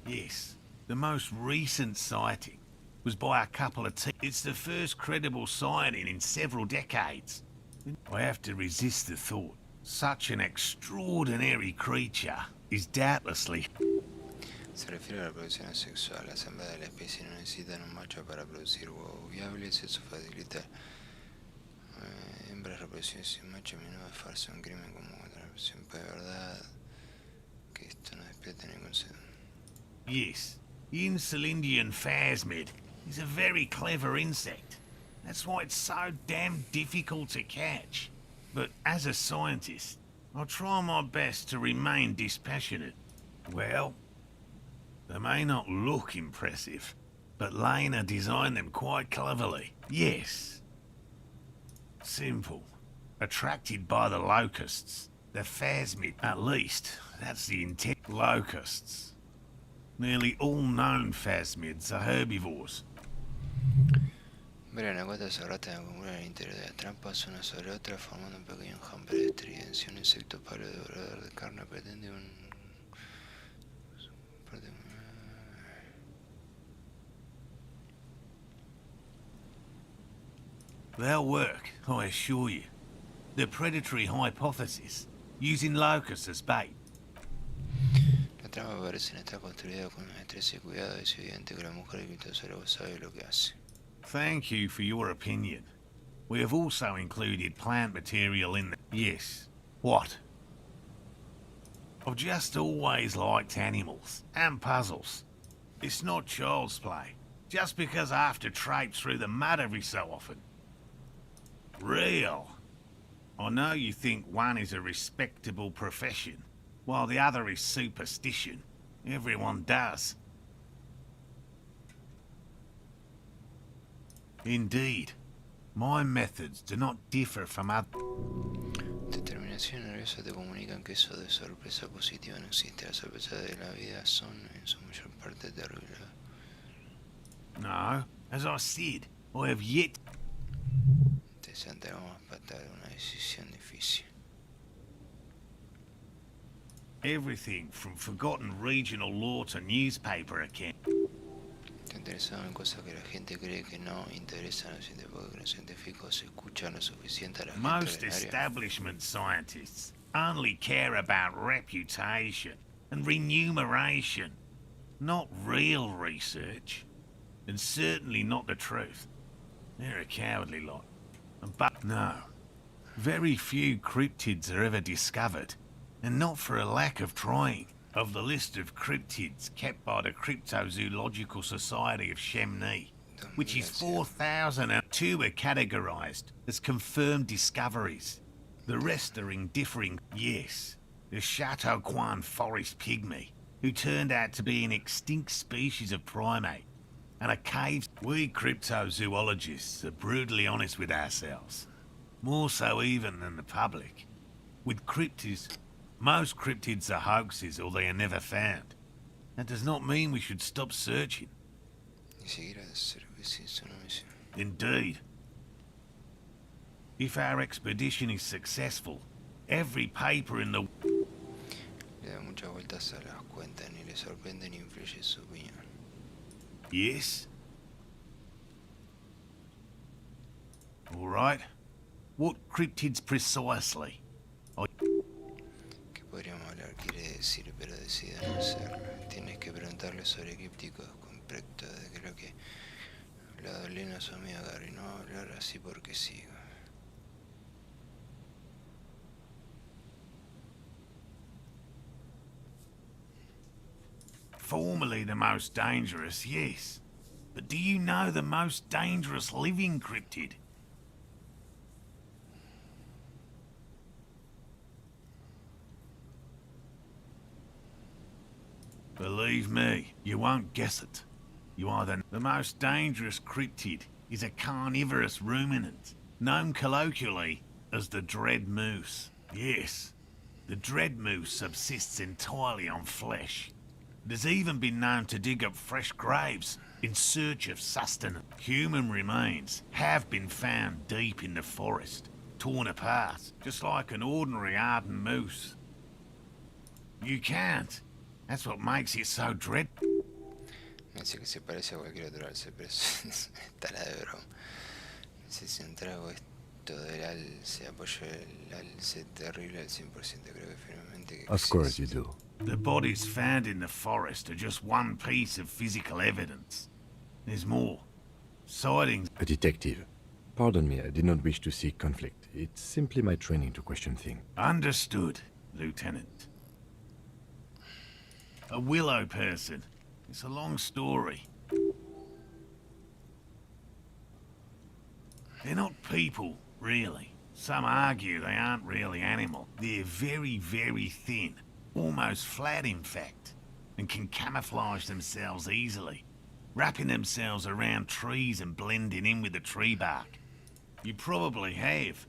Yes, the most recent sighting was by a couple of It's the first credible sighting in several decades. I have to resist the thought. Such an extraordinary creature is doubtlessly... Se refiere a la reproducción sexual. Las hembras de la especie no necesitan un macho para producir huevos viables. Eso facilita hembras reproducción sin macho. A menudo es falso, un crimen común contra la reproducción. Pero es verdad que esto no despierta ningún sentido. Yes, the Insulindian phasmid is a very clever insect. That's why it's so damn difficult to catch. But as a scientist, I'll try my best to remain dispassionate. Well, they may not look impressive, but Lena designed them quite cleverly. Yes. Simple. Attracted by the locusts. The phasmid, at least, that's the intent. Locusts. Nearly all known phasmids are herbivores. Verán, las cuatro se ratan de acumular en el interior de las trampas una sobre otra, formando un pequeño enjambre de estridencia. Un insecto palo devorador de carne pretende un... They'll work, I assure you. The predatory hypothesis, using locusts as bait. La trama parece estar construida con destreza y cuidado. Es evidente que la mujer que está sobre vos sabe lo que hace. Thank you for your opinion. We have also included plant material in the... Yes. What? I've just always liked animals and puzzles. It's not child's play, just because I have to traipse through the mud every so often. Real. I know you think one is a respectable profession, while the other is superstition. Everyone does. Indeed. My methods do not differ from other... Determinación nerviosa te comunican que eso de sorpresa positiva no existe. Las sorpresas de la vida son, en su mayor parte, terribles. No, as I said, I have yet... Interesante, vamos a tratar una decisión difícil. Everything from forgotten regional law to newspaper account. Te interesado en cosas que la gente cree que no interesan a los científicos, porque los científicos escuchan lo suficiente a la gente Most ordinaria. establishment scientists only care about reputation and remuneration, not real research, and certainly not the truth. They're a cowardly lot. But no, very few cryptids are ever discovered, and not for a lack of trying. Of the list of cryptids kept by the Cryptozoological Society of Chemnee, which is 4,002 are categorized as confirmed discoveries. The rest are in differing... Yes, the Chateauquan forest pygmy, who turned out to be an extinct species of primate, and a cave... We cryptozoologists are brutally honest with ourselves, more so even than the public. With cryptids, most cryptids are hoaxes or they are never found. That does not mean we should stop searching. Indeed. If our expedition is successful, every paper in the... Le da muchas vueltas a las cuentas, ni le sorprende ni influye su opinión. Yes? All right. What cryptids precisely? Que podríamos hablar quiere decir, pero decide no hacerlo. Tienes que preguntarle sobre crípticos con respecto de lo que ha hablado Lena a su amiga Gary, no hablar así porque sí. Formerly the most dangerous, yes. But do you know the most dangerous living cryptid? Believe me, you won't guess it. You either... The most dangerous cryptid is a carnivorous ruminant, known colloquially as the dread moose. Yes, the dread moose subsists entirely on flesh. It has even been known to dig up fresh graves in search of sustenance. Human remains have been found deep in the forest, torn apart, just like an ordinary ardent moose. You can't. That's what makes it so dread. Dice que se parece a cualquier otro alce, pero estará de broma. Si se un trago esto del alce, apoyo el alce terrible al 100%, creo que firmemente que Of course you do. The bodies found in the forest are just one piece of physical evidence. There's more. Sightings... A detective. Pardon me, I did not wish to seek conflict. It's simply my training to question things. Understood, Lieutenant. A willow person. It's a long story. They're not people, really. Some argue they aren't really animal. They're very, very thin. Almost flat, in fact. And can camouflage themselves easily. Wrapping themselves around trees and blending in with the tree bark. You probably have.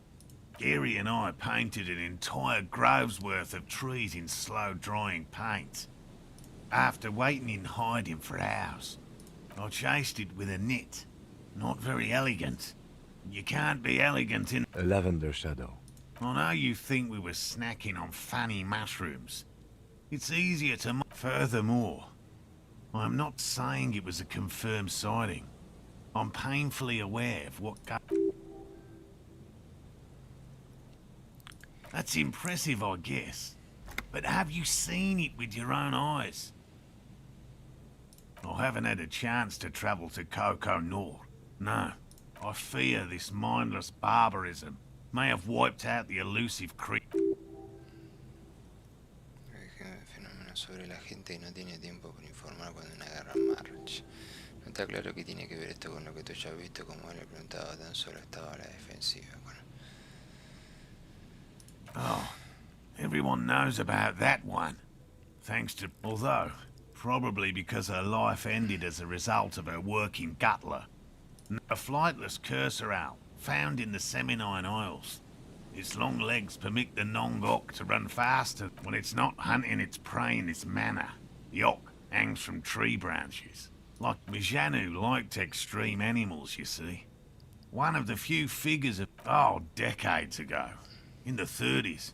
Gary and I painted an entire grove's worth of trees in slow-drying paint. After waiting in hiding for hours, I chased it with a net. Not very elegant. You can't be elegant in... A lavender shadow. I know you think we were snacking on funny mushrooms. It's easier to... Furthermore, I'm not saying it was a confirmed sighting. I'm painfully aware of what... That's impressive, I guess. But have you seen it with your own eyes? I haven't had a chance to travel to Coco Nord. No. I fear this mindless barbarism may have wiped out the elusive creature. Fenómenos sobre la gente y no tiene tiempo para informar cuando una guerra marcha. No está claro que tiene que ver esto con lo que tú ya has visto, como él le preguntaba, tan solo estaba a la defensiva. Bueno. Oh, everyone knows about that one. Thanks to... Although, probably because her life ended as a result of her work in Gutler. A flightless cursor owl, found in the Seminine Isles. Its long legs permit the Nongok to run faster when it's not hunting its prey in this manner. The Ock hangs from tree branches. Like Mijanu liked extreme animals, you see. One of the few figures of... oh, decades ago. In the 30s.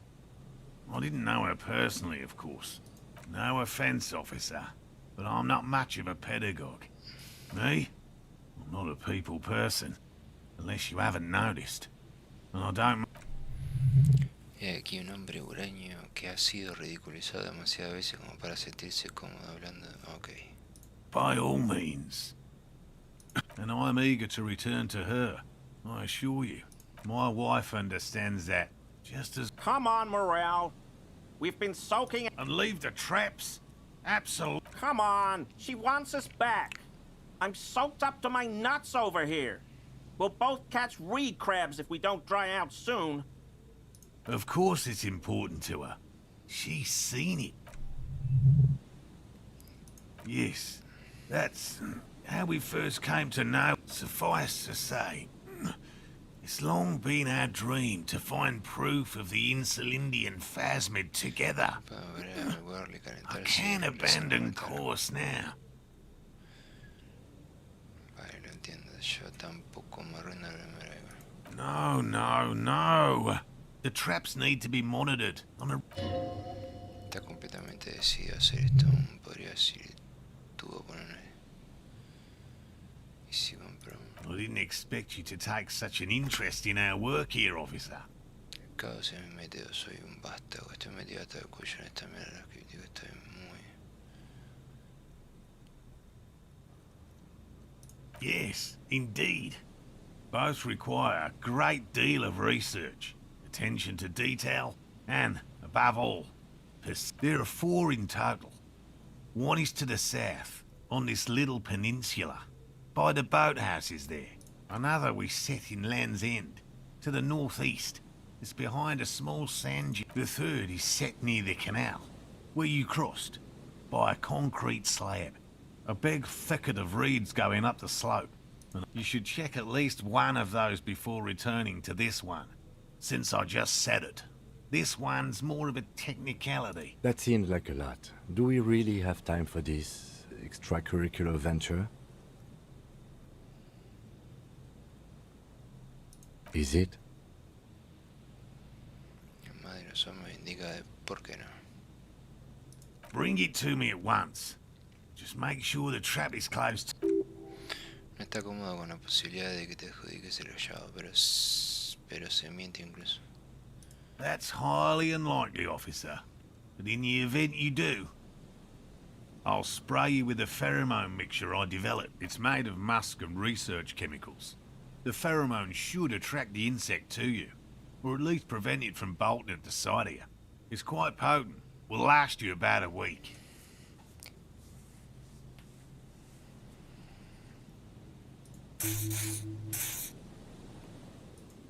I didn't know her personally, of course. No offence, officer, but I'm not much of a pedagogue. Me? I'm not a people person, unless you haven't noticed. And I don't... He aquí un hombre huraño que ha sido ridiculizado demasiadas veces como para sentirse cómodo hablando. Ok. By all means. And I'm eager to return to her, I assure you. My wife understands that just as... Come on, Morel. We've been soaking... And leave the traps? Absolutely. Come on. She wants us back. I'm soaked up to my nuts over here. We'll both catch reed crabs if we don't dry out soon. Of course it's important to her. She's seen it. Yes, that's how we first came to know. Suffice to say, it's long been our dream to find proof of the Insulindian phasmid together. I can't abandon course now. Vale, lo entiendo. Yo tampoco me arruino la primera. No, no, no. The traps need to be monitored. Está completamente decidido a hacer esto. Podría decir, tuvo poner. Y si compró. I didn't expect you to take such an interest in our work here, officer. El caos se me metido, soy un vástago. Estoy metido hasta el cuello en esta mierda. Digo, estoy muy... Yes, indeed. Both require a great deal of research, attention to detail, and, above all, there are 4 in total. One is to the south, on this little peninsula, by the boathouses there. Another we set in Land's End, to the northeast. It's behind a small sand dune. The third is set near the canal, where you crossed, by a concrete slab. A big thicket of reeds going up the slope. You should check at least one of those before returning to this one, since I just said it. This one's more of a technicality. That seems like a lot. Do we really have time for this extracurricular venture? Is it? Madre de los hombres indica de por qué no. Bring it to me at once. Just make sure the trap is closed. No está cómodo con la posibilidad de que te adjudiques el hallado, pero se miente incluso. That's highly unlikely, officer. But in the event you do, I'll spray you with a pheromone mixture I developed. It's made of musk and research chemicals. The pheromone should attract the insect to you, or at least prevent it from bolting at the sight of you. It's quite potent. Will last you about a week.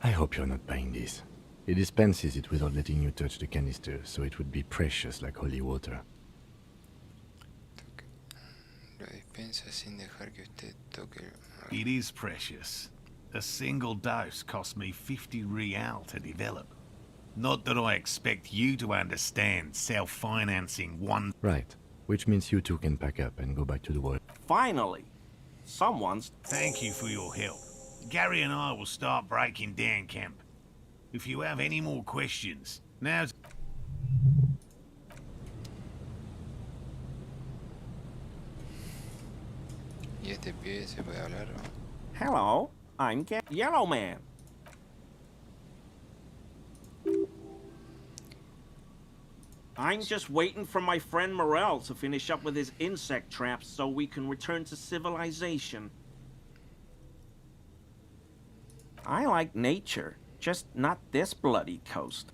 I hope you're not buying this. It dispenses it without letting you touch the canister, so it would be precious like holy water. Lo dispensa sin dejar que usted toque. It is precious. A single dose cost me 50 real to develop. Not that I expect you to understand self-financing one... Right. Which means you two can pack up and go back to the world. Finally! Someone's... Thank you for your help. Gary and I will start breaking down camp. If you have any more questions, now's... ¿Y este pie se puede hablar? Hello, I'm Yellow Man. I'm just waiting for my friend Morel to finish up with his insect traps so we can return to civilization. I like nature, just not this bloody coast.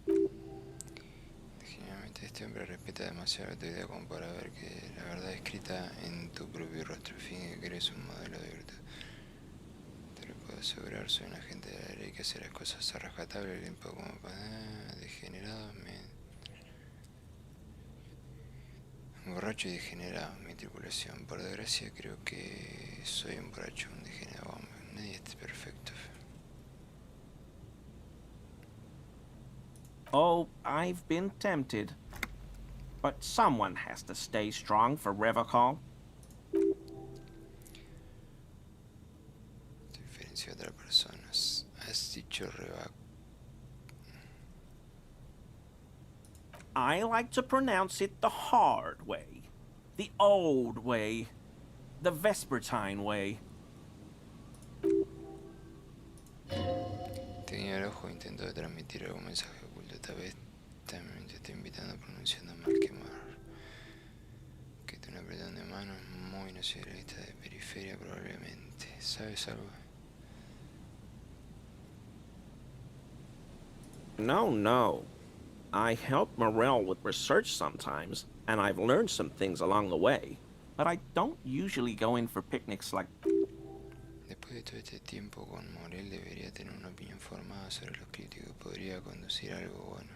Generalmente este hombre respeta demasiado tu idea como para ver que la verdad escrita en tu propio rostro. Finge que eres un modelo de virtud. Te lo puedo asegurar, soy un agente de la ley que hace las cosas a rajatabla, limpio como degenerado, borracho y degenerado, mi tripulación. Por desgracia creo que soy un borracho, un degenerado. Nadie es perfecto. Oh, I've been tempted. But someone has to stay strong for Revocall. Diferencia de otras personas. Has dicho I like to pronounce it the hard way. The old way. The Vespertine way. Tenía el ojo, intento de transmitir algún mensaje oculto. Esta vez también te estoy invitando pronunciando más que mar. Que te un apretón de manos muy nacionalista de periferia probablemente. ¿Sabes algo? No. I help Morel with research sometimes, and I've learned some things along the way. But I don't usually go in for picnics like... Después de todo este tiempo con Morel debería tener una opinión formada sobre los críticos. Podría conducir algo bueno.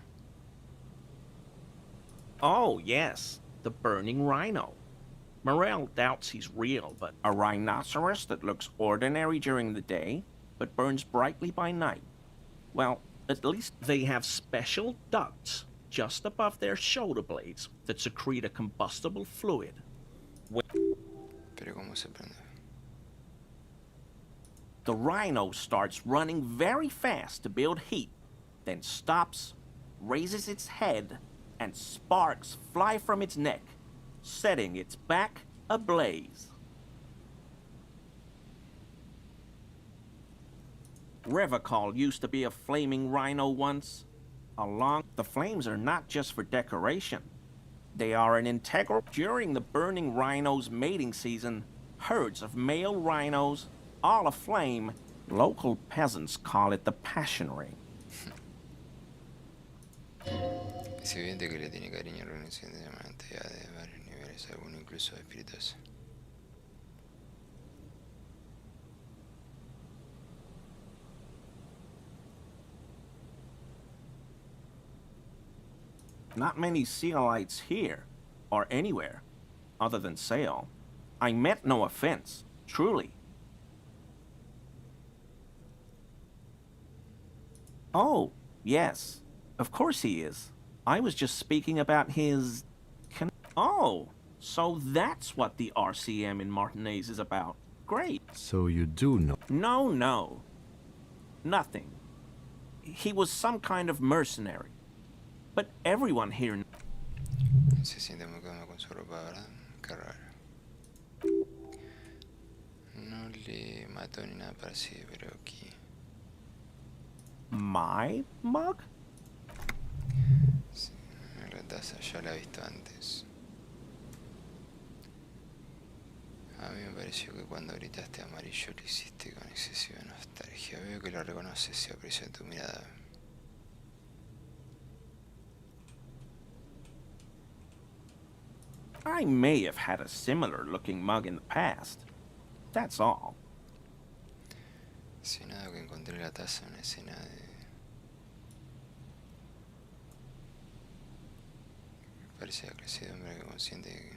Oh, yes, the burning rhino. Morel doubts he's real, but a rhinoceros that looks ordinary during the day, but burns brightly by night. Well, at least they have special ducts just above their shoulder blades that secrete a combustible fluid. Pero ¿cómo se prende? The rhino starts running very fast to build heat, then stops, raises its head, and sparks fly from its neck, setting its back ablaze. Revocall used to be a flaming rhino once. The flames are not just for decoration. They are an integral... During the burning rhino's mating season, herds of male rhinos, all aflame, local peasants call it the passion ring. Es evidente que le tiene cariño a la organización de diamantes de varios niveles, algunos incluso espíritus. Not many Sealites here, or anywhere, other than Sale. I meant no offense, truly. Oh, yes, of course he is. I was just speaking about his... Oh, so that's what the RCM in Martinez is about. Great. So you do know? No. Nothing. He was some kind of mercenary. But everyone here... Se siente muy cómodo con su ropa, ¿verdad? Qué raro. No le mató ni nada parecido, pero aquí... My mug? Sí, la taza ya la he visto antes. A mí me pareció que cuando gritaste amarillo lo hiciste con excesiva nostalgia. Veo que lo reconoces y aprecio tu mirada. I may have had a similar-looking mug in the past. That's all. Si nada que encontré la taza en una escena de... Parece la clase de hombre que consciente de que...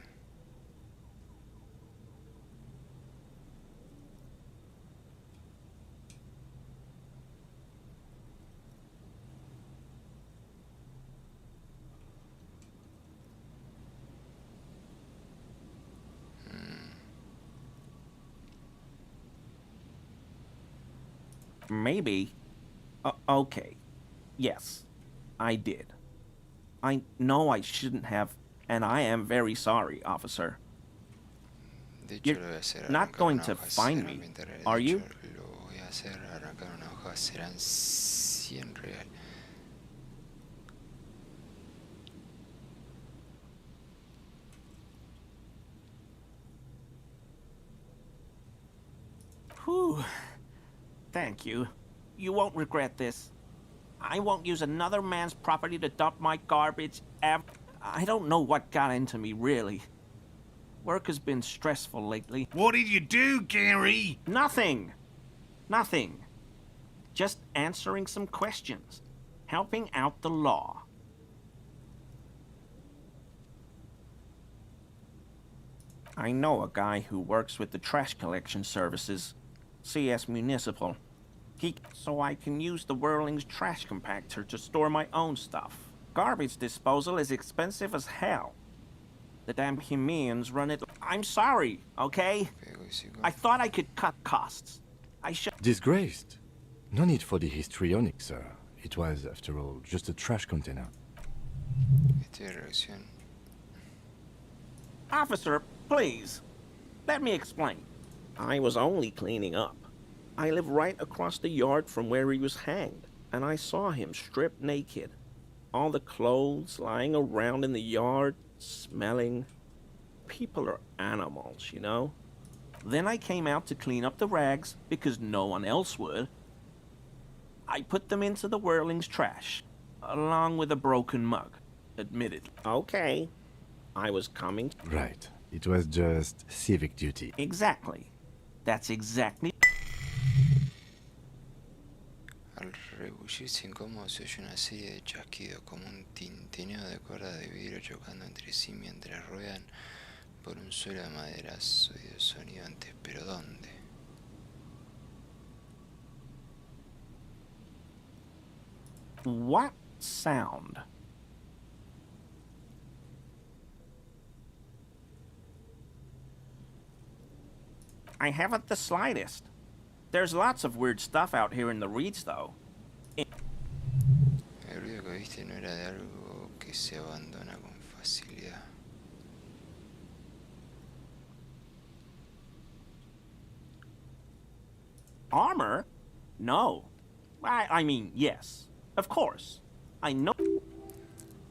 Maybe. Okay. Yes, I did. I know I shouldn't have, and I am very sorry, officer. You're not going to find me, are you? Lo voy a hacer arrancar una hoja, serán 100 real. Whew. Thank you. You won't regret this. I won't use another man's property to dump my garbage ever. I don't know what got into me, really. Work has been stressful lately. What did you do, Gary? Nothing. Nothing. Just answering some questions. Helping out the law. I know a guy who works with the trash collection services. CS Municipal. So I can use the Whirling's trash compactor to store my own stuff. Garbage disposal is expensive as hell. The damn Chimeans run it. I'm sorry, okay? I thought I could cut costs. I should. Disgraced? No need for the histrionic, sir. It was, after all, just a trash container. Officer, please. Let me explain. I was only cleaning up. I live right across the yard from where he was hanged, and I saw him stripped naked. All the clothes lying around in the yard, smelling. People are animals, you know? Then I came out to clean up the rags because no one else would. I put them into the Whirling's trash, along with a broken mug, admitted. Okay, I was coming. Right. It was just civic duty. Exactly. That's exactly. Al rebullirse incómodo se oye una serie de chasquidos como un tintineo de cuerdas de vidrio chocando entre sí mientras ruedan por un suelo de madera. Oído sonido antes, pero ¿dónde? What sound? I haven't the slightest. There's lots of weird stuff out here in the reeds, though. El ruido que viste no era de algo que se abandona con facilidad. Armor? No. I mean, yes. Of course. I know.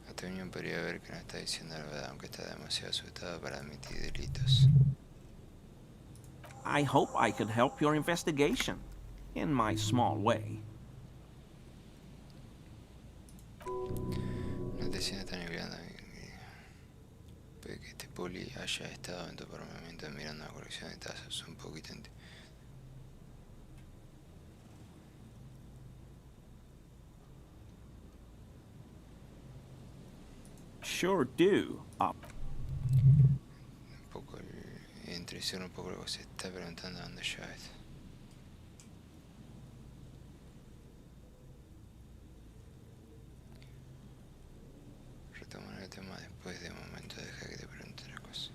Hasta Unión podría ver que no está diciendo la verdad, aunque está demasiado asustado para admitir delitos. I hope I could help your investigation, in my small way. No te sientas tan enviando. Puede que este poli haya estado en tu apartamento mirando una colección de tazas un poquito Sure do. un poco entrecer un poco lo que se está preguntando dónde llaves. Retomar el tema después de momento, deja que te pregunte la cosa.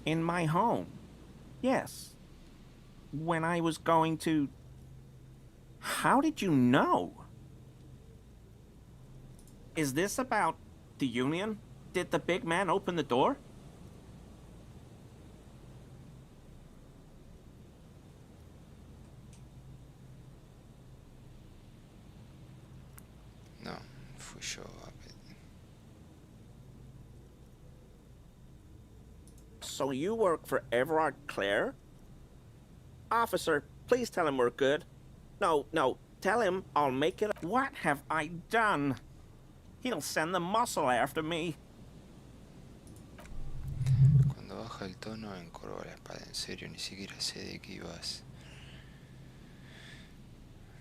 In my home. Yes. When I was going to... How did you know? Is this about the union? Did the big man open the door? No, fui yo. So you work for Everard Clare? Officer, please tell him we're good. No, tell him I'll make it. What have I done? He'll send the muscle after me. Cuando baja el tono, encorva la espada. En serio, ni siquiera sé de qué ibas.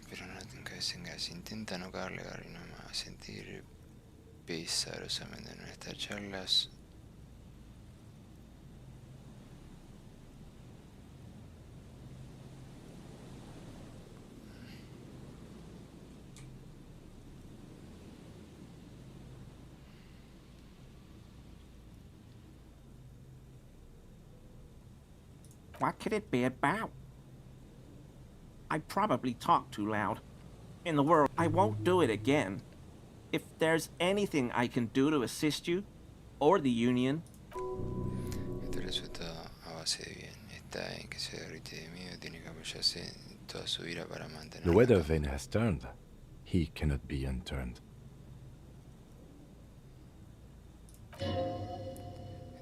Pero no te encajes en gas. Intenta no cagarle garrino más. Sentir pesarosamente en estas charlas. What could it be about? I probably talked too loud. In the world, I won't do it again. If there's anything I can do to assist you, or the union... Este resultado a base de bien está en que se derrite de miedo y tiene que apoyarse toda su vida para mantener. The weather vane has turned. He cannot be unturned.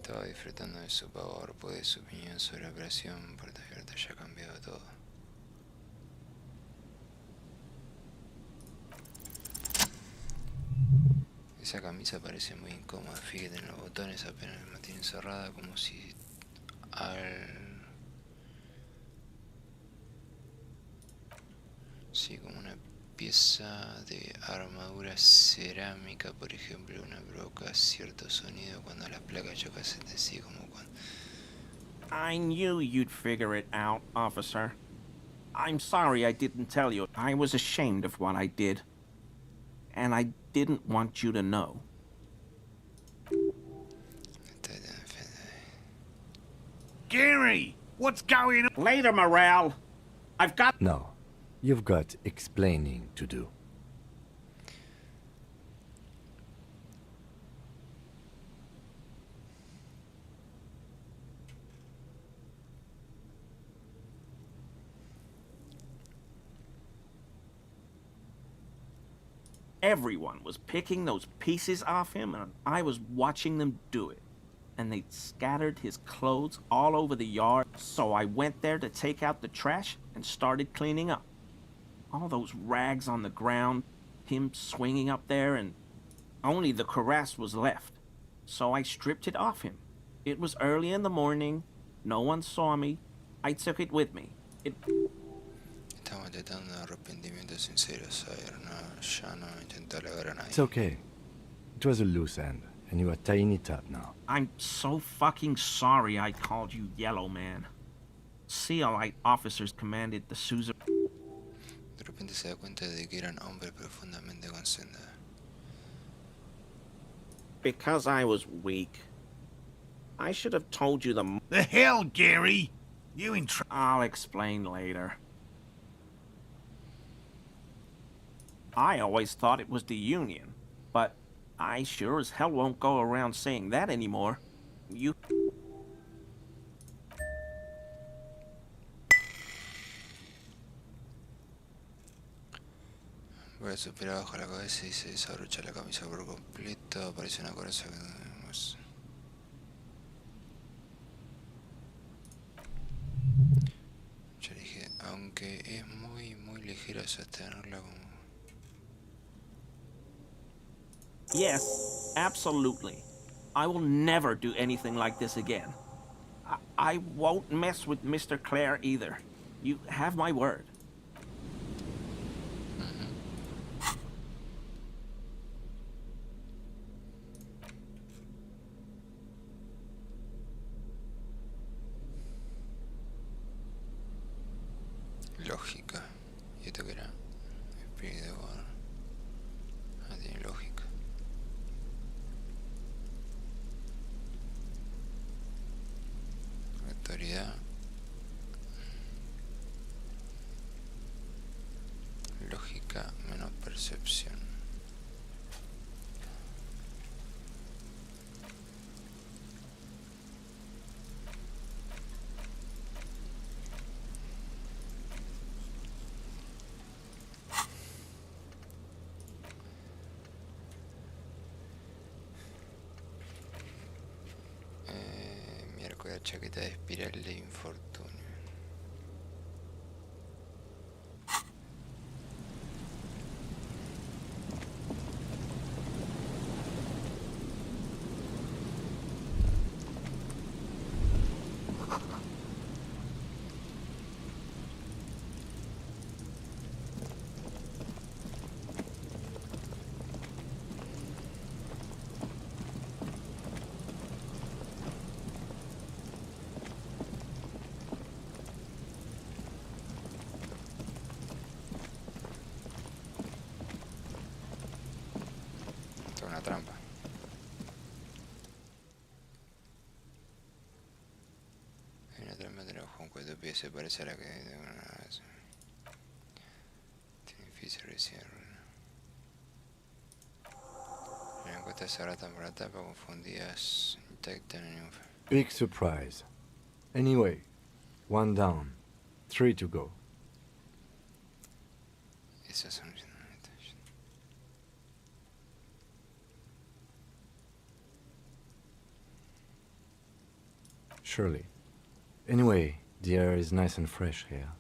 Estaba disfrutando de su pavor, pues su opinión sobre la operación Puerta Abierta ya ha cambiado todo. Esa camisa parece muy incómoda, fíjate en los botones, apenas me mantienen cerrada, como si sí, como una pieza de armadura cerámica, por ejemplo, una provoca cierto sonido cuando las placas chocan entre sí, como cuando... I knew you'd figure it out, officer. I'm sorry I didn't tell you. I was ashamed of what I did. And I didn't want you to know. Gary, what's going on? Later, Morale. I've got... No, you've got explaining to do. Everyone was picking those pieces off him, and I was watching them do it. And they'd scattered his clothes all over the yard, so I went there to take out the trash and started cleaning up. All those rags on the ground, him swinging up there, and only the cuirass was left. So I stripped it off him. It was early in the morning, no one saw me. I took it with me. Estamos tratando de arrepentimiento sincero, Sire. No, ya no intentar agarrar a nadie. It's okay. It was a loose end, and you are tying it up now. I'm so fucking sorry I called you Yellow Man. CLI officers commanded the Sousa. De repente se da cuenta de que eran hombres profundamente concentrados. Because I was weak. I should have told you the... The hell, Gary? You in I'll explain later. I always thought it was the Union, but I sure as hell won't go around saying that anymore. You... Voy a superar bajo la cabeza y se desabrocha la camisa por completo. Aparece una coraza que tenemos. Ya dije, aunque es muy ligera sostenerla como... Yes, absolutely. I will never do anything like this again. I won't mess with Mr. Clare either. You have my word. Lógica. ¿Y esto qué era? Espíritu de guarda. Ah, tiene lógica. Autoridad. Lógica menos percepción. Miércoles, chaqueta de espiral de infortunio. Una trampa. Hay una trampa de ojo, un cuento pie se parece a la que de una vez. Tiene difícil recién. La encuesta cerrada por la tapa, confundidas, intacta en el info. Big surprise. Anyway, 1 down, 3 to go. Esas son... Surely. Anyway, the air is nice and fresh here.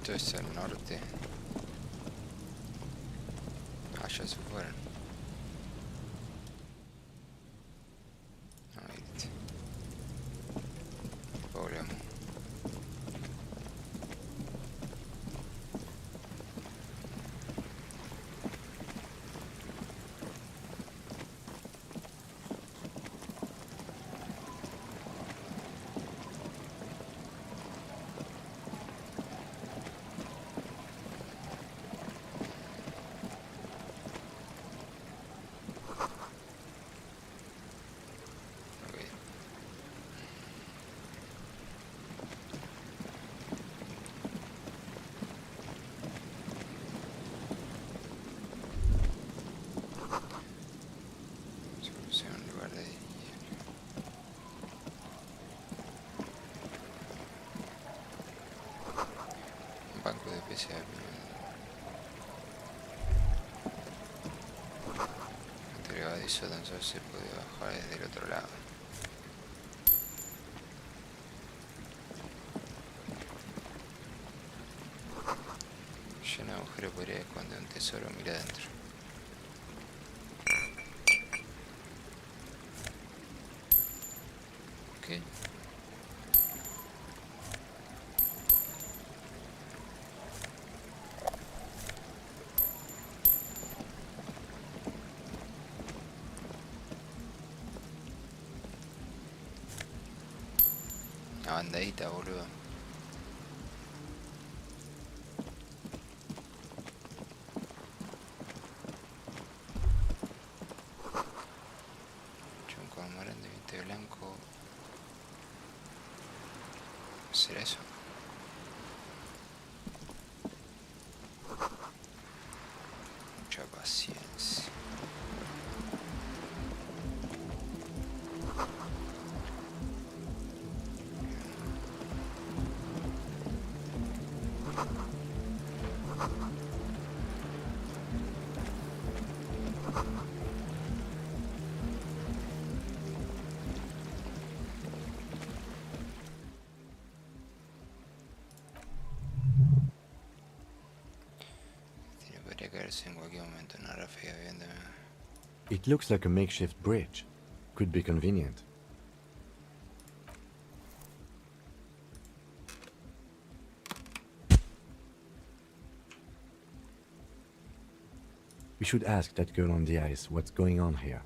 Esto es el norte. Allá se fueron. No, viste. Volvemos. Banco de PC. Entregado de sótano se puede bajar desde el otro lado. Lleno de agujeros podría esconder un tesoro, mira adentro. Ok. Una bandadita, boludo. Chunco amarán de 20 blanco. ¿Será eso? Mucha paciencia. Podría caerse en cualquier momento una ráfaga viéndome. It looks like a makeshift bridge. Could be convenient. We should ask that girl on the ice what's going on here.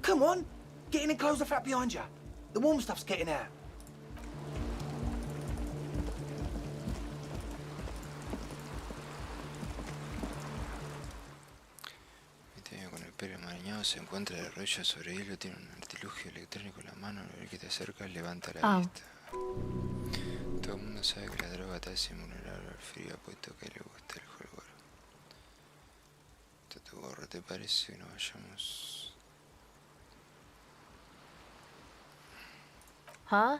Come on! Get in and close the flap behind you. The warm stuff's getting out. Con el pelo amañado se encuentra de rodillas sobre hielo, tiene un artilugio electrónico en la mano, al ver que te acercas levanta la vista. Todo el mundo sabe que la droga te hace invulnerable al frío, apuesto que le gusta el jolgor. Tu gorro, ¿te parece que nos vayamos? Huh?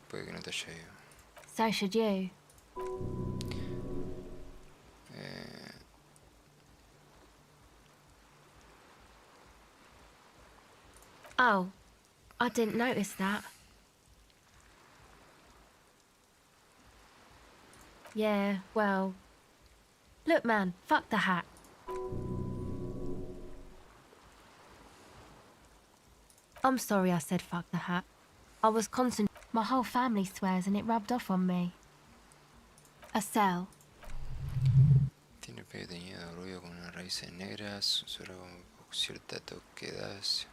Puede que no te haya ido. So should you. Oh, I didn't notice that. Yeah, well... Look, man, fuck the hat. I'm sorry I said fuck the hat. I was concentrating. My whole family swears and it rubbed off on me. A cell. Tiene el pelo teñido de rubio con unas raíces negras, susurra con cierta toquedad. Es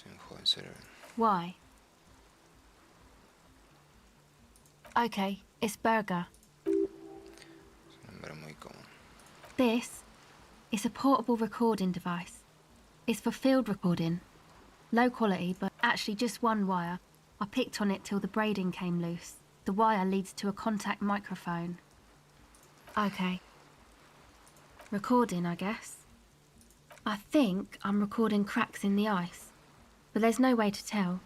un joven cerebro. Why? Okay, it's Burger. Es un nombre muy común. This is a portable recording device. It's for field recording. Low quality, but actually just one wire. I picked on it till the braiding came loose. The wire leads to a contact microphone. Okay. Recording, I guess. I think I'm recording cracks in the ice, but there's no way to tell.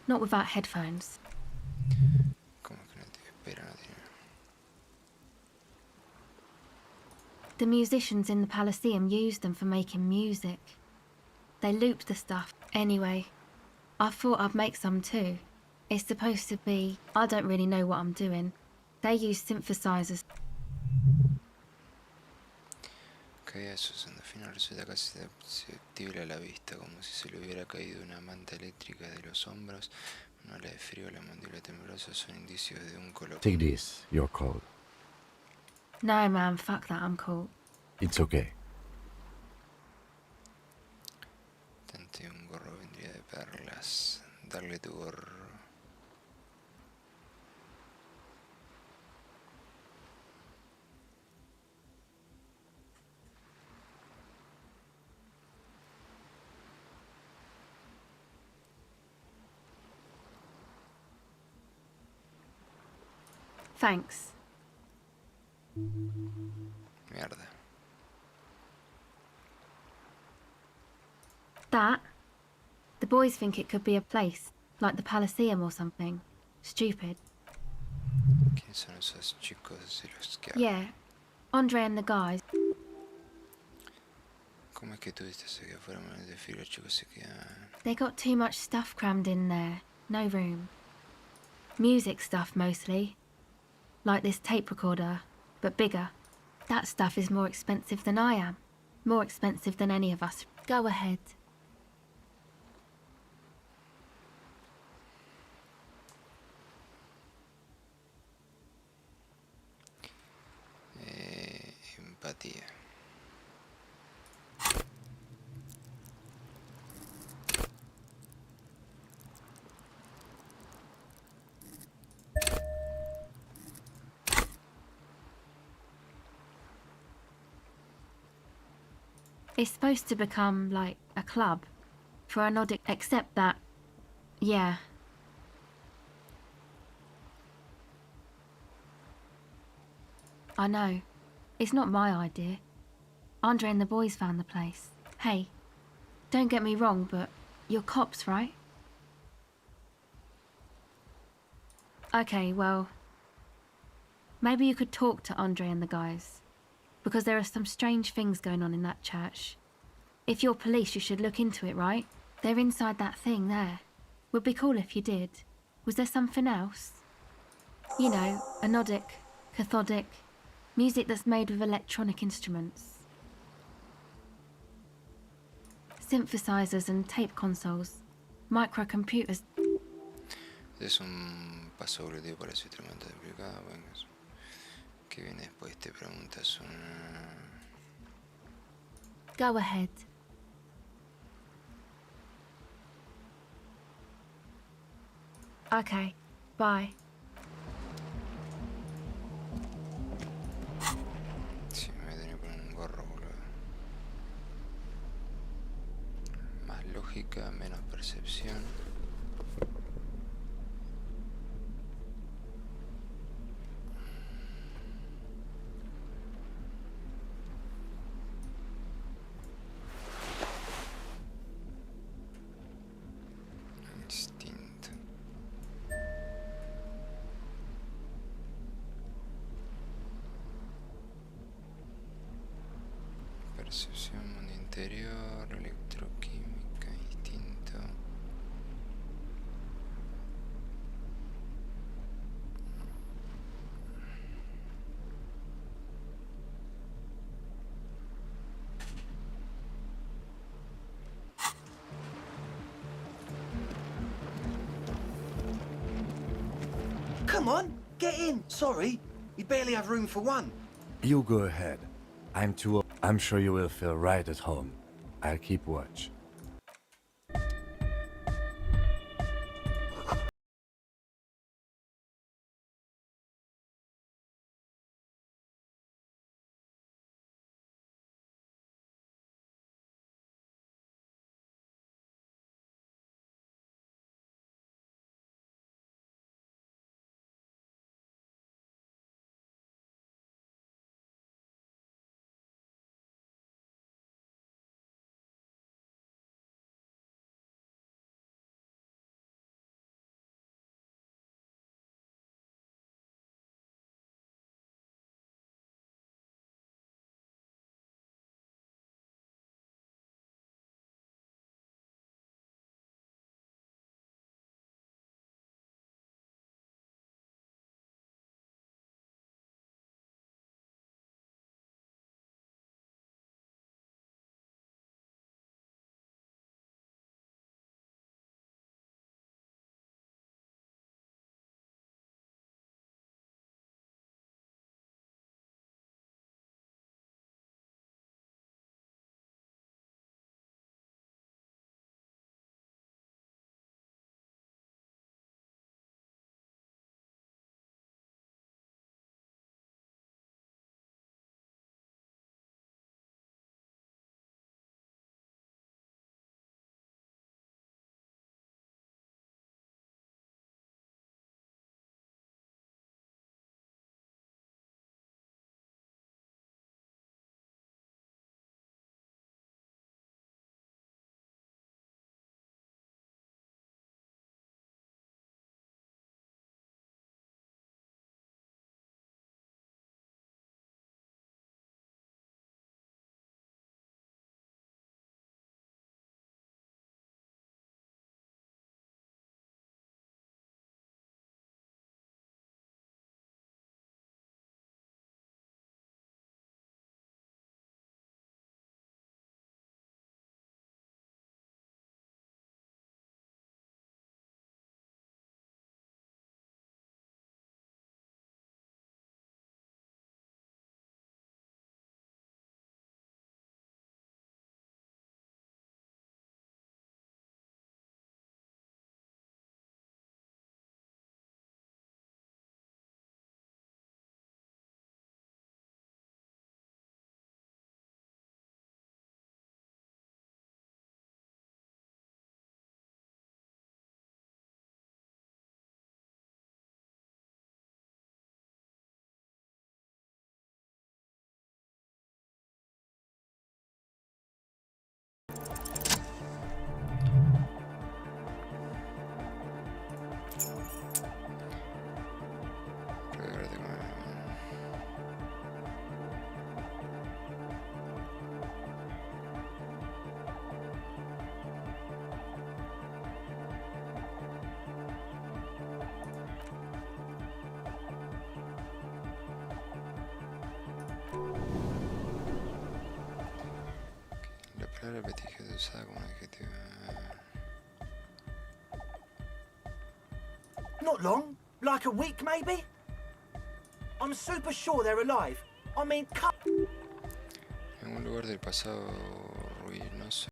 Not without headphones. ¿Cómo que no te espera? No tiene... The musicians in the Palaceum used them for making music. They looped the stuff. Anyway, I thought I'd make some too. It's supposed to be... I don't really know what I'm doing. They use synthesizers. Caída Susan, al final resulta casi perceptible a la vista, como si se le hubiera caído una manta eléctrica de los hombros. Una ola de frío, la mandíbula temblorosa son indicios de un colapso. Take this, you're cold. No, man, fuck that, I'm cool. It's okay. Tante un gorro vendría de perlas. Darle tu gorro. Thanks. Mierda. That? The boys think it could be a place, like the Palaceum or something. Stupid. ¿Quiénes son esos chicos de los que Yeah, Andre and the guys. ¿Cómo es que tuviste eso que afuera de frío los chicos se quedan? They got too much stuff crammed in there. No room. Music stuff mostly. Like this tape recorder, but bigger. That stuff is more expensive than I am. More expensive than any of us. Go ahead. Empatía. It's supposed to become like a club for an odd, except that, yeah. I know. It's not my idea. Andre and the boys found the place. Hey, don't get me wrong, but you're cops, right? Okay, well, maybe you could talk to Andre and the guys, because there are some strange things going on in that church. If you're police, you should look into it, right? They're inside that thing there. Would be cool if you did. Was there something else? You know, anodic, cathodic, music that's made with electronic instruments. Synthesizers and tape consoles. Microcomputers. Es un paso evolutivo para ese instrumento duplicado. Bueno, ¿qué viene después? Te preguntas una... Go ahead. Okay, bye. Sí, me voy a tener que poner un gorro, boludo. Más lógica, menos percepción. Instinto. Percepción, mundo interior, electroquímica, instinto. Come on, get in. Sorry, we barely have room for one. You go ahead. I'm sure you will feel right at home. I'll keep watch. repetida usada como un adjetivo. Not long. Like a week, maybe? I'm super sure they're alive. I mean, cut. En un lugar del pasado ruinoso.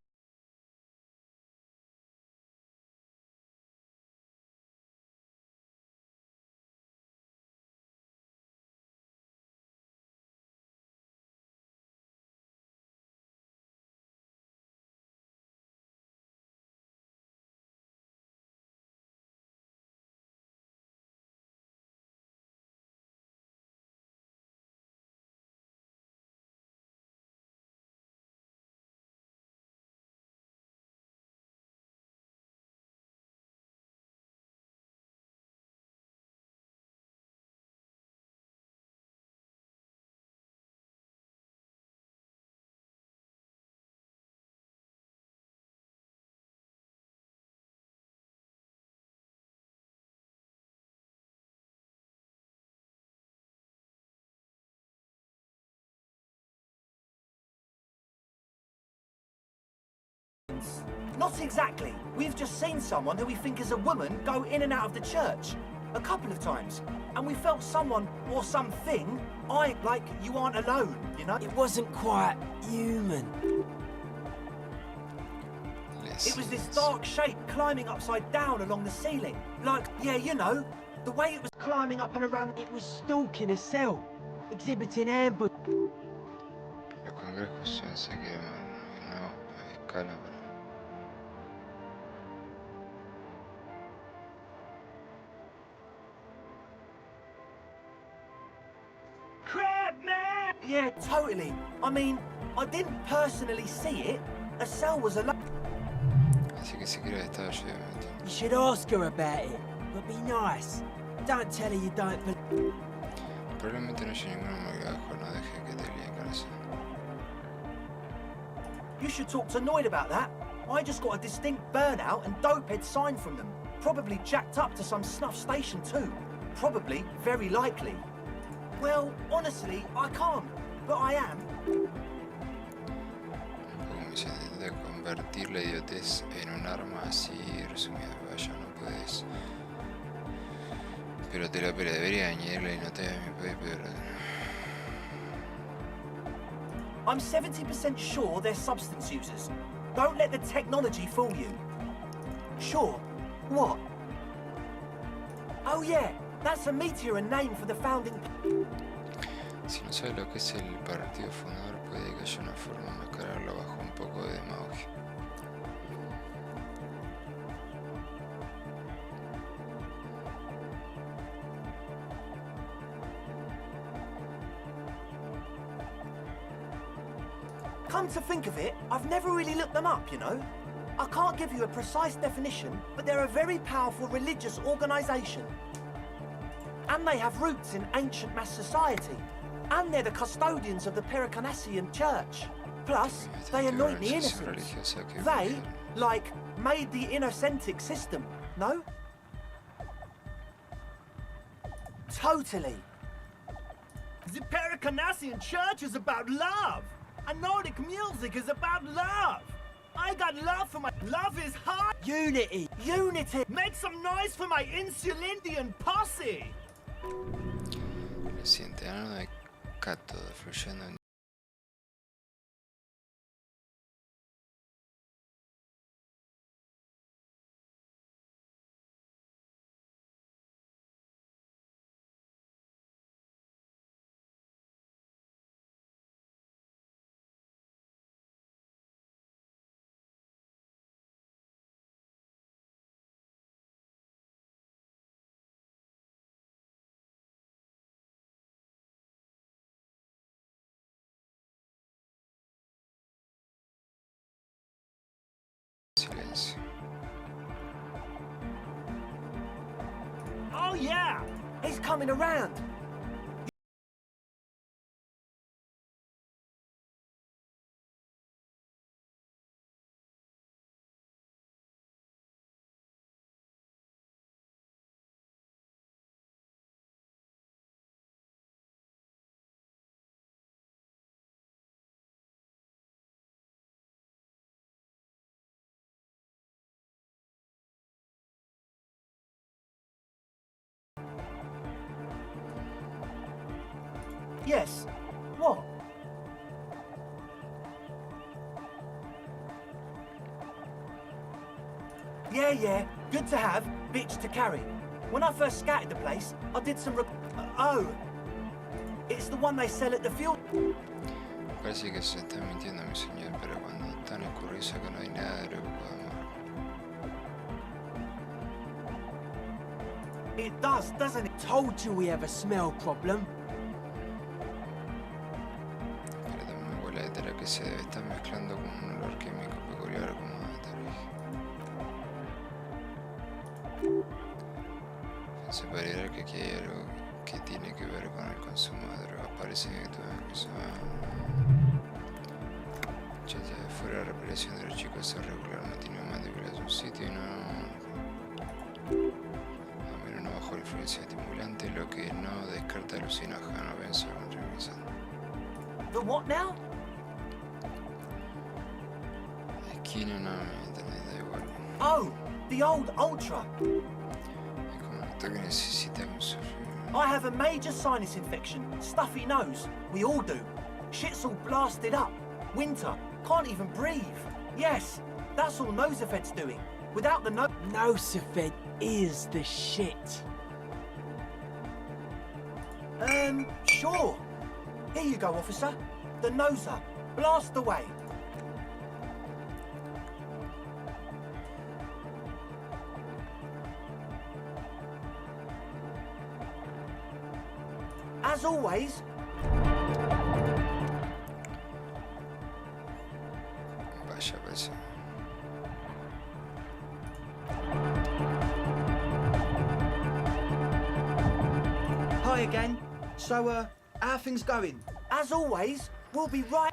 Not exactly. We've just seen someone who we think is a woman go in and out of the church. A couple of times. And we felt someone or something, like you aren't alone, you know? It wasn't quite human. It was this dark shape climbing upside down along the ceiling. Like, yeah, you know, the way it was climbing up and around, it was stalking a cell, exhibiting ambush. Los cangrejos se quedan no escala para. Crap, man! Yeah, totally. I mean, I didn't personally see it. A cell was alone. Así que si quieres estar yo de momento. You should ask her about it, but be nice. Don't tell her you don't believe. Probablemente no haya ningún morgajo, no deje que te líe con eso. You should talk to Noid about that. I just got a distinct burnout and dopehead sign from them. Probably jacked up to some snuff station too. Probably, very likely. Well, honestly, I can't, but I am. Un poco me de convertir la idiotez en un arma así resumido. Vaya, no puedes. Pero debería añadirle y no te mi puede peor. I'm 70% sure they're substance users. Don't let the technology fool you. Sure. What? Oh yeah, that's a meteor and name for the founding. Si no sabes lo que es el partido fundador, puede que haya una forma de mascararlo bajo un poco de demagogia. Come to think of it, I've never really looked them up, you know? I can't give you a precise definition, but they're a very powerful religious organisation. And they have roots in ancient mass society. And they're the custodians of the Pericarnassian Church. Plus, they anoint the innocents. They, like, made the innocentic system, no? Totally. The Pericarnassian Church is about love. And Nordic music is about love. I got love for my... Love is hard. Unity. Unity. Make some noise for my Insulindian posse. Siente algo de cátodo fluyendo en silencio. Oh yeah, he's coming around. Yes. What? Yeah. Good to have, bitch to carry. When I first scouted the place, I did some oh. It's the one they sell at the fuel... Parece que se está mintiendo mi señor, pero cuando tan escurriza que no hay nada de lo que podamos... It does, doesn't it? Told you we have a smell problem. Pero también huele a tela que se debe estar mezclando con un olor químico peculiar como te dije. Se parecerá que aquí hay algo que tiene que ver con el consumo de drogas. Parece que todo empezó ya fuera la reparación de los chicos a regular, no tiene mandíbulas en un sitio y no... A menos no bajo la influencia estimulante, lo que no descarta alucinógeno, pensó contrarizando. The what now? Esquina no me entendés, da igual. Oh, the old Ultra. Es como un acto que necesitamos sufrir. I have a major sinus infection, stuffy nose. We all do. Shit's all blasted up. Winter, can't even breathe. Yes, that's all Nosefed's doing. Without the Nosefed is the shit. Sure. Here you go, officer. The Noser. Blast away. As always... Vaya, vaya. Hi again. So, how are things going? As always, we'll be right...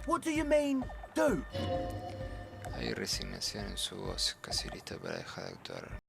What do you mean, do? Hay resignación en su voz, casi lista para dejar de actuar.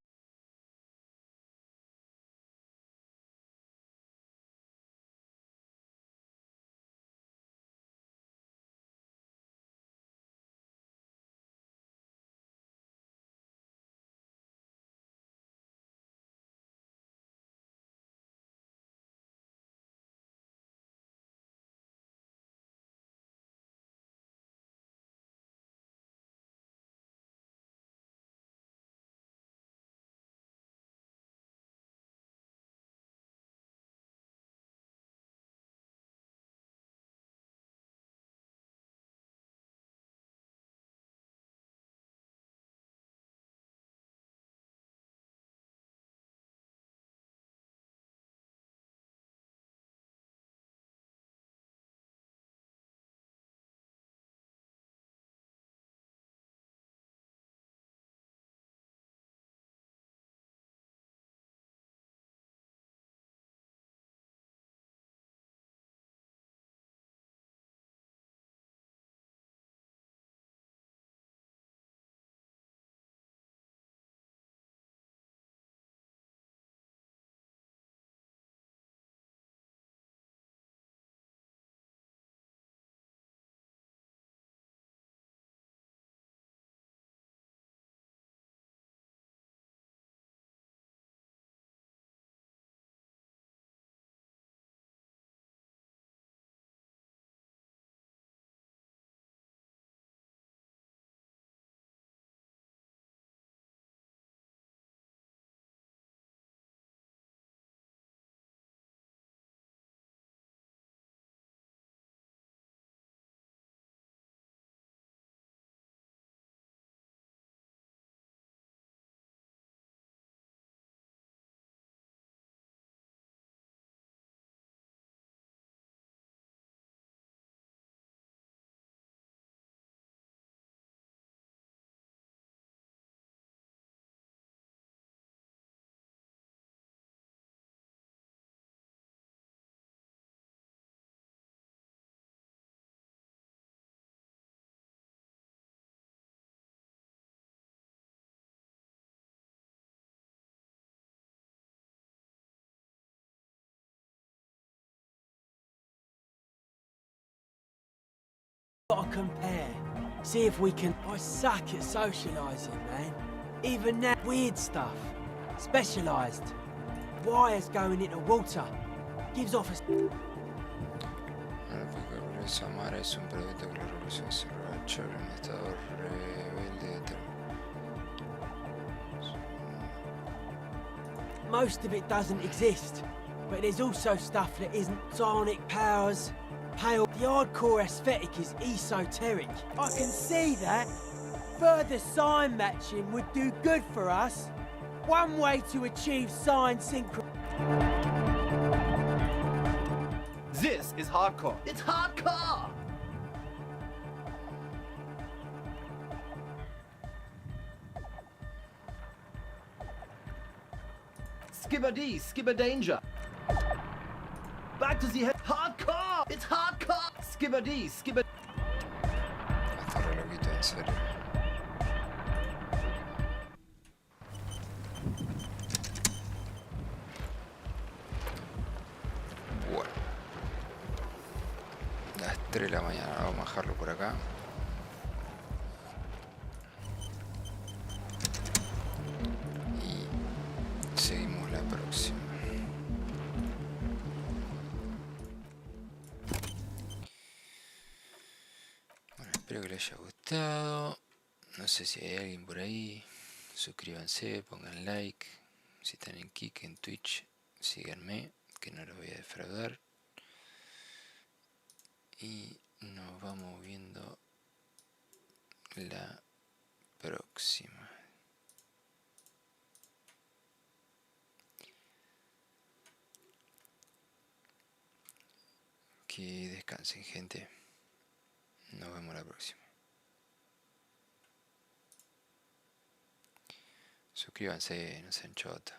Gotta compare. See if we can. I suck at socialising, man. Even that weird stuff. Specialised. Wires going into water. Gives off a... Amar es un producto que la revolución se rebacha en un estado rebelde. Most of it doesn't exist. But there's also stuff that isn't. Sonic powers. Pale. The hardcore aesthetic is esoteric. I can see that. Further sign matching would do good for us. One way to achieve sign synchro... This is hardcore. It's hardcore! Skibbity, skibber danger. Back to the head. Hardcore! It's hardcore! Skibbity, skibber... Hasta relojito, en serio. Bueno. Las 3 de la mañana, vamos a bajarlo por acá. Y seguimos la próxima. Bueno, espero que les haya gustado. No sé si hay alguien por ahí. Suscríbanse, pongan like. Si están en Kik, en Twitch, síganme, que no los voy a defraudar. Y nos vamos viendo la próxima. Que descansen, gente. Nos vemos la próxima. Suscríbanse, no sean chotos.